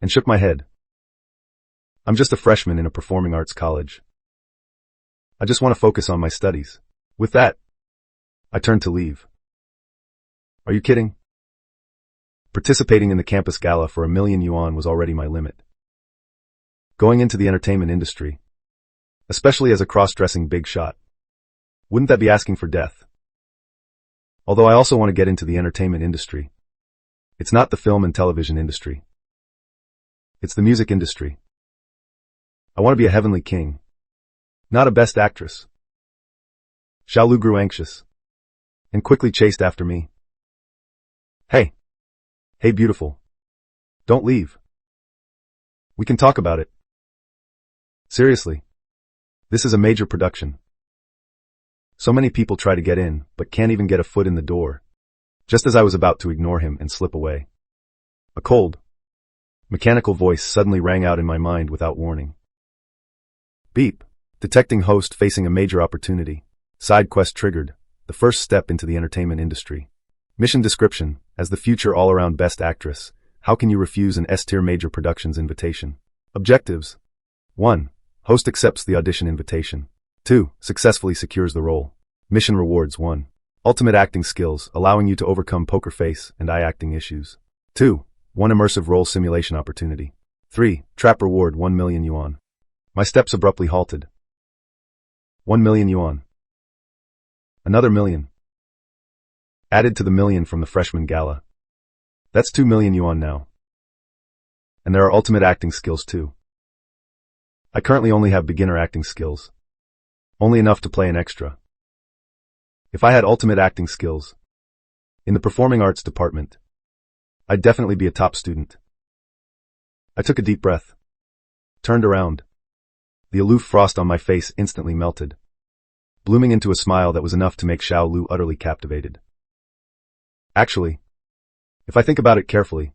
and shook my head. "I'm just a freshman in a performing arts college. I just want to focus on my studies." With that, I turned to leave. Are you kidding? Participating in the campus gala for 1,000,000 yuan was already my limit. Going into the entertainment industry, especially as a cross-dressing big shot, wouldn't that be asking for death? Although I also want to get into the entertainment industry. It's not the film and television industry. It's the music industry. I want to be a heavenly king, not a best actress. Xiao Lu grew anxious and quickly chased after me. Hey beautiful, Don't leave. We can talk about it. Seriously. This is a major production. So many people try to get in, but can't even get a foot in the door. Just as I was about to ignore him and slip away, a cold, mechanical voice suddenly rang out in my mind without warning. Beep. Detecting host facing a major opportunity. Side quest triggered. The first step into the entertainment industry. Mission description. As the future all-around best actress, how can you refuse an S-tier major productions invitation? Objectives. 1. Host accepts the audition invitation. 2. Successfully secures the role. Mission rewards. 1. Ultimate acting skills, allowing you to overcome poker face and eye acting issues. 2. 1 immersive role simulation opportunity. 3. Trap reward 1 million yuan. My steps abruptly halted. 1 million yuan. Another million. Added to the million from the freshman gala. That's 2 million yuan now. And there are ultimate acting skills too. I currently only have beginner acting skills. Only enough to play an extra. If I had ultimate acting skills, in the performing arts department, I'd definitely be a top student. I took a deep breath. Turned around. The aloof frost on my face instantly melted, blooming into a smile that was enough to make Xiao Lu utterly captivated. Actually, if I think about it carefully,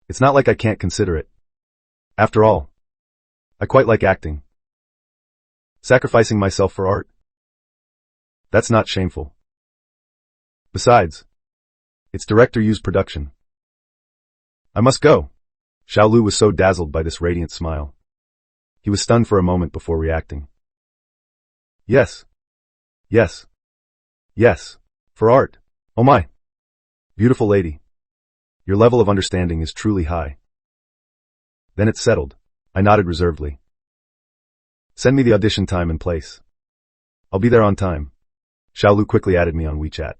it's not like I can't consider it. After all, I quite like acting. Sacrificing myself for art. That's not shameful. Besides, it's director-used production. I must go. Xiao Lu was so dazzled by this radiant smile. He was stunned for a moment before reacting. Yes. Yes. Yes. For art. Oh my. Beautiful lady. Your level of understanding is truly high. Then it settled. I nodded reservedly. Send me the audition time and place. I'll be there on time. Xiao Lu quickly added me on WeChat.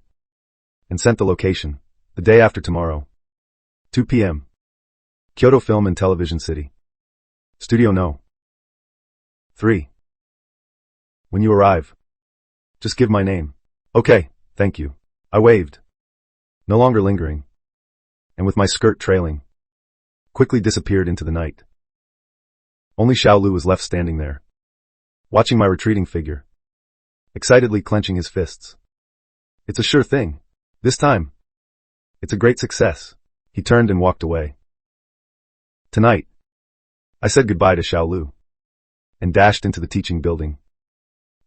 And sent the location. The day after tomorrow. 2 p.m. Kyoto Film and Television City. Studio No. 3. When you arrive, just give my name. Okay, thank you. I waved. No longer lingering. And with my skirt trailing, quickly disappeared into the night. Only Xiao Lu was left standing there, watching my retreating figure, excitedly clenching his fists. It's a sure thing. This time, it's a great success. He turned and walked away. Tonight, I said goodbye to Xiao Lu, and dashed into the teaching building,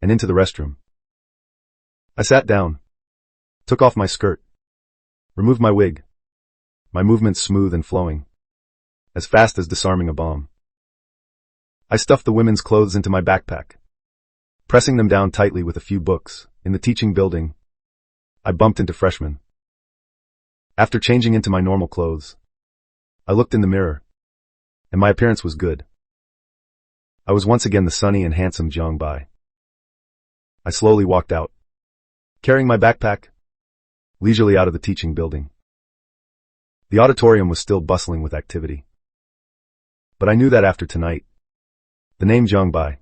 and into the restroom. I sat down, took off my skirt, removed my wig, my movements smooth and flowing, as fast as disarming a bomb. I stuffed the women's clothes into my backpack, pressing them down tightly with a few books. In the teaching building, I bumped into freshmen. After changing into my normal clothes, I looked in the mirror, and my appearance was good. I was once again the sunny and handsome Jiang Bai. I slowly walked out, carrying my backpack, leisurely out of the teaching building. The auditorium was still bustling with activity. But I knew that after tonight, the name Jiang Bai,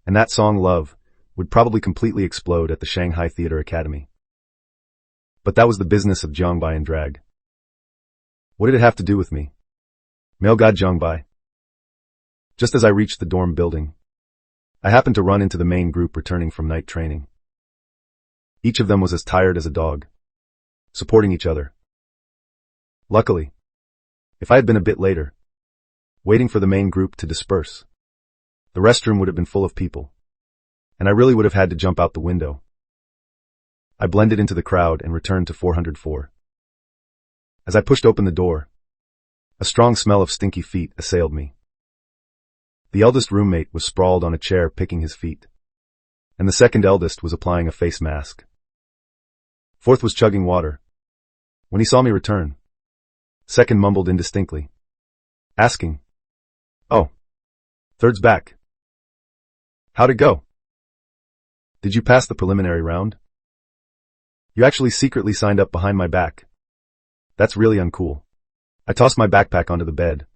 and that song Love, would probably completely explode at the Shanghai Theater Academy. But that was the business of Jiang Bai and drag. What did it have to do with me? Male god Jiang Bai. Just as I reached the dorm building, I happened to run into the main group returning from night training. Each of them was as tired as a dog, supporting each other. Luckily, if I had been a bit later, waiting for the main group to disperse, the restroom would have been full of people, and I really would have had to jump out the window. I blended into the crowd and returned to 404. As I pushed open the door, a strong smell of stinky feet assailed me. The eldest roommate was sprawled on a chair picking his feet, and the second eldest was applying a face mask. Fourth was chugging water. When he saw me return, second mumbled indistinctly, asking, "Oh, third's back. How'd it go? Did you pass the preliminary round? You actually secretly signed up behind my back. That's really uncool." I tossed my backpack onto the bed,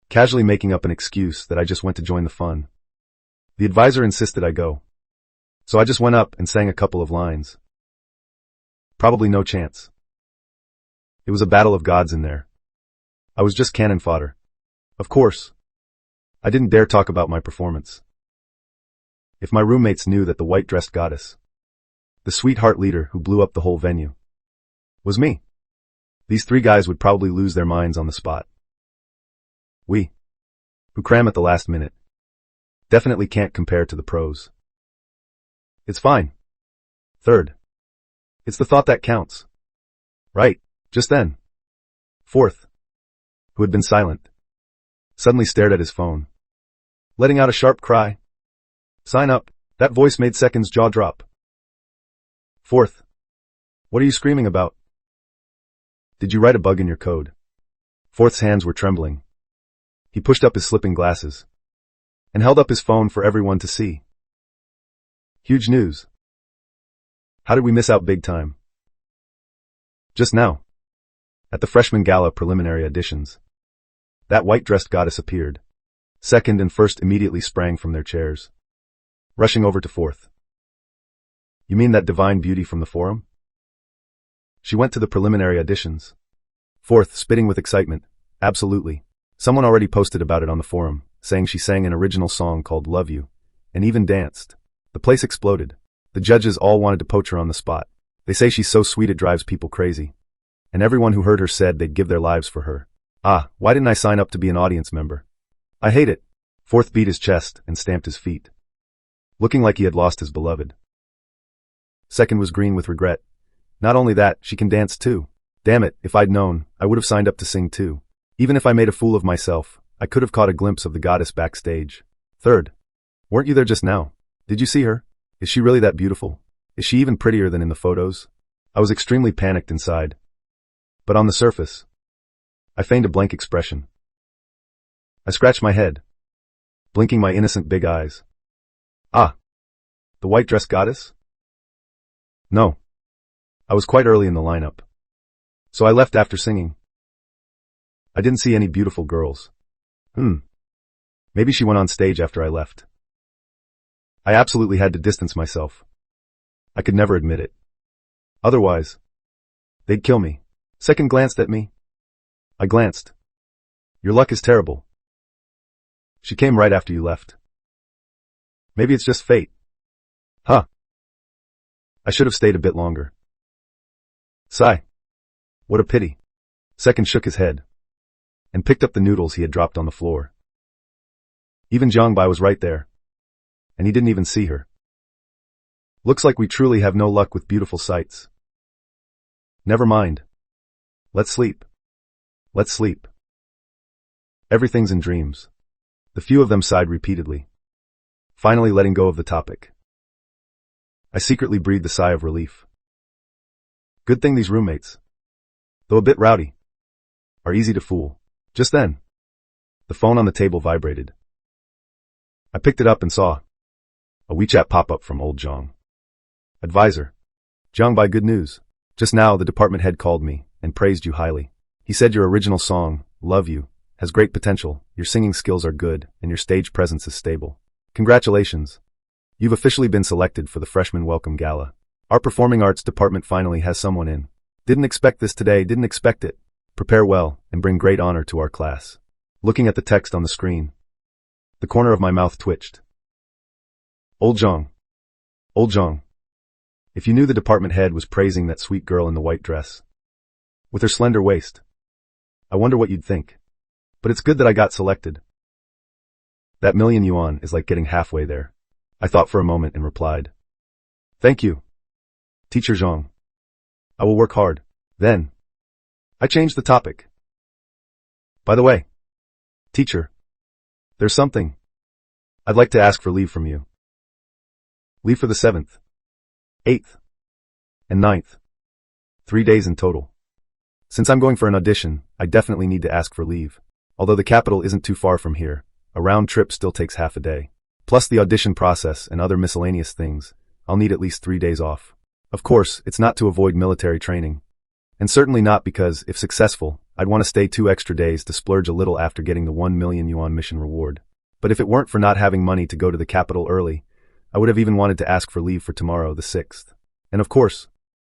casually making up an excuse that I just went to join the fun. The advisor insisted I go, so I just went up and sang a couple of lines. Probably no chance. It was a battle of gods in there. I was just cannon fodder. Of course. I didn't dare talk about my performance. If my roommates knew that the white-dressed goddess, the sweetheart leader who blew up the whole venue, was me, these three guys would probably lose their minds on the spot. We, who cram at the last minute, definitely can't compare to the pros. It's fine. Third. It's the thought that counts. Right, just then. Fourth, who had been silent, suddenly stared at his phone, letting out a sharp cry. Sign up. That voice made Second's jaw drop. Fourth, what are you screaming about? Did you write a bug in your code? Fourth's hands were trembling. He pushed up his slipping glasses and held up his phone for everyone to see. Huge news. How did we miss out big time? Just now, at the freshman gala preliminary auditions, that white-dressed goddess appeared. Second and first immediately sprang from their chairs, rushing over to fourth. You mean that divine beauty from the forum? She went to the preliminary auditions. Fourth, spitting with excitement. Absolutely. Someone already posted about it on the forum, saying she sang an original song called Love You, and even danced. The place exploded. The judges all wanted to poach her on the spot. They say she's so sweet it drives people crazy. And everyone who heard her said they'd give their lives for her. Ah, why didn't I sign up to be an audience member? I hate it. Fourth beat his chest and stamped his feet, looking like he had lost his beloved. Second was green with regret. Not only that, she can dance too. Damn it, if I'd known, I would have signed up to sing too. Even if I made a fool of myself, I could have caught a glimpse of the goddess backstage. Third, weren't you there just now? Did you see her? Is she really that beautiful? Is she even prettier than in the photos? I was extremely panicked inside. But on the surface, I feigned a blank expression. I scratched my head, blinking my innocent big eyes. Ah, the white-dressed goddess? No. I was quite early in the lineup, so I left after singing. I didn't see any beautiful girls. Maybe she went on stage after I left. I absolutely had to distance myself. I could never admit it. Otherwise, they'd kill me. Second glanced at me. I glanced. Your luck is terrible. She came right after you left. Maybe it's just fate. Huh. I should have stayed a bit longer. Sigh. What a pity. Second shook his head and picked up the noodles he had dropped on the floor. Even Jiangbai was right there, and he didn't even see her. Looks like we truly have no luck with beautiful sights. Never mind. Let's sleep. Let's sleep. Everything's in dreams. The few of them sighed repeatedly, finally letting go of the topic. I secretly breathed a sigh of relief. Good thing these roommates, though a bit rowdy, are easy to fool. Just then, the phone on the table vibrated. I picked it up and saw a WeChat pop-up from old Zhang. Advisor. Jiangbai, good news. Just now the department head called me and praised you highly. He said your original song, Love You, has great potential, your singing skills are good, and your stage presence is stable. Congratulations. You've officially been selected for the Freshman Welcome Gala. Our performing arts department finally has someone in. Didn't expect this today, didn't expect it. Prepare well and bring great honor to our class. Looking at the text on the screen, the corner of my mouth twitched. Old Zhang. Old Zhang. If you knew the department head was praising that sweet girl in the white dress, with her slender waist, I wonder what you'd think. But it's good that I got selected. That million yuan is like getting halfway there. I thought for a moment and replied. Thank you, Teacher Zhang. I will work hard. Then, I changed the topic. By the way, teacher, there's something. I'd like to ask for leave from you. Leave for the 7th, 8th, and 9th. 3 days in total. Since I'm going for an audition, I definitely need to ask for leave. Although the capital isn't too far from here, a round trip still takes half a day. Plus the audition process and other miscellaneous things, I'll need at least 3 days off. Of course, it's not to avoid military training. And certainly not because, if successful, I'd want to stay 2 extra days to splurge a little after getting the 1 million yuan mission reward. But if it weren't for not having money to go to the capital early, I would have even wanted to ask for leave for tomorrow, the 6th. And of course,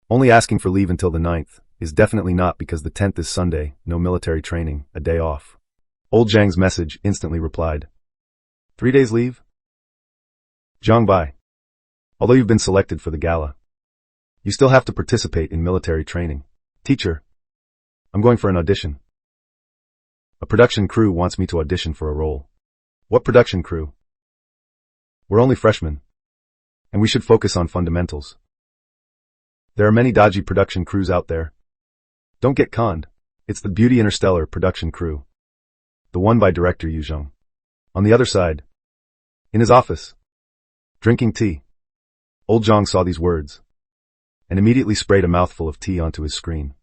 only asking for leave until the 9th, is definitely not because the 10th is Sunday, no military training, a day off. Old Zhang's message instantly replied. 3 days leave? Zhang Bai. Although you've been selected for the gala, you still have to participate in military training. Teacher, I'm going for an audition. A production crew wants me to audition for a role. What production crew? We're only freshmen, and we should focus on fundamentals. There are many dodgy production crews out there. Don't get conned. It's the Beauty Interstellar production crew. The one by director Yu Zheng. On the other side, in his office, drinking tea, old Zhang saw these words, and immediately sprayed a mouthful of tea onto his screen.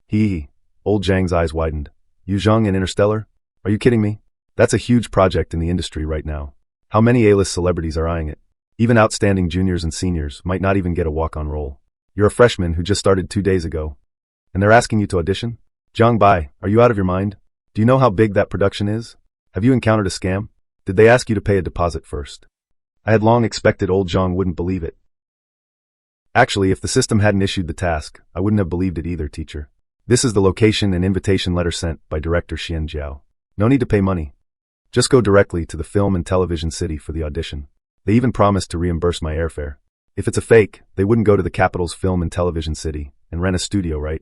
Hee. Old Zhang's eyes widened. Yu Zheng and Interstellar? Are you kidding me? That's a huge project in the industry right now. How many A-list celebrities are eyeing it? Even outstanding juniors and seniors might not even get a walk-on role. You're a freshman who just started 2 days ago, and they're asking you to audition? Zhang Bai, are you out of your mind? Do you know how big that production is? Have you encountered a scam? Did they ask you to pay a deposit first? I had long expected old Zhang wouldn't believe it. Actually, if the system hadn't issued the task, I wouldn't have believed it either, teacher. This is the location and invitation letter sent by director Xianxia. No need to pay money. Just go directly to the film and television city for the audition. They even promised to reimburse my airfare. If it's a fake, they wouldn't go to the capital's film and television city and rent a studio, right?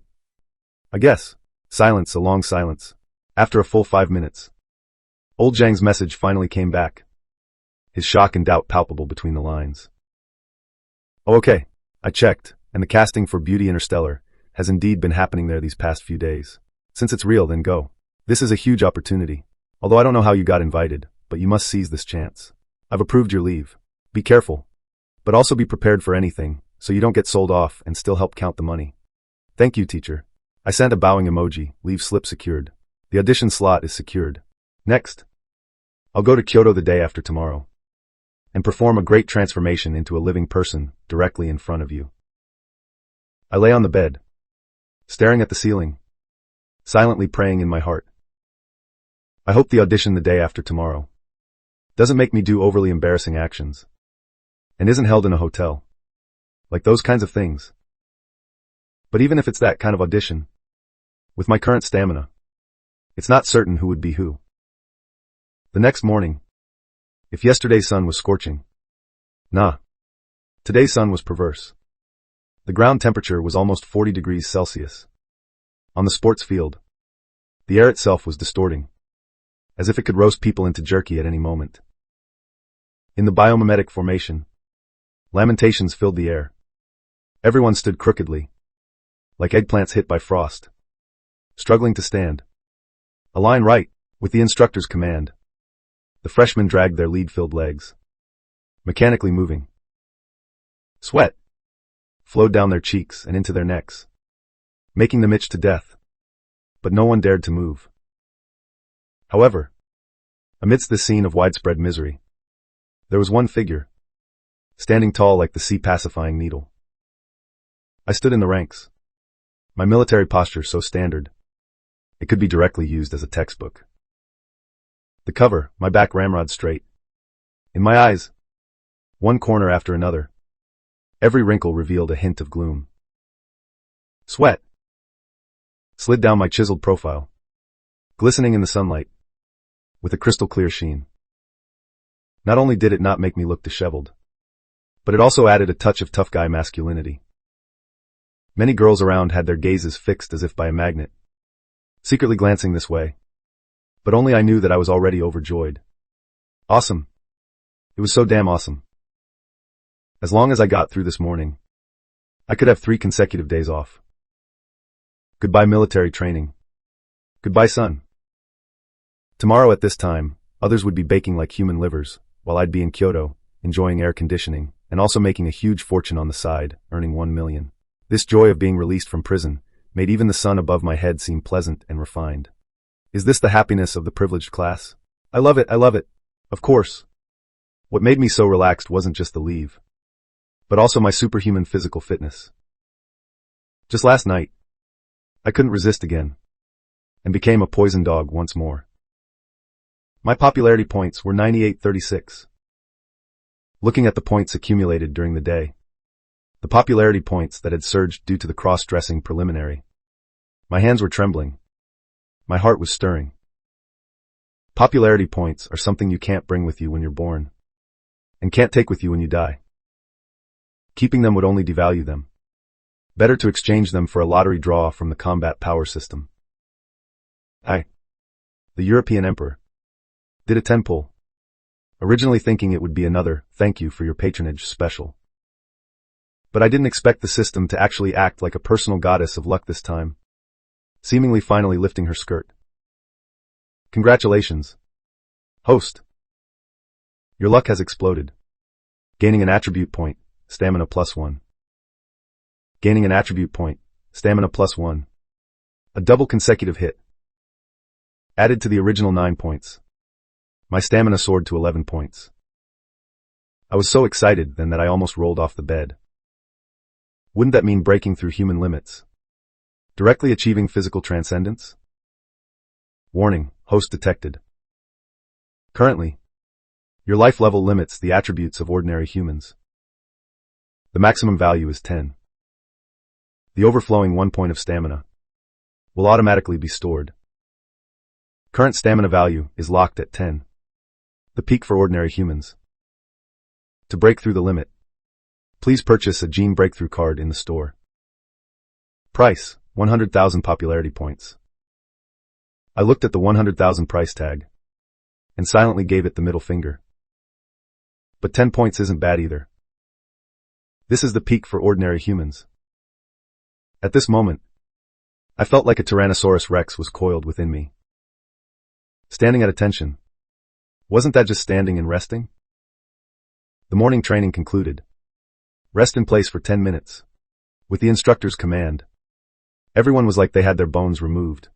I guess. Silence, a long silence. After a full 5 minutes, old Zhang's message finally came back. His shock and doubt palpable between the lines. Oh, okay. I checked, and the casting for Beauty Interstellar has indeed been happening there these past few days. Since it's real, then go. This is a huge opportunity. Although I don't know how you got invited, but you must seize this chance. I've approved your leave. Be careful. But also be prepared for anything, so you don't get sold off and still help count the money. Thank you, teacher. I sent a bowing emoji, leave slip secured. The audition slot is secured. Next, I'll go to Kyoto the day after tomorrow and perform a great transformation into a living person directly in front of you. I lay on the bed, staring at the ceiling, silently praying in my heart. I hope the audition the day after tomorrow doesn't make me do overly embarrassing actions and isn't held in a hotel. Like those kinds of things. But even if it's that kind of audition, with my current stamina, it's not certain who would be who. The next morning, if yesterday's sun was scorching, today's sun was perverse. The ground temperature was almost 40 degrees Celsius. On the sports field, the air itself was distorting, as if it could roast people into jerky at any moment. In the biomimetic formation, lamentations filled the air. Everyone stood crookedly, like eggplants hit by frost, struggling to stand. A line right, with the instructor's command. The freshmen dragged their lead-filled legs, mechanically moving. Sweat flowed down their cheeks and into their necks, making them itch to death. But no one dared to move. However, amidst this scene of widespread misery, there was one figure, standing tall like the sea-pacifying needle. I stood in the ranks, my military posture so standard, it could be directly used as a textbook. The cover, my back ramrod straight. In my eyes, one corner after another, every wrinkle revealed a hint of gloom. Sweat slid down my chiseled profile, glistening in the sunlight, with a crystal-clear sheen. Not only did it not make me look disheveled, but it also added a touch of tough guy masculinity. Many girls around had their gazes fixed as if by a magnet, secretly glancing this way. But only I knew that I was already overjoyed. Awesome. It was so damn awesome. As long as I got through this morning, I could have 3 consecutive days off. Goodbye military training. Goodbye sun. Tomorrow at this time, others would be baking like human livers, while I'd be in Kyoto, enjoying air conditioning, and also making a huge fortune on the side, earning 1 million. This joy of being released from prison made even the sun above my head seem pleasant and refined. Is this the happiness of the privileged class? I love it, I love it. Of course. What made me so relaxed wasn't just the leave, but also my superhuman physical fitness. Just last night, I couldn't resist again, and became a poison dog once more. My popularity points were 9836. Looking at the points accumulated during the day, the popularity points that had surged due to the cross-dressing preliminary. My hands were trembling. My heart was stirring. Popularity points are something you can't bring with you when you're born, and can't take with you when you die. Keeping them would only devalue them. Better to exchange them for a lottery draw from the combat power system. I, the European Emperor, did a 10-pull, originally thinking it would be another "thank you for your patronage" special. But I didn't expect the system to actually act like a personal goddess of luck this time, seemingly finally lifting her skirt. Congratulations, host. Your luck has exploded. Gaining an attribute point, stamina +1. Gaining an attribute point, stamina +1. A double consecutive hit. Added to the original 9 points. My stamina soared to 11 points. I was so excited then that I almost rolled off the bed. Wouldn't that mean breaking through human limits? Directly achieving physical transcendence? Warning, host detected. Currently, your life level limits the attributes of ordinary humans. The maximum value is 10. The overflowing 1 point of stamina will automatically be stored. Current stamina value is locked at 10. The peak for ordinary humans. To break through the limit, please purchase a Gene Breakthrough card in the store. Price, 100,000 popularity points. I looked at the 100,000 price tag and silently gave it the middle finger. But 10 points isn't bad either. This is the peak for ordinary humans. At this moment, I felt like a Tyrannosaurus Rex was coiled within me. Standing at attention. Wasn't that just standing and resting? The morning training concluded. Rest in place for 10 minutes. With the instructor's command. Everyone was like they had their bones removed.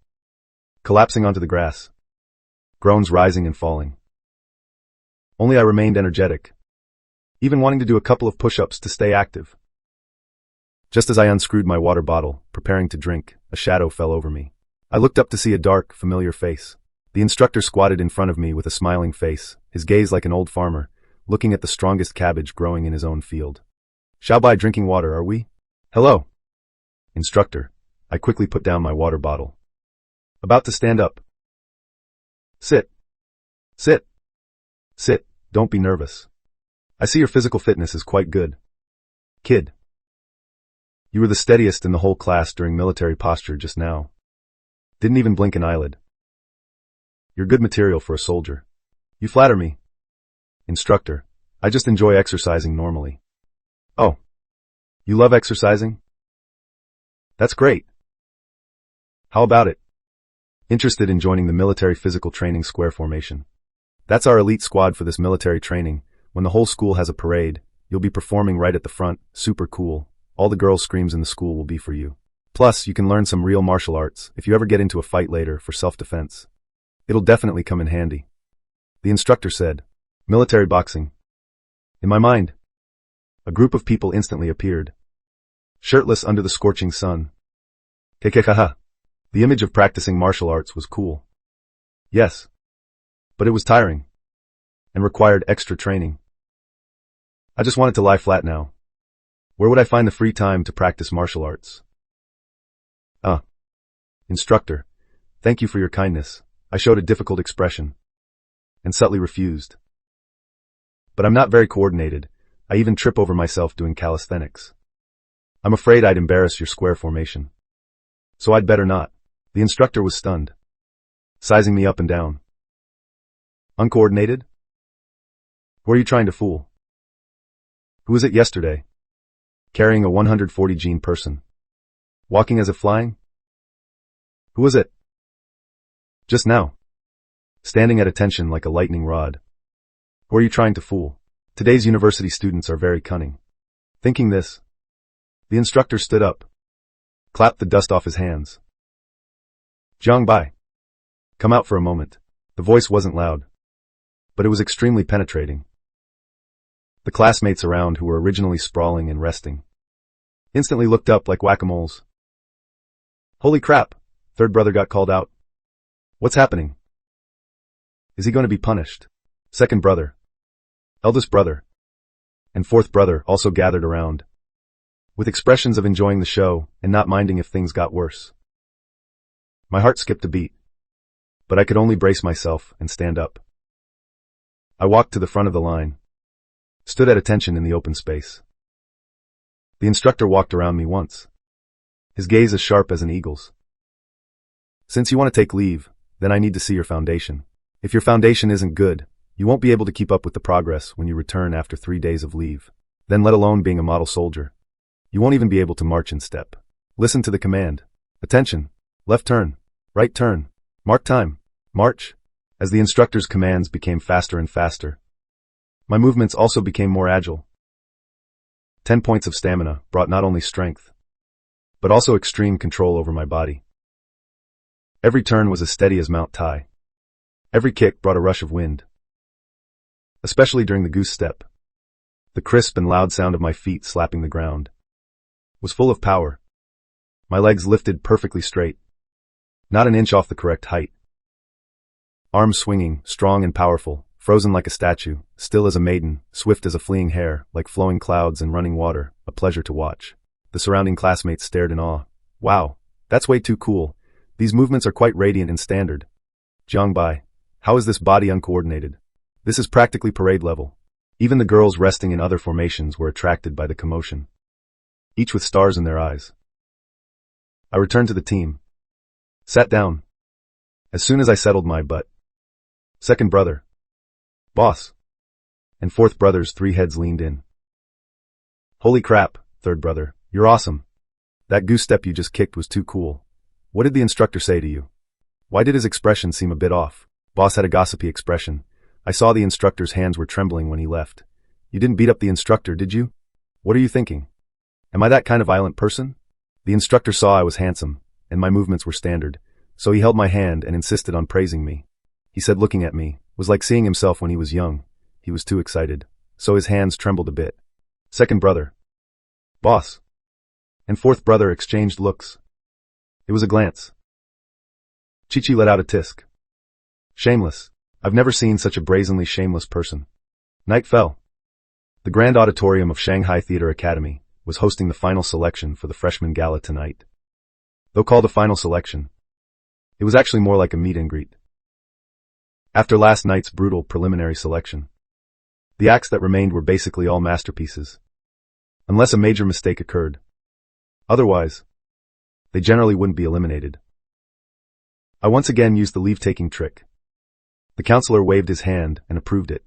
Collapsing onto the grass. Groans rising and falling. Only I remained energetic. Even wanting to do a couple of push-ups to stay active. Just as I unscrewed my water bottle, preparing to drink, a shadow fell over me. I looked up to see a dark, familiar face. The instructor squatted in front of me with a smiling face, his gaze like an old farmer, looking at the strongest cabbage growing in his own field. Xiaobai drinking water, are we? Hello. Instructor. I quickly put down my water bottle. About to stand up. Sit. Sit. Sit, don't be nervous. I see your physical fitness is quite good. Kid. You were the steadiest in the whole class during military posture just now. Didn't even blink an eyelid. You're good material for a soldier. You flatter me. Instructor. I just enjoy exercising normally. Oh. You love exercising? That's great. How about it? Interested in joining the military physical training square formation. That's our elite squad for this military training. When the whole school has a parade, you'll be performing right at the front, super cool. All the girls' screams in the school will be for you. Plus, you can learn some real martial arts if you ever get into a fight later for self-defense. It'll definitely come in handy. The instructor said, military boxing. In my mind, a group of people instantly appeared. Shirtless under the scorching sun. Kekehaha. The image of practicing martial arts was cool. Yes. But it was tiring. And required extra training. I just wanted to lie flat now. Where would I find the free time to practice martial arts? Instructor. Thank you for your kindness. I showed a difficult expression. And subtly refused. But I'm not very coordinated. I even trip over myself doing calisthenics. I'm afraid I'd embarrass your square formation. So I'd better not. The instructor was stunned. Sizing me up and down. Uncoordinated? Who are you trying to fool? Who was it yesterday? Carrying a 140 gene person. Walking as if flying? Who was it? Just now. Standing at attention like a lightning rod. Who are you trying to fool? Today's university students are very cunning. Thinking this, the instructor stood up. Clapped the dust off his hands. Jiang Bai. Come out for a moment. The voice wasn't loud. But it was extremely penetrating. The classmates around who were originally sprawling and resting instantly looked up like whack-a-moles. Holy crap, third brother got called out. What's happening? Is he going to be punished? Second brother, eldest brother, and fourth brother also gathered around. with expressions of enjoying the show and not minding if things got worse. My heart skipped a beat, but I could only brace myself and stand up. I walked to the front of the line, stood at attention in the open space. The instructor walked around me once, his gaze as sharp as an eagle's. Since you want to take leave, then I need to see your foundation. If your foundation isn't good, you won't be able to keep up with the progress when you return after 3 days of leave. Then let alone being a model soldier. You won't even be able to march in step. Listen to the command. Attention. Left turn. Right turn. Mark time. March. As the instructor's commands became faster and faster, my movements also became more agile. 10 points of stamina brought not only strength, but also extreme control over my body. Every turn was as steady as Mount Tai. Every kick brought a rush of wind. Especially during the goose step. The crisp and loud sound of my feet slapping the ground was full of power. My legs lifted perfectly straight, not an inch off the correct height. Arms swinging, strong and powerful, frozen like a statue, still as a maiden, swift as a fleeing hare, like flowing clouds and running water, a pleasure to watch. The surrounding classmates stared in awe. Wow, that's way too cool. These movements are quite radiant and standard. Jiangbai, how is this body uncoordinated? This is practically parade level. Even the girls resting in other formations were attracted by the commotion, each with stars in their eyes. I returned to the team. Sat down. As soon as I settled my butt, second brother, boss, and fourth brother's 3 heads leaned in. Holy crap, third brother, you're awesome. That goose step you just kicked was too cool. What did the instructor say to you? Why did his expression seem a bit off? Boss had a gossipy expression. I saw the instructor's hands were trembling when he left. You didn't beat up the instructor, did you? What are you thinking? Am I that kind of violent person? The instructor saw I was handsome, and my movements were standard, so he held my hand and insisted on praising me. He said looking at me was like seeing himself when he was young. He was too excited, so his hands trembled a bit. Second brother, boss, and fourth brother exchanged looks. It was a glance. Chi-Chi let out a tisk. Shameless. I've never seen such a brazenly shameless person. Night fell. The Grand Auditorium of Shanghai Theater Academy was hosting the final selection for the freshman gala tonight. Though called a final selection, it was actually more like a meet and greet. After last night's brutal preliminary selection, the acts that remained were basically all masterpieces, unless a major mistake occurred. Otherwise, they generally wouldn't be eliminated. I once again used the leave-taking trick. The counselor waved his hand and approved it.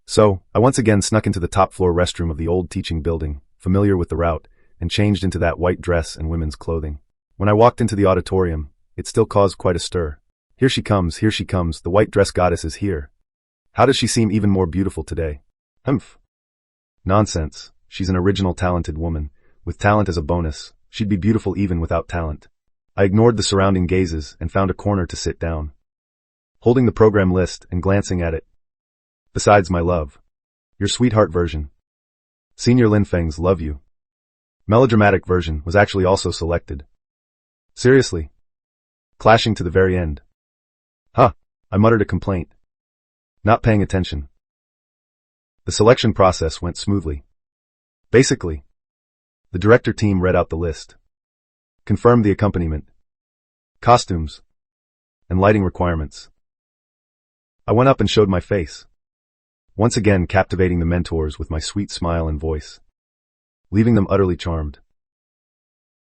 So, I once again snuck into the top-floor restroom of the old teaching building, familiar with the route, and changed into that white dress and women's clothing. When I walked into the auditorium, it still caused quite a stir. Here she comes, the white dress goddess is here. How does she seem even more beautiful today? Humph. Nonsense. She's an original talented woman. With talent as a bonus, she'd be beautiful even without talent. I ignored the surrounding gazes and found a corner to sit down, holding the program list and glancing at it. Besides my love, your sweetheart version, Senior Lin Feng's Love You, melodramatic version was actually also selected. Seriously. Clashing to the very end. Huh, I muttered a complaint, not paying attention. The selection process went smoothly. Basically, the director team read out the list, confirmed the accompaniment, costumes, and lighting requirements. I went up and showed my face, once again captivating the mentors with my sweet smile and voice, leaving them utterly charmed.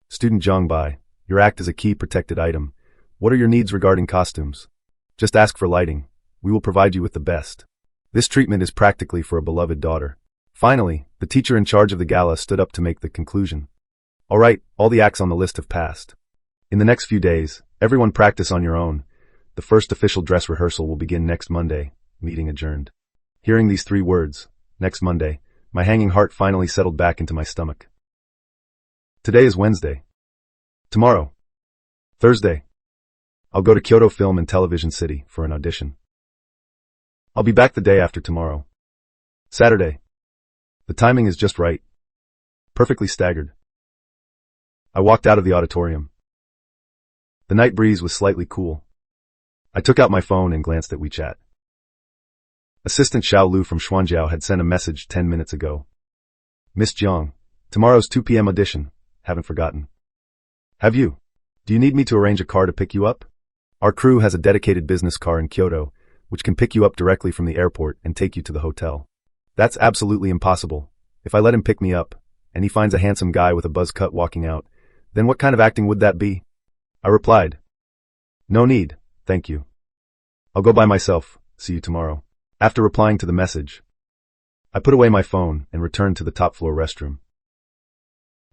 Student Zhangbai, your act is a key protected item. What are your needs regarding costumes? Just ask for lighting. We will provide you with the best. This treatment is practically for a beloved daughter. Finally, the teacher in charge of the gala stood up to make the conclusion. All right, all the acts on the list have passed. In the next few days, everyone practice on your own. The first official dress rehearsal will begin next Monday. Meeting adjourned. Hearing these 3 words, next Monday, my hanging heart finally settled back into my stomach. Today is Wednesday. Tomorrow, Thursday, I'll go to Kyoto Film and Television City for an audition. I'll be back the day after tomorrow. Saturday. The timing is just right. Perfectly staggered. I walked out of the auditorium. The night breeze was slightly cool. I took out my phone and glanced at WeChat. Assistant Xiao Lu from Xuanjiao had sent a message 10 minutes ago. Miss Jiang, Tomorrow's 2 p.m. audition. Haven't forgotten. Have you? Do you need me to arrange a car to pick you up? Our crew has a dedicated business car in Kyoto, which can pick you up directly from the airport and take you to the hotel. That's absolutely impossible. If I let him pick me up, and he finds a handsome guy with a buzz cut walking out, then what kind of acting would that be? I replied, no need, thank you. I'll go by myself, see you tomorrow. After replying to the message, I put away my phone and returned to the top floor restroom.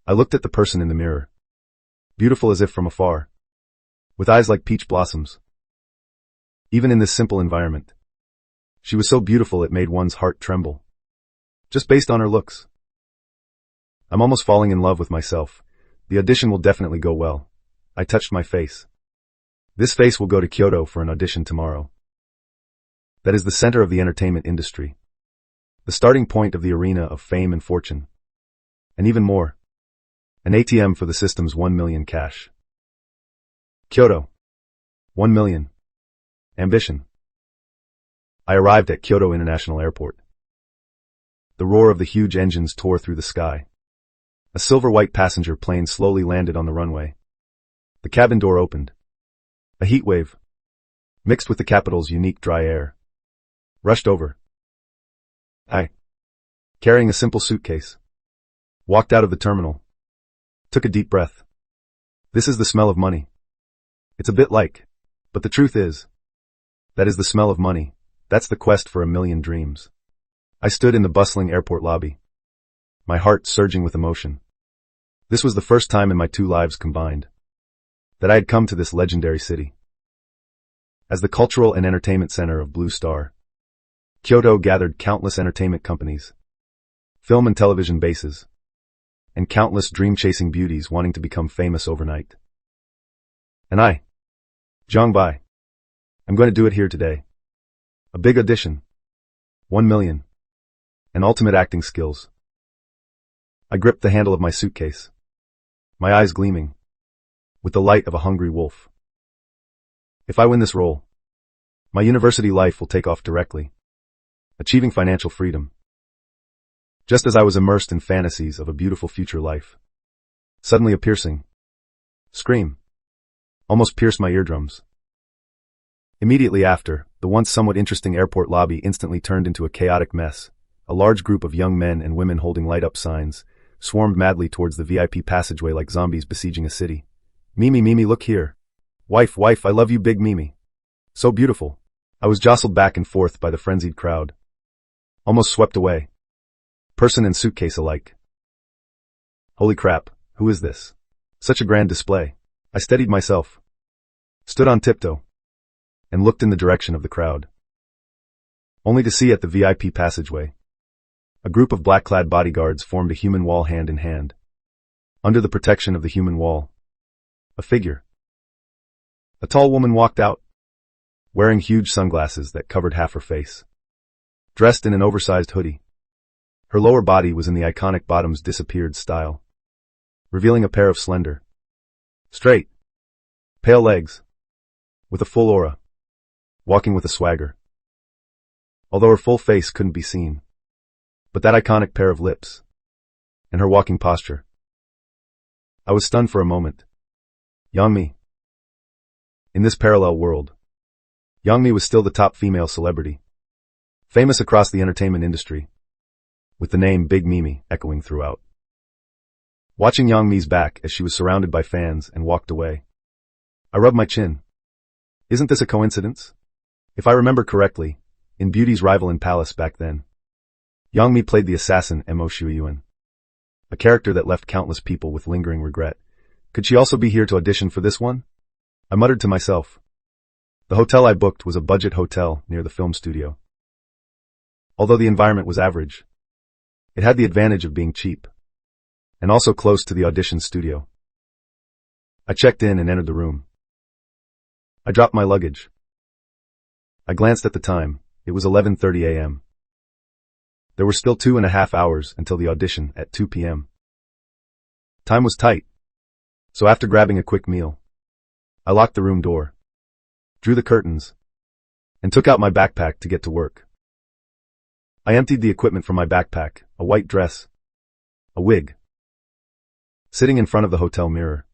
I looked at the person in the mirror. Beautiful as if from afar. With eyes like peach blossoms. Even in this simple environment. She was so beautiful it made one's heart tremble. Just based on her looks. I'm almost falling in love with myself. The audition will definitely go well. I touched my face. This face will go to Kyoto for an audition tomorrow. That is the center of the entertainment industry. The starting point of the arena of fame and fortune. And even more. An ATM for the system's 1 million cash. Kyoto. 1 million. Ambition. I arrived at Kyoto International Airport. The roar of the huge engines tore through the sky. A silver-white passenger plane slowly landed on the runway. The cabin door opened. A heat wave, mixed with the capital's unique dry air, rushed over. I, carrying a simple suitcase, walked out of the terminal, took a deep breath. This is the smell of money. It's a bit like, but the truth is, that is the smell of money. That's the quest for a million dreams. I stood in the bustling airport lobby, my heart surging with emotion. This was the first time in my 2 lives combined that I had come to this legendary city. As the cultural and entertainment center of Blue Star, Kyoto gathered countless entertainment companies, film and television bases, and countless dream-chasing beauties wanting to become famous overnight. And I, Zhang Bai, I'm going to do it here today. A big audition. 1 million. And ultimate acting skills. I gripped the handle of my suitcase, my eyes gleaming, with the light of a hungry wolf. If I win this role, my university life will take off directly, achieving financial freedom. Just as I was immersed in fantasies of a beautiful future life, suddenly a piercing scream almost pierced my eardrums. Immediately after, the once somewhat interesting airport lobby instantly turned into a chaotic mess. A large group of young men and women holding light-up signs swarmed madly towards the VIP passageway like zombies besieging a city. Mimi, Mimi, look here. Wife, I love you, big Mimi. So beautiful. I was jostled back and forth by the frenzied crowd. Almost swept away. Person and suitcase alike. Holy crap, who is this? Such a grand display. I steadied myself, stood on tiptoe, and looked in the direction of the crowd. Only to see at the VIP passageway, a group of black-clad bodyguards formed a human wall hand in hand. Under the protection of the human wall, a figure. A tall woman walked out, wearing huge sunglasses that covered half her face. Dressed in an oversized hoodie. Her lower body was in the iconic bottoms disappeared style, revealing a pair of slender, straight, pale legs, with a full aura, walking with a swagger. Although her full face couldn't be seen, but that iconic pair of lips, and her walking posture. I was stunned for a moment. Yangmi. In this parallel world, Yangmi was still the top female celebrity, famous across the entertainment industry, with the name Big Mimi echoing throughout. Watching Yangmi's back as she was surrounded by fans and walked away, I rubbed my chin. Isn't this a coincidence? If I remember correctly, in Beauty's Rival in Palace back then, Yangmi played the assassin Mo Shuiyuan, a character that left countless people with lingering regret. Could she also be here to audition for this one? I muttered to myself. The hotel I booked was a budget hotel near the film studio. Although the environment was average, it had the advantage of being cheap, and also close to the audition studio. I checked in and entered the room. I dropped my luggage. I glanced at the time. It was 11:30 a.m. There were still 2.5 hours until the audition at 2 p.m. Time was tight, so after grabbing a quick meal, I locked the room door, drew the curtains, and took out my backpack to get to work. I emptied the equipment from my backpack, a white dress, a wig, Sitting in front of the hotel mirror,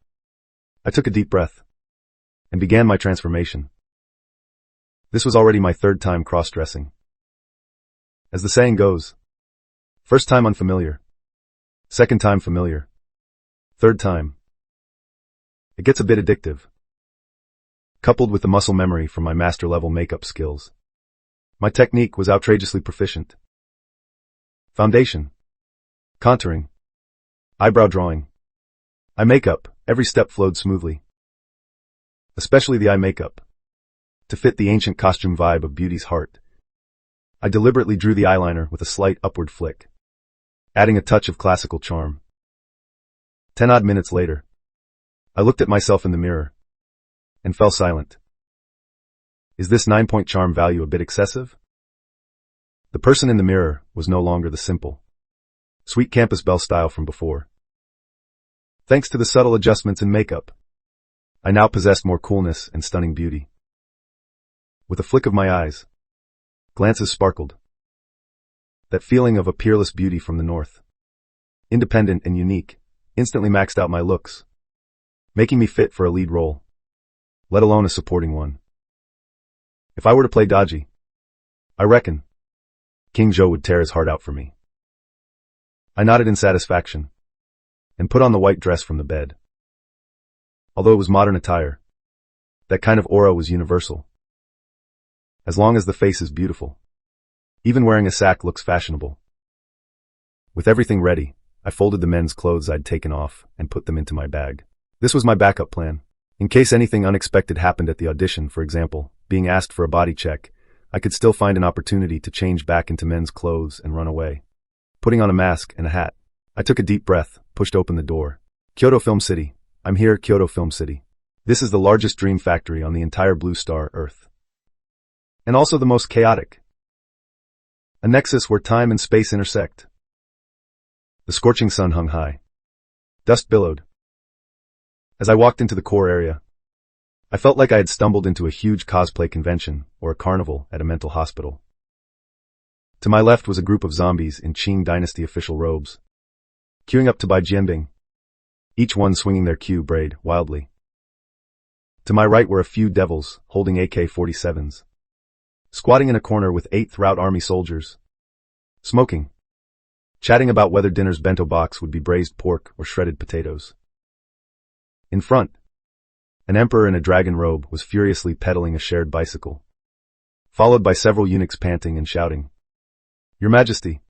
I took a deep breath and began my transformation. This was already my third time cross-dressing. As the saying goes, first time unfamiliar, second time familiar, third time. It gets a bit addictive. Coupled with the muscle memory from my master-level makeup skills, my technique was outrageously proficient. Foundation, contouring, eyebrow drawing, eye makeup, every step flowed smoothly. Especially the eye makeup. To fit the ancient costume vibe of beauty's heart, I deliberately drew the eyeliner with a slight upward flick, adding a touch of classical charm. 10 odd minutes later, I looked at myself in the mirror and fell silent. Is this 9-point charm value a bit excessive? The person in the mirror was no longer the simple, sweet campus belle style from before. Thanks to the subtle adjustments in makeup, I now possessed more coolness and stunning beauty. With a flick of my eyes, glances sparkled. That feeling of a peerless beauty from the north, independent and unique, instantly maxed out my looks, making me fit for a lead role, let alone a supporting one. If I were to play dodgy, I reckon King Joe would tear his heart out for me. I nodded in satisfaction and put on the white dress from the bed. Although it was modern attire, that kind of aura was universal. As long as the face is beautiful, even wearing a sack looks fashionable. With everything ready, I folded the men's clothes I'd taken off and put them into my bag. This was my backup plan. In case anything unexpected happened at the audition, for example, being asked for a body check, I could still find an opportunity to change back into men's clothes and run away. Putting on a mask and a hat, I took a deep breath, pushed open the door. Kyoto Film City. I'm here, Kyoto Film City. This is the largest dream factory on the entire blue star Earth. And also the most chaotic. A nexus where time and space intersect. The scorching sun hung high. Dust billowed. As I walked into the core area, I felt like I had stumbled into a huge cosplay convention or a carnival at a mental hospital. To my left was a group of zombies in Qing Dynasty official robes, queuing up to buy jianbing, each one swinging their Q braid wildly. To my right were a few devils holding AK-47s, squatting in a corner with 8th Route Army soldiers, smoking, chatting about whether dinner's bento box would be braised pork or shredded potatoes. In front, an emperor in a dragon robe was furiously pedaling a shared bicycle, followed by several eunuchs panting and shouting, "Your Majesty,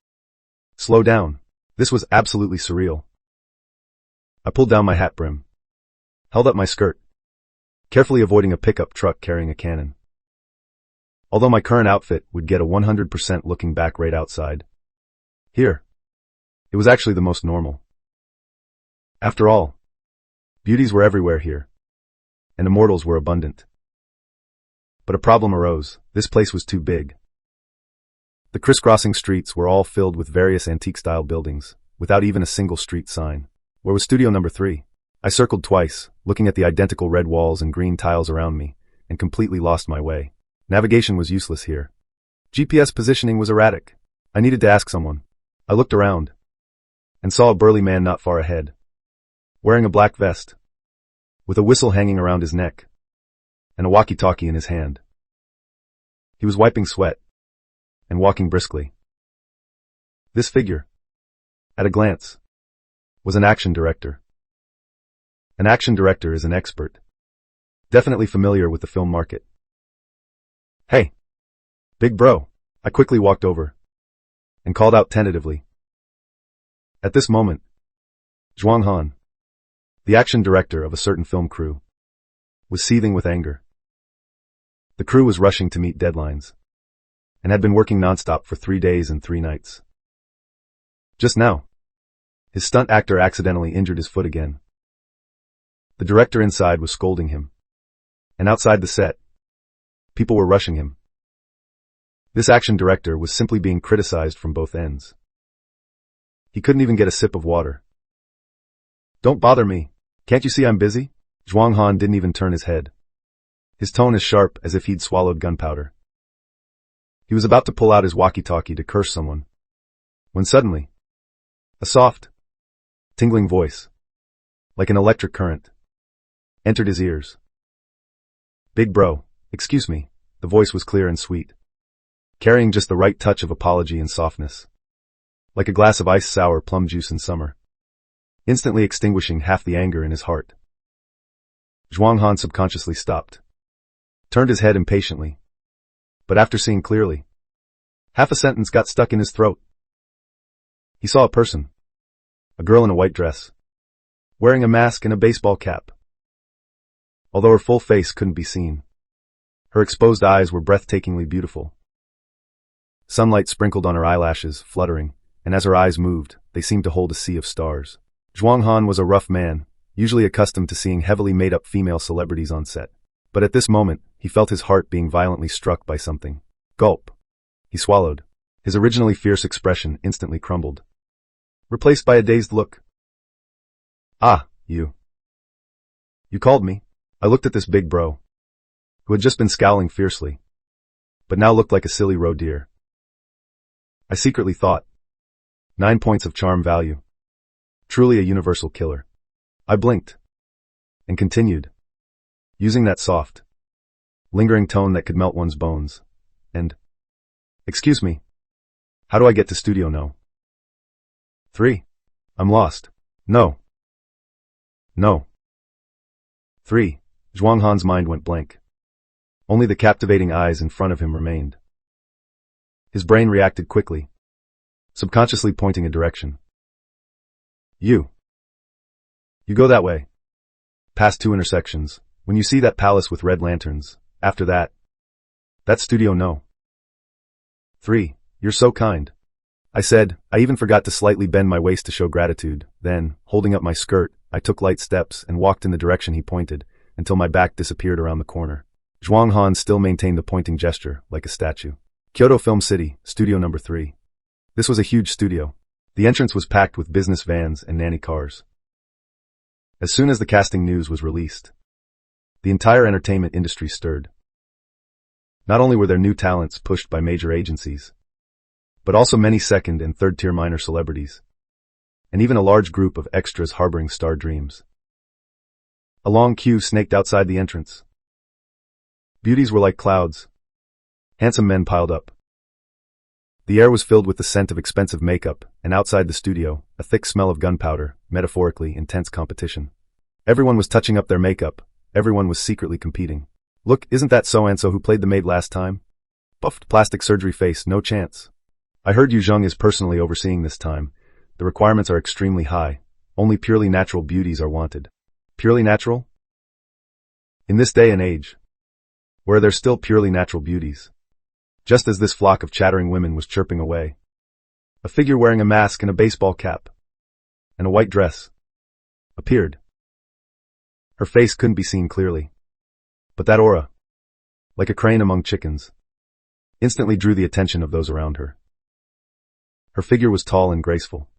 slow down." This was absolutely surreal. I pulled down my hat brim, held up my skirt, carefully avoiding a pickup truck carrying a cannon. Although my current outfit would get a 100% looking back right outside, here, it was actually the most normal. After all, beauties were everywhere here, and immortals were abundant. But a problem arose. This place was too big. The crisscrossing streets were all filled with various antique-style buildings, without even a single street sign. Where was studio number 3? I circled twice, looking at the identical red walls and green tiles around me, and completely lost my way. Navigation was useless here. GPS positioning was erratic. I needed to ask someone. I looked around, and saw a burly man not far ahead, wearing a black vest, with a whistle hanging around his neck, and a walkie-talkie in his hand. He was wiping sweat, and walking briskly. This figure, at a glance, was an action director. An action director is an expert, definitely familiar with the film market. "Hey, big bro," I quickly walked over, and called out tentatively. At this moment, Zhuang Han, the action director of a certain film crew, was seething with anger. The crew was rushing to meet deadlines, and had been working nonstop for 3 days and 3 nights. Just now, his stunt actor accidentally injured his foot again. The director inside was scolding him, and outside the set, people were rushing him. This action director was simply being criticized from both ends. He couldn't even get a sip of water. "Don't bother me. Can't you see I'm busy?" Zhuang Han didn't even turn his head. His tone as sharp as if he'd swallowed gunpowder. He was about to pull out his walkie-talkie to curse someone, when suddenly, a soft, tingling voice like an electric current, entered his ears. "Big bro, excuse me." The voice was clear and sweet, carrying just the right touch of apology and softness, like a glass of ice sour plum juice in summer, instantly extinguishing half the anger in his heart. Zhuang Han subconsciously stopped, turned his head impatiently, but after seeing clearly, half a sentence got stuck in his throat. He saw a person, a girl in a white dress, wearing a mask and a baseball cap. Although her full face couldn't be seen, her exposed eyes were breathtakingly beautiful. Sunlight sprinkled on her eyelashes, fluttering, and as her eyes moved, they seemed to hold a sea of stars. Zhuang Han was a rough man, usually accustomed to seeing heavily made-up female celebrities on set. But at this moment, he felt his heart being violently struck by something. Gulp. He swallowed. His originally fierce expression instantly crumbled, replaced by a dazed look. "Ah, you. You called me?" I looked at this big bro, who had just been scowling fiercely, but now looked like a silly roe deer. I secretly thought, 9 points of charm value. Truly a universal killer. I blinked, and continued, using that soft, lingering tone that could melt one's bones, and, "Excuse me, how do I get to Studio No. 3? I'm lost. No. 3. Zhuang Han's mind went blank. Only the captivating eyes in front of him remained. His brain reacted quickly, subconsciously pointing a direction. You go that way. Past 2 intersections. When you see that palace with red lanterns, after that, that's Studio No. 3. You're so kind. I said. I even forgot to slightly bend my waist to show gratitude. Then, holding up my skirt, I took light steps and walked in the direction he pointed, until my back disappeared around the corner. Zhuang Han still maintained the pointing gesture, like a statue. Kyoto Film City, Studio Number 3. This was a huge studio. The entrance was packed with business vans and nanny cars. As soon as the casting news was released, the entire entertainment industry stirred. Not only were there new talents pushed by major agencies, but also many second and third-tier minor celebrities, and even a large group of extras harboring star dreams. A long queue snaked outside the entrance. Beauties were like clouds. Handsome men piled up. The air was filled with the scent of expensive makeup, and outside the studio, a thick smell of gunpowder, metaphorically intense competition. Everyone was touching up their makeup. Everyone was secretly competing. "Look, isn't that so-and-so who played the maid last time? Buffed plastic surgery face, no chance. I heard Yu Zheng is personally overseeing this time. The requirements are extremely high. Only purely natural beauties are wanted." Purely natural? In this day and age, where there's still purely natural beauties. Just as this flock of chattering women was chirping away, a figure wearing a mask and a baseball cap, and a white dress, appeared. Her face couldn't be seen clearly, but that aura, like a crane among chickens, instantly drew the attention of those around her. Her figure was tall and graceful,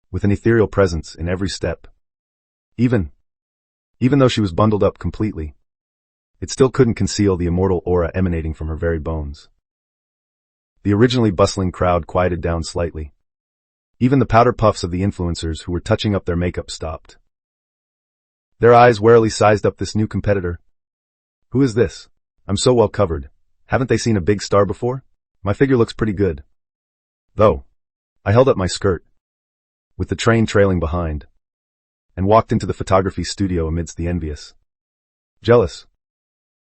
with an ethereal presence in every step. Even though she was bundled up completely, it still couldn't conceal the immortal aura emanating from her very bones. The originally bustling crowd quieted down slightly. Even the powder puffs of the influencers who were touching up their makeup stopped. Their eyes warily sized up this new competitor. Who is this? I'm so well covered. Haven't they seen a big star before? My figure looks pretty good. Though, I held up my skirt, with the train trailing behind, and walked into the photography studio amidst the envious, jealous,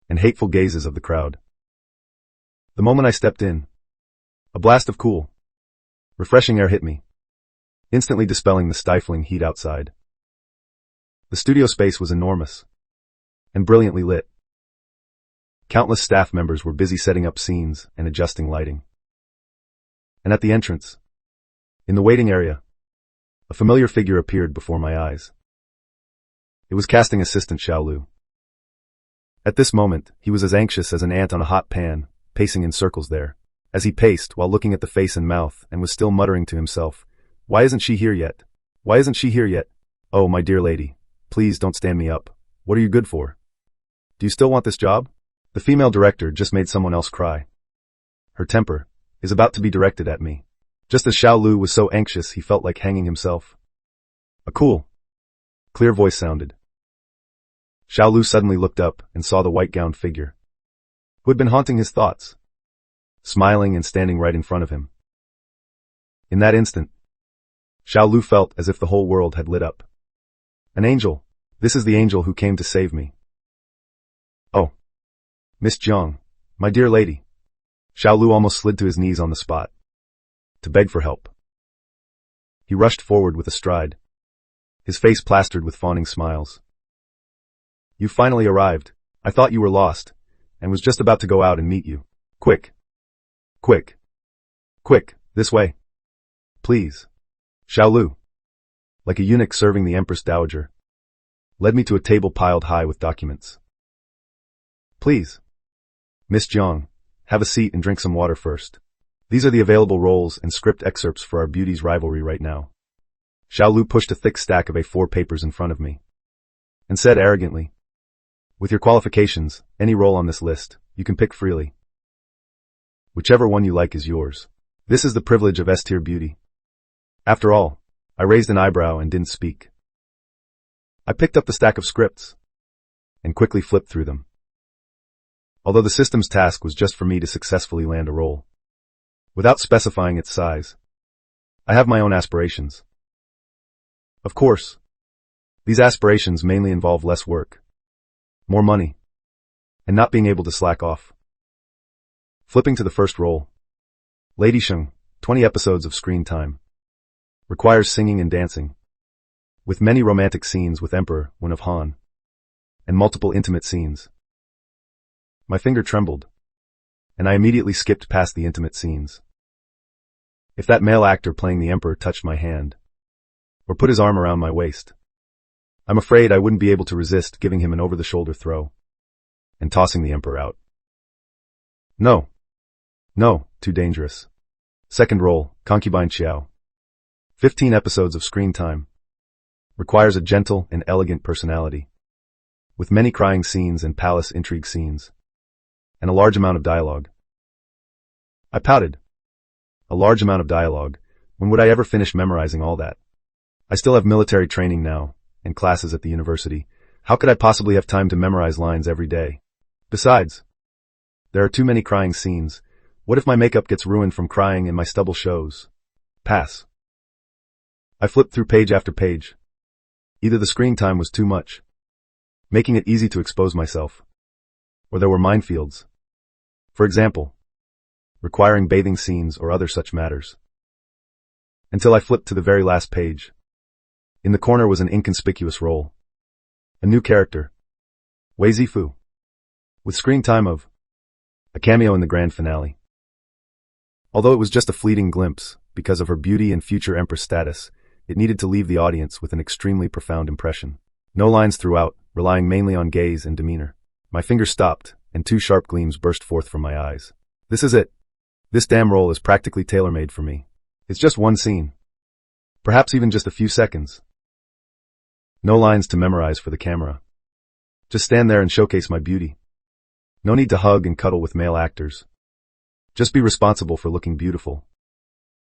and hateful gazes of the crowd. The moment I stepped in, a blast of cool, refreshing air hit me, instantly dispelling the stifling heat outside. The studio space was enormous and brilliantly lit. Countless staff members were busy setting up scenes and adjusting lighting. And at the entrance, in the waiting area, a familiar figure appeared before my eyes. It was casting assistant Xiao Lu. At this moment, he was as anxious as an ant on a hot pan, pacing in circles there. As he paced while looking at the face and mouth and was still muttering to himself, "Why isn't she here yet? Why isn't she here yet? Oh, my dear lady, please don't stand me up. What are you good for? Do you still want this job?" The female director just made someone else cry. Her temper is about to be directed at me. Just as Xiao Lu was so anxious he felt like hanging himself. A cool, Clear voice sounded. Xiaolu suddenly looked up and saw the white-gowned figure, who had been haunting his thoughts, smiling and standing right in front of him. In that instant, Xiaolu felt as if the whole world had lit up. An angel. This is the angel who came to save me. Oh. Miss Jiang, my dear lady. Xiaolu almost slid to his knees on the spot, to beg for help. He rushed forward with a stride, his face plastered with fawning smiles. You finally arrived. I thought you were lost, and was just about to go out and meet you. Quick. Quick. Quick, this way. Please. Xiaolu, like a eunuch serving the Empress Dowager, led me to a table piled high with documents. Please. Miss Jiang, have a seat and drink some water first. These are the available roles and script excerpts for our beauties rivalry right now. Xiaolu pushed a thick stack of A4 papers in front of me, and said arrogantly, with your qualifications, any role on this list, you can pick freely. Whichever one you like is yours. This is the privilege of S-tier beauty. After all, I raised an eyebrow and didn't speak. I picked up the stack of scripts, and quickly flipped through them. Although the system's task was just for me to successfully land a role, without specifying its size, I have my own aspirations. Of course, these aspirations mainly involve less work, more money, and not being able to slack off. Flipping to the first role, Lady Sheng, 20 episodes of screen time. Requires singing and dancing, with many romantic scenes with Emperor Wen of Han, and multiple intimate scenes. My finger trembled, and I immediately skipped past the intimate scenes. If that male actor playing the Emperor touched my hand, or put his arm around my waist, I'm afraid I wouldn't be able to resist giving him an over-the-shoulder throw, and tossing the Emperor out. No. No, too dangerous. Second role, Concubine Xiao. 15 episodes of screen time. Requires a gentle and elegant personality, with many crying scenes and palace intrigue scenes, and a large amount of dialogue. I pouted. A large amount of dialogue. When would I ever finish memorizing all that? I still have military training now, and classes at the university. How could I possibly have time to memorize lines every day? Besides, there are too many crying scenes. What if my makeup gets ruined from crying and my stubble shows? Pass. I flipped through page after page. Either the screen time was too much, making it easy to expose myself, or there were minefields. For example, requiring bathing scenes or other such matters. Until I flipped to the very last page. In the corner was an inconspicuous role. A new character. Wei Zifu. With screen time of a cameo in the grand finale. Although it was just a fleeting glimpse, because of her beauty and future empress status, it needed to leave the audience with an extremely profound impression. No lines throughout, relying mainly on gaze and demeanor. My fingers stopped, and 2 sharp gleams burst forth from my eyes. This is it. This damn role is practically tailor-made for me. It's just one scene. Perhaps even just a few seconds. No lines to memorize for the camera. Just stand there and showcase my beauty. No need to hug and cuddle with male actors. Just be responsible for looking beautiful.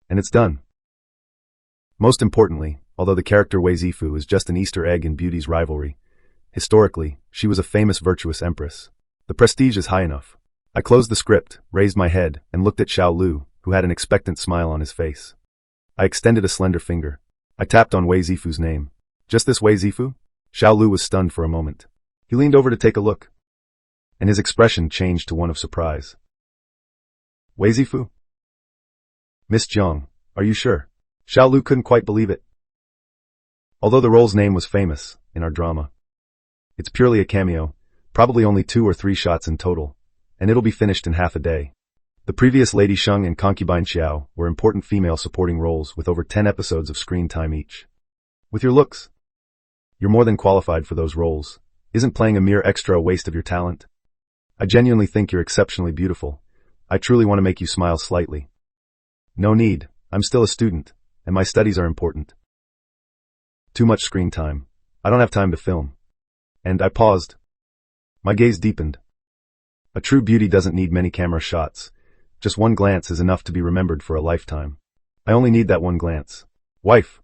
And it's done. Most importantly, although the character Wei Zifu is just an Easter egg in beauty's rivalry, historically, she was a famous virtuous empress. The prestige is high enough. I closed the script, raised my head, and looked at Xiaolu, who had an expectant smile on his face. I extended a slender finger. I tapped on Wei Zifu's name. Just this Wei Zifu? Xiaolu was stunned for a moment. He leaned over to take a look, and his expression changed to one of surprise. Wei Zifu? Miss Jiang, are you sure? Xiaolu couldn't quite believe it. Although the role's name was famous in our drama, it's purely a cameo, probably only 2 or 3 shots in total, and it'll be finished in half a day. The previous Lady Sheng and Concubine Xiao were important female supporting roles with over 10 episodes of screen time each. With your looks, you're more than qualified for those roles. Isn't playing a mere extra a waste of your talent? I genuinely think you're exceptionally beautiful. I truly want to make you smile slightly. No need, I'm still a student, and my studies are important. Too much screen time. I don't have time to film. And I paused. My gaze deepened. A true beauty doesn't need many camera shots. Just one glance is enough to be remembered for a lifetime. I only need that one glance. Wife!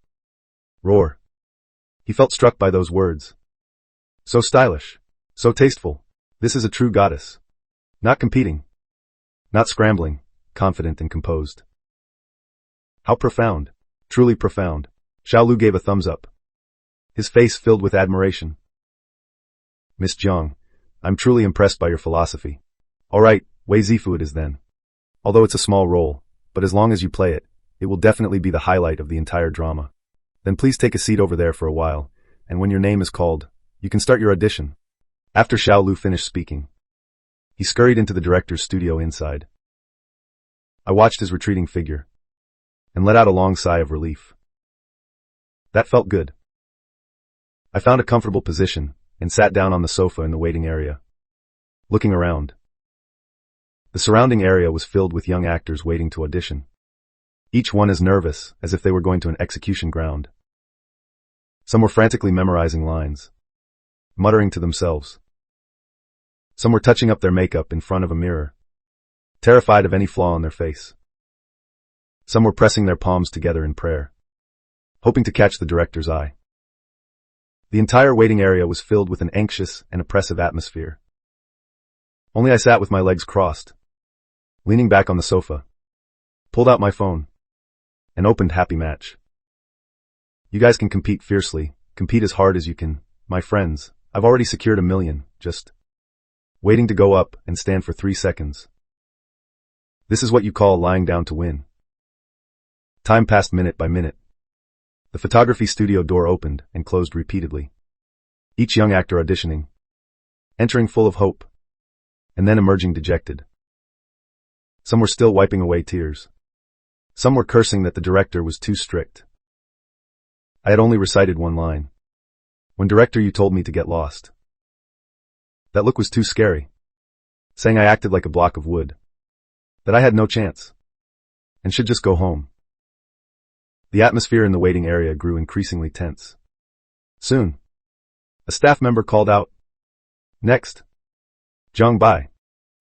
Roar. He felt struck by those words. So stylish. So tasteful. This is a true goddess. Not competing. Not scrambling. Confident and composed. How profound. Truly profound. Xiaolu gave a thumbs up. His face filled with admiration. Miss Jiang, I'm truly impressed by your philosophy. Alright, Wei Zifu it is then. Although it's a small role, but as long as you play it, it will definitely be the highlight of the entire drama. Then please take a seat over there for a while, and when your name is called, you can start your audition. After Xiaolu finished speaking, he scurried into the director's studio inside. I watched his retreating figure, and let out a long sigh of relief. That felt good. I found a comfortable position, and sat down on the sofa in the waiting area. Looking around, the surrounding area was filled with young actors waiting to audition. Each one as nervous as if they were going to an execution ground. Some were frantically memorizing lines, muttering to themselves. Some were touching up their makeup in front of a mirror, terrified of any flaw on their face. Some were pressing their palms together in prayer, hoping to catch the director's eye. The entire waiting area was filled with an anxious and oppressive atmosphere. Only I sat with my legs crossed, leaning back on the sofa, pulled out my phone, and opened Happy Match. You guys can compete fiercely, compete as hard as you can, my friends. I've already secured $1 million, just waiting to go up and stand for 3 seconds. This is what you call lying down to win. Time passed minute by minute. The photography studio door opened and closed repeatedly. Each young actor auditioning, entering full of hope, and then emerging dejected. Some were still wiping away tears. Some were cursing that the director was too strict. I had only recited one line. When director, you told me to get lost. That look was too scary, saying I acted like a block of wood, that I had no chance, and should just go home. The atmosphere in the waiting area grew increasingly tense. Soon, a staff member called out, "Next, Zhang Bai."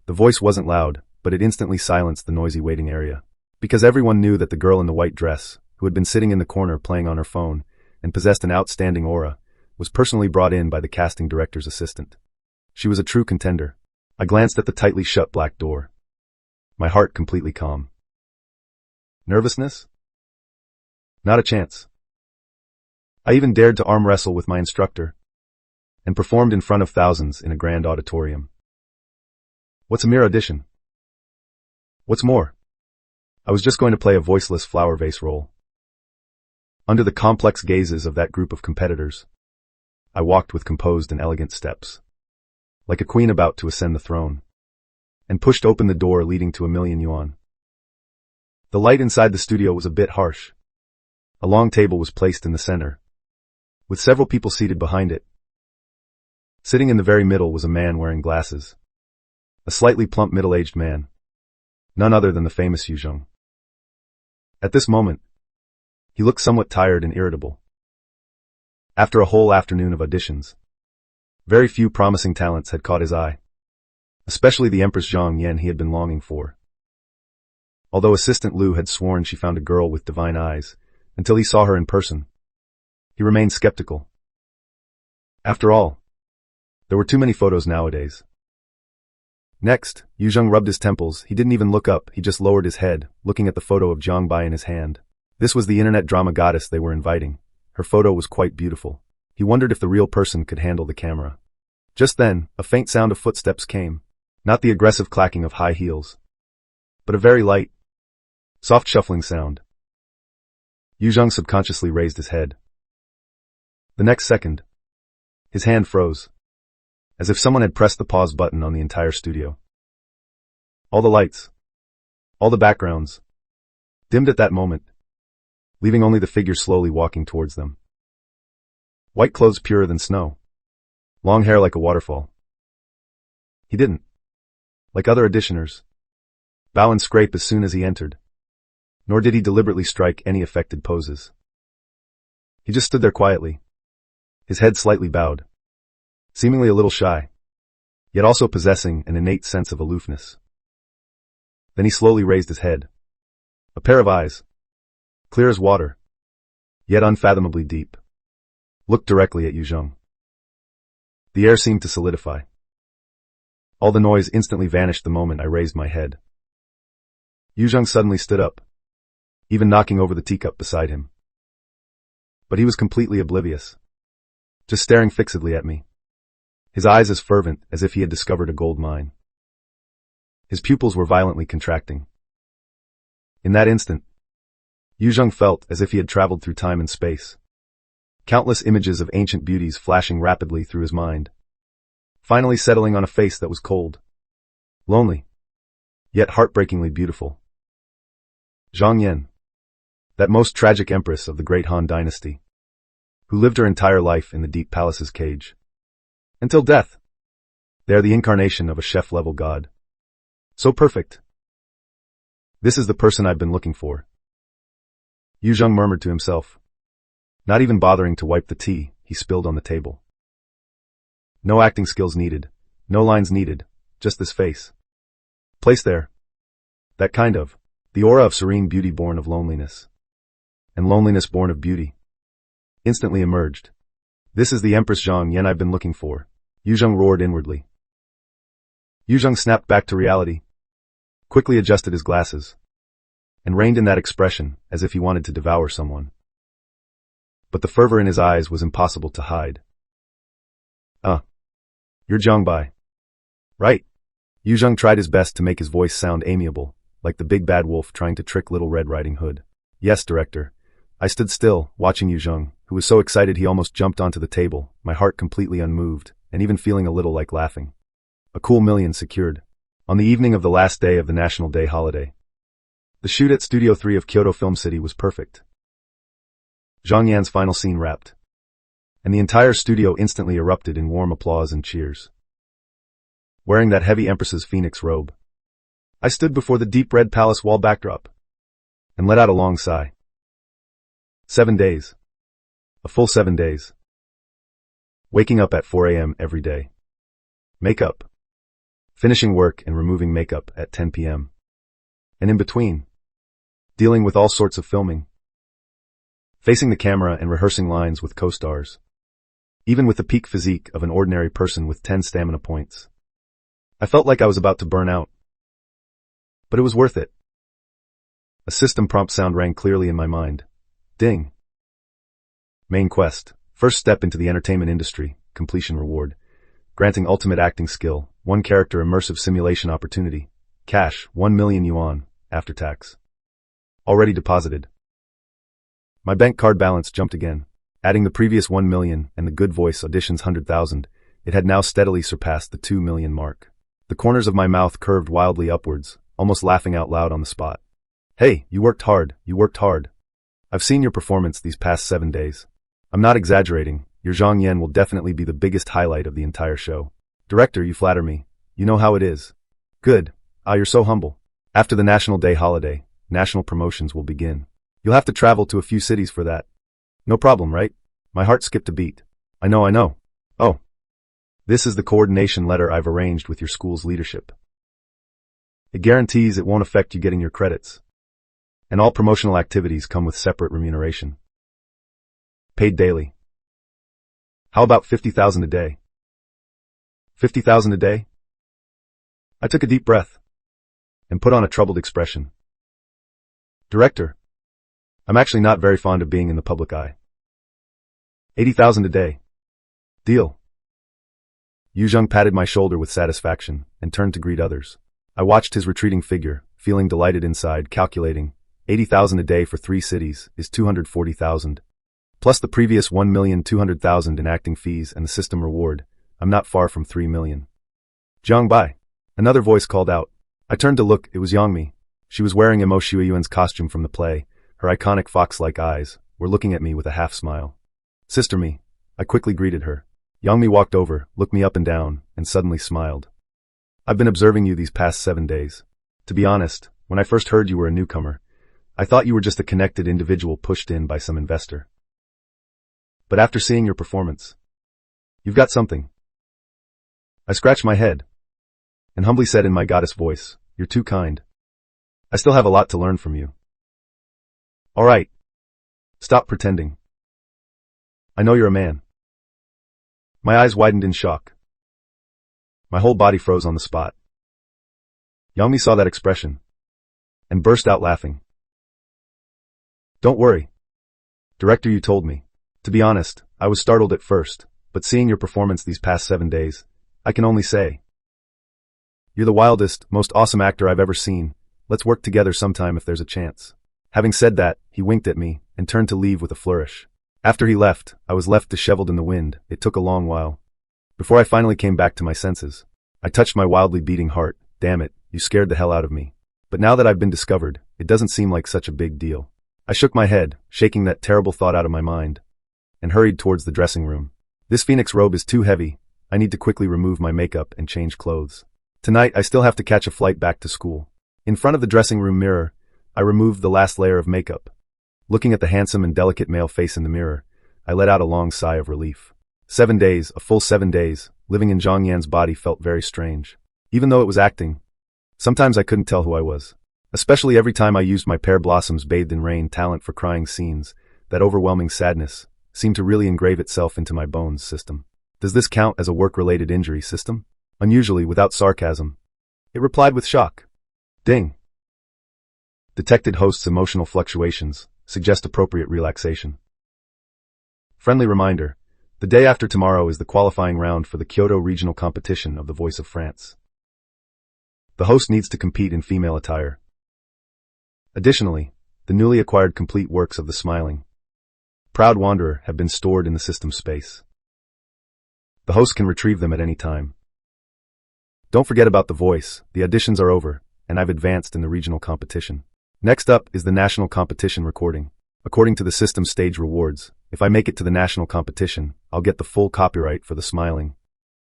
The voice wasn't loud, but it instantly silenced the noisy waiting area, because everyone knew that the girl in the white dress, who had been sitting in the corner playing on her phone and possessed an outstanding aura, was personally brought in by the casting director's assistant. She was a true contender. I glanced at the tightly shut black door, my heart completely calm. Nervousness? Not a chance. I even dared to arm wrestle with my instructor, and performed in front of thousands in a grand auditorium. What's a mere audition? What's more? I was just going to play a voiceless flower vase role. Under the complex gazes of that group of competitors, I walked with composed and elegant steps, like a queen about to ascend the throne, and pushed open the door leading to 1,000,000 yuan. The light inside the studio was a bit harsh. A long table was placed in the center, with several people seated behind it. Sitting in the very middle was a man wearing glasses. A slightly plump middle-aged man. None other than the famous Yu Zheng. At this moment, he looked somewhat tired and irritable. After a whole afternoon of auditions, very few promising talents had caught his eye, especially the Empress Zhang Yan he had been longing for. Although Assistant Liu had sworn she found a girl with divine eyes, until he saw her in person, he remained skeptical. After all, there were too many photos nowadays. Next, Yu Zheng rubbed his temples. He didn't even look up, he just lowered his head, looking at the photo of Zhang Bai in his hand. This was the internet drama goddess they were inviting. Her photo was quite beautiful. He wondered if the real person could handle the camera. Just then, a faint sound of footsteps came. Not the aggressive clacking of high heels, but a very light, soft shuffling sound. Yu Zheng subconsciously raised his head. The next second, his hand froze, as if someone had pressed the pause button on the entire studio. All the lights, all the backgrounds, dimmed at that moment, leaving only the figure slowly walking towards them. White clothes purer than snow, long hair like a waterfall. He didn't, like other auditioners, bow and scrape as soon as he entered, nor did he deliberately strike any affected poses. He just stood there quietly, his head slightly bowed, seemingly a little shy, yet also possessing an innate sense of aloofness. Then he slowly raised his head. A pair of eyes, clear as water, yet unfathomably deep, looked directly at Yu Zheng. The air seemed to solidify. All the noise instantly vanished the moment I raised my head. Yu Zheng suddenly stood up, even knocking over the teacup beside him. But he was completely oblivious, just staring fixedly at me, his eyes as fervent as if he had discovered a gold mine. His pupils were violently contracting. In that instant, Yu Zheng felt as if he had traveled through time and space, countless images of ancient beauties flashing rapidly through his mind, finally settling on a face that was cold, lonely, yet heartbreakingly beautiful. Zhang Yan, that most tragic empress of the great Han dynasty, who lived her entire life in the deep palace's cage. Until death. They are the incarnation of a chef-level god. So perfect. This is the person I've been looking for. Yu Zheng murmured to himself, not even bothering to wipe the tea he spilled on the table. No acting skills needed, no lines needed, just this face. Placed there. That kind of, the aura of serene beauty born of loneliness. And loneliness born of beauty. Instantly emerged. This is the Empress Zhang Yan I've been looking for. Yu Zheng roared inwardly. Yu Zheng snapped back to reality, quickly adjusted his glasses, and reined in that expression as if he wanted to devour someone. But the fervor in his eyes was impossible to hide. You're Zhang Bai. Right. Yu Zheng tried his best to make his voice sound amiable, like the big bad wolf trying to trick Little Red Riding Hood. Yes, director. I stood still, watching Yu Zheng, who was so excited he almost jumped onto the table, my heart completely unmoved, and even feeling a little like laughing. A cool million secured. On the evening of the last day of the National Day holiday. The shoot at Studio 3 of Kyoto Film City was perfect. Zhang Yan's final scene wrapped, and the entire studio instantly erupted in warm applause and cheers. Wearing that heavy Empress's phoenix robe, I stood before the deep red palace wall backdrop, and let out a long sigh. 7 days. A full 7 days. Waking up at 4 a.m. every day. Makeup. Finishing work and removing makeup at 10 p.m. And in between, dealing with all sorts of filming. Facing the camera and rehearsing lines with co-stars. Even with the peak physique of an ordinary person with 10 stamina points. I felt like I was about to burn out. But it was worth it. A system prompt sound rang clearly in my mind. Ding. Main quest. First step into the entertainment industry. Completion reward. Granting ultimate acting skill. 1 character immersive simulation opportunity. Cash. 1 million yuan. After tax. Already deposited. My bank card balance jumped again. Adding the previous 1 million and the Good Voice auditions 100,000, it had now steadily surpassed the 2 million mark. The corners of my mouth curved wildly upwards, almost laughing out loud on the spot. Hey, you worked hard, you worked hard. I've seen your performance these past 7 days. I'm not exaggerating, your Zhang Yan will definitely be the biggest highlight of the entire show. Director, you flatter me. You know how it is. Good. You're so humble. After the National Day holiday, national promotions will begin. You'll have to travel to a few cities for that. No problem, right? My heart skipped a beat. I know. Oh. This is the coordination letter I've arranged with your school's leadership. It guarantees it won't affect you getting your credits. And all promotional activities come with separate remuneration. Paid daily. How about 50,000 a day? 50,000 a day? I took a deep breath and put on a troubled expression. Director, I'm actually not very fond of being in the public eye. 80,000 a day. Deal. Yu Zheng patted my shoulder with satisfaction and turned to greet others. I watched his retreating figure, feeling delighted inside, calculating 80,000 a day for 3 cities is 240,000. Plus the previous 1,200,000 in acting fees and the system reward, I'm not far from 3 million. Zhang Bai. Another voice called out. I turned to look, it was Yangmi. She was wearing Imo Shuiyuan's costume from the play. Her iconic fox-like eyes were looking at me with a half-smile. Sister me. I quickly greeted her. Yangmi walked over, looked me up and down, and suddenly smiled. I've been observing you these past 7 days. To be honest, when I first heard you were a newcomer, I thought you were just a connected individual pushed in by some investor. But after seeing your performance, you've got something. I scratched my head and humbly said in my goddess voice, you're too kind. I still have a lot to learn from you. All right. Stop pretending. I know you're a man. My eyes widened in shock. My whole body froze on the spot. Yangmi saw that expression and burst out laughing. Don't worry. Director, you told me. To be honest, I was startled at first, but seeing your performance these past 7 days, I can only say, you're the wildest, most awesome actor I've ever seen. Let's work together sometime if there's a chance. Having said that, he winked at me and turned to leave with a flourish. After he left, I was left disheveled in the wind. It took a long while before I finally came back to my senses. I touched my wildly beating heart. Damn it, you scared the hell out of me. But now that I've been discovered, it doesn't seem like such a big deal. I shook my head, shaking that terrible thought out of my mind, and hurried towards the dressing room. This phoenix robe is too heavy. I need to quickly remove my makeup and change clothes. Tonight, I still have to catch a flight back to school. In front of the dressing room mirror, I removed the last layer of makeup. Looking at the handsome and delicate male face in the mirror, I let out a long sigh of relief. 7 days, a full 7 days, living in Zhang Yan's body felt very strange. Even though it was acting, sometimes I couldn't tell who I was. Especially every time I used my Pear Blossoms Bathed in Rain talent for crying scenes, that overwhelming sadness seemed to really engrave itself into my bones system. Does this count as a work-related injury system? Unusually, without sarcasm, it replied with shock. Ding. Detected host's emotional fluctuations. Suggest appropriate relaxation. Friendly reminder. The day after tomorrow is the qualifying round for the Kyoto Regional Competition of the Voice of France. The host needs to compete in female attire. Additionally, the newly acquired complete works of the Smiling Proud Wanderer have been stored in the system space. The host can retrieve them at any time. Don't forget about the voice. The auditions are over, and I've advanced in the regional competition. Next up is the national competition recording. According to the system stage rewards, if I make it to the national competition, I'll get the full copyright for the Smiling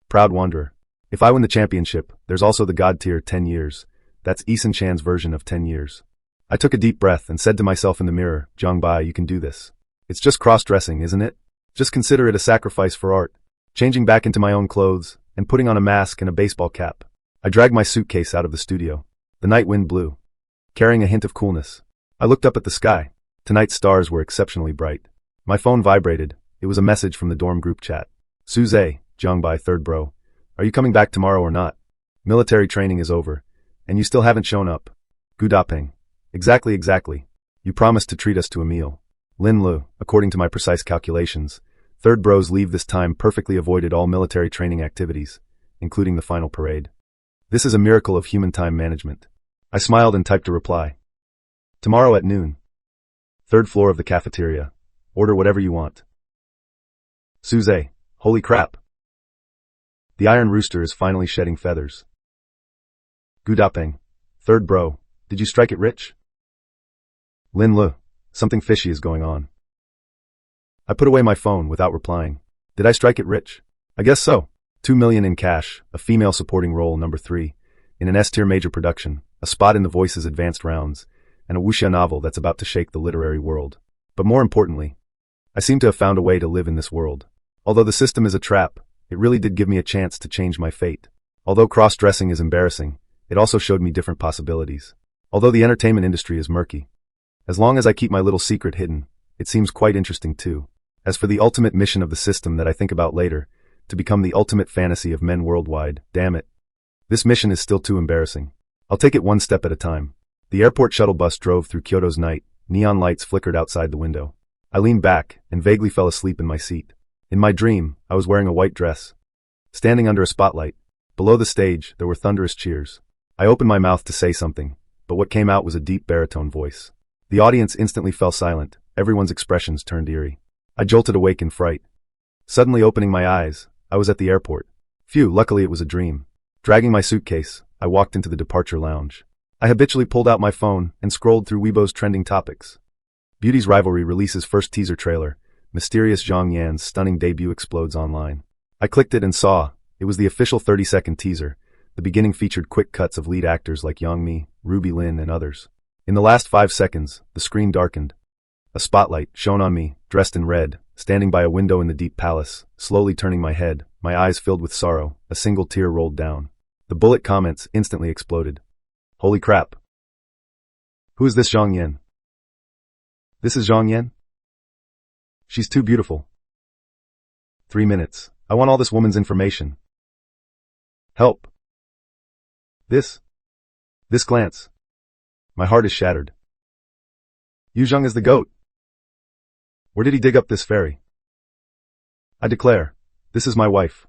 Proud Wanderer. If I win the championship, there's also the God tier 10 years. That's Eason Chan's version of 10 years. I took a deep breath and said to myself in the mirror, Zhangbai, you can do this. It's just cross-dressing, isn't it? Just consider it a sacrifice for art. Changing back into my own clothes and putting on a mask and a baseball cap, I dragged my suitcase out of the studio. The night wind blew, carrying a hint of coolness. I looked up at the sky. Tonight's stars were exceptionally bright. My phone vibrated. It was a message from the dorm group chat. Suze, Zhangbai, third bro. Are you coming back tomorrow or not? Military training is over, and you still haven't shown up. Gudapeng. Exactly. You promised to treat us to a meal. Lin Lu, according to my precise calculations, third bros leave this time perfectly avoided all military training activities, including the final parade. This is a miracle of human time management. I smiled and typed a reply. Tomorrow at noon. Third floor of the cafeteria. Order whatever you want. Suze, holy crap. The iron rooster is finally shedding feathers. Gudapeng, third bro, did you strike it rich? Lin Lu, something fishy is going on. I put away my phone without replying. Did I strike it rich? I guess so. 2 million in cash, a female supporting role number 3, in an S-tier major production, a spot in The Voice's advanced rounds, and a wuxia novel that's about to shake the literary world. But more importantly, I seem to have found a way to live in this world. Although the system is a trap, it really did give me a chance to change my fate. Although cross-dressing is embarrassing, it also showed me different possibilities. Although the entertainment industry is murky, as long as I keep my little secret hidden, it seems quite interesting too. As for the ultimate mission of the system that I think about later, to become the ultimate fantasy of men worldwide, damn it. This mission is still too embarrassing. I'll take it one step at a time. The airport shuttle bus drove through Kyoto's night. Neon lights flickered outside the window. I leaned back and vaguely fell asleep in my seat. In my dream, I was wearing a white dress, standing under a spotlight. Below the stage, there were thunderous cheers. I opened my mouth to say something, but what came out was a deep baritone voice. The audience instantly fell silent. Everyone's expressions turned eerie. I jolted awake in fright. Suddenly opening my eyes, I was at the airport. Phew, luckily it was a dream. Dragging my suitcase, I walked into the departure lounge. I habitually pulled out my phone and scrolled through Weibo's trending topics. Beauty's Rivalry releases first teaser trailer. Mysterious Zhang Yan's stunning debut explodes online. I clicked it and saw, it was the official 30-second teaser. The beginning featured quick cuts of lead actors like Yang Mi, Ruby Lin, and others. In the last 5 seconds, the screen darkened. A spotlight shone on me, dressed in red, standing by a window in the deep palace, slowly turning my head, my eyes filled with sorrow, a single tear rolled down. The bullet comments instantly exploded. Holy crap. Who is this Zhang Yan? This is Zhang Yan? She's too beautiful. 3 minutes. I want all this woman's information. Help. This glance. My heart is shattered. Yu Zheng is the goat. Where did he dig up this fairy? I declare, this is my wife.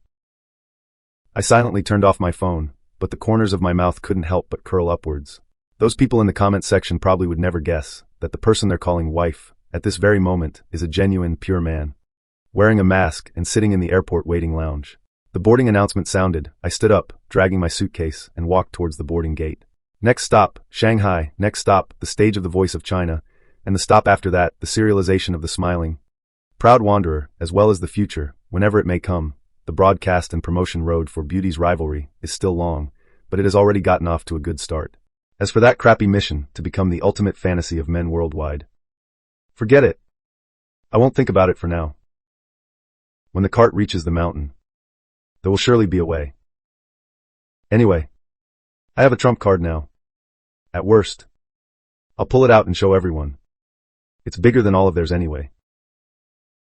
I silently turned off my phone, but the corners of my mouth couldn't help but curl upwards. Those people in the comment section probably would never guess that the person they're calling wife, at this very moment, is a genuine, pure man, wearing a mask and sitting in the airport waiting lounge. The boarding announcement sounded. I stood up, dragging my suitcase, and walked towards the boarding gate. Next stop, Shanghai. Next stop, the stage of The Voice of China. And the stop after that, the serialization of the smiling, proud wanderer, as well as the future, whenever it may come. The broadcast and promotion road for beauty's rivalry is still long, but it has already gotten off to a good start. As for that crappy mission to become the ultimate fantasy of men worldwide, forget it. I won't think about it for now. When the cart reaches the mountain, there will surely be a way. Anyway, I have a trump card now. At worst, I'll pull it out and show everyone. It's bigger than all of theirs anyway.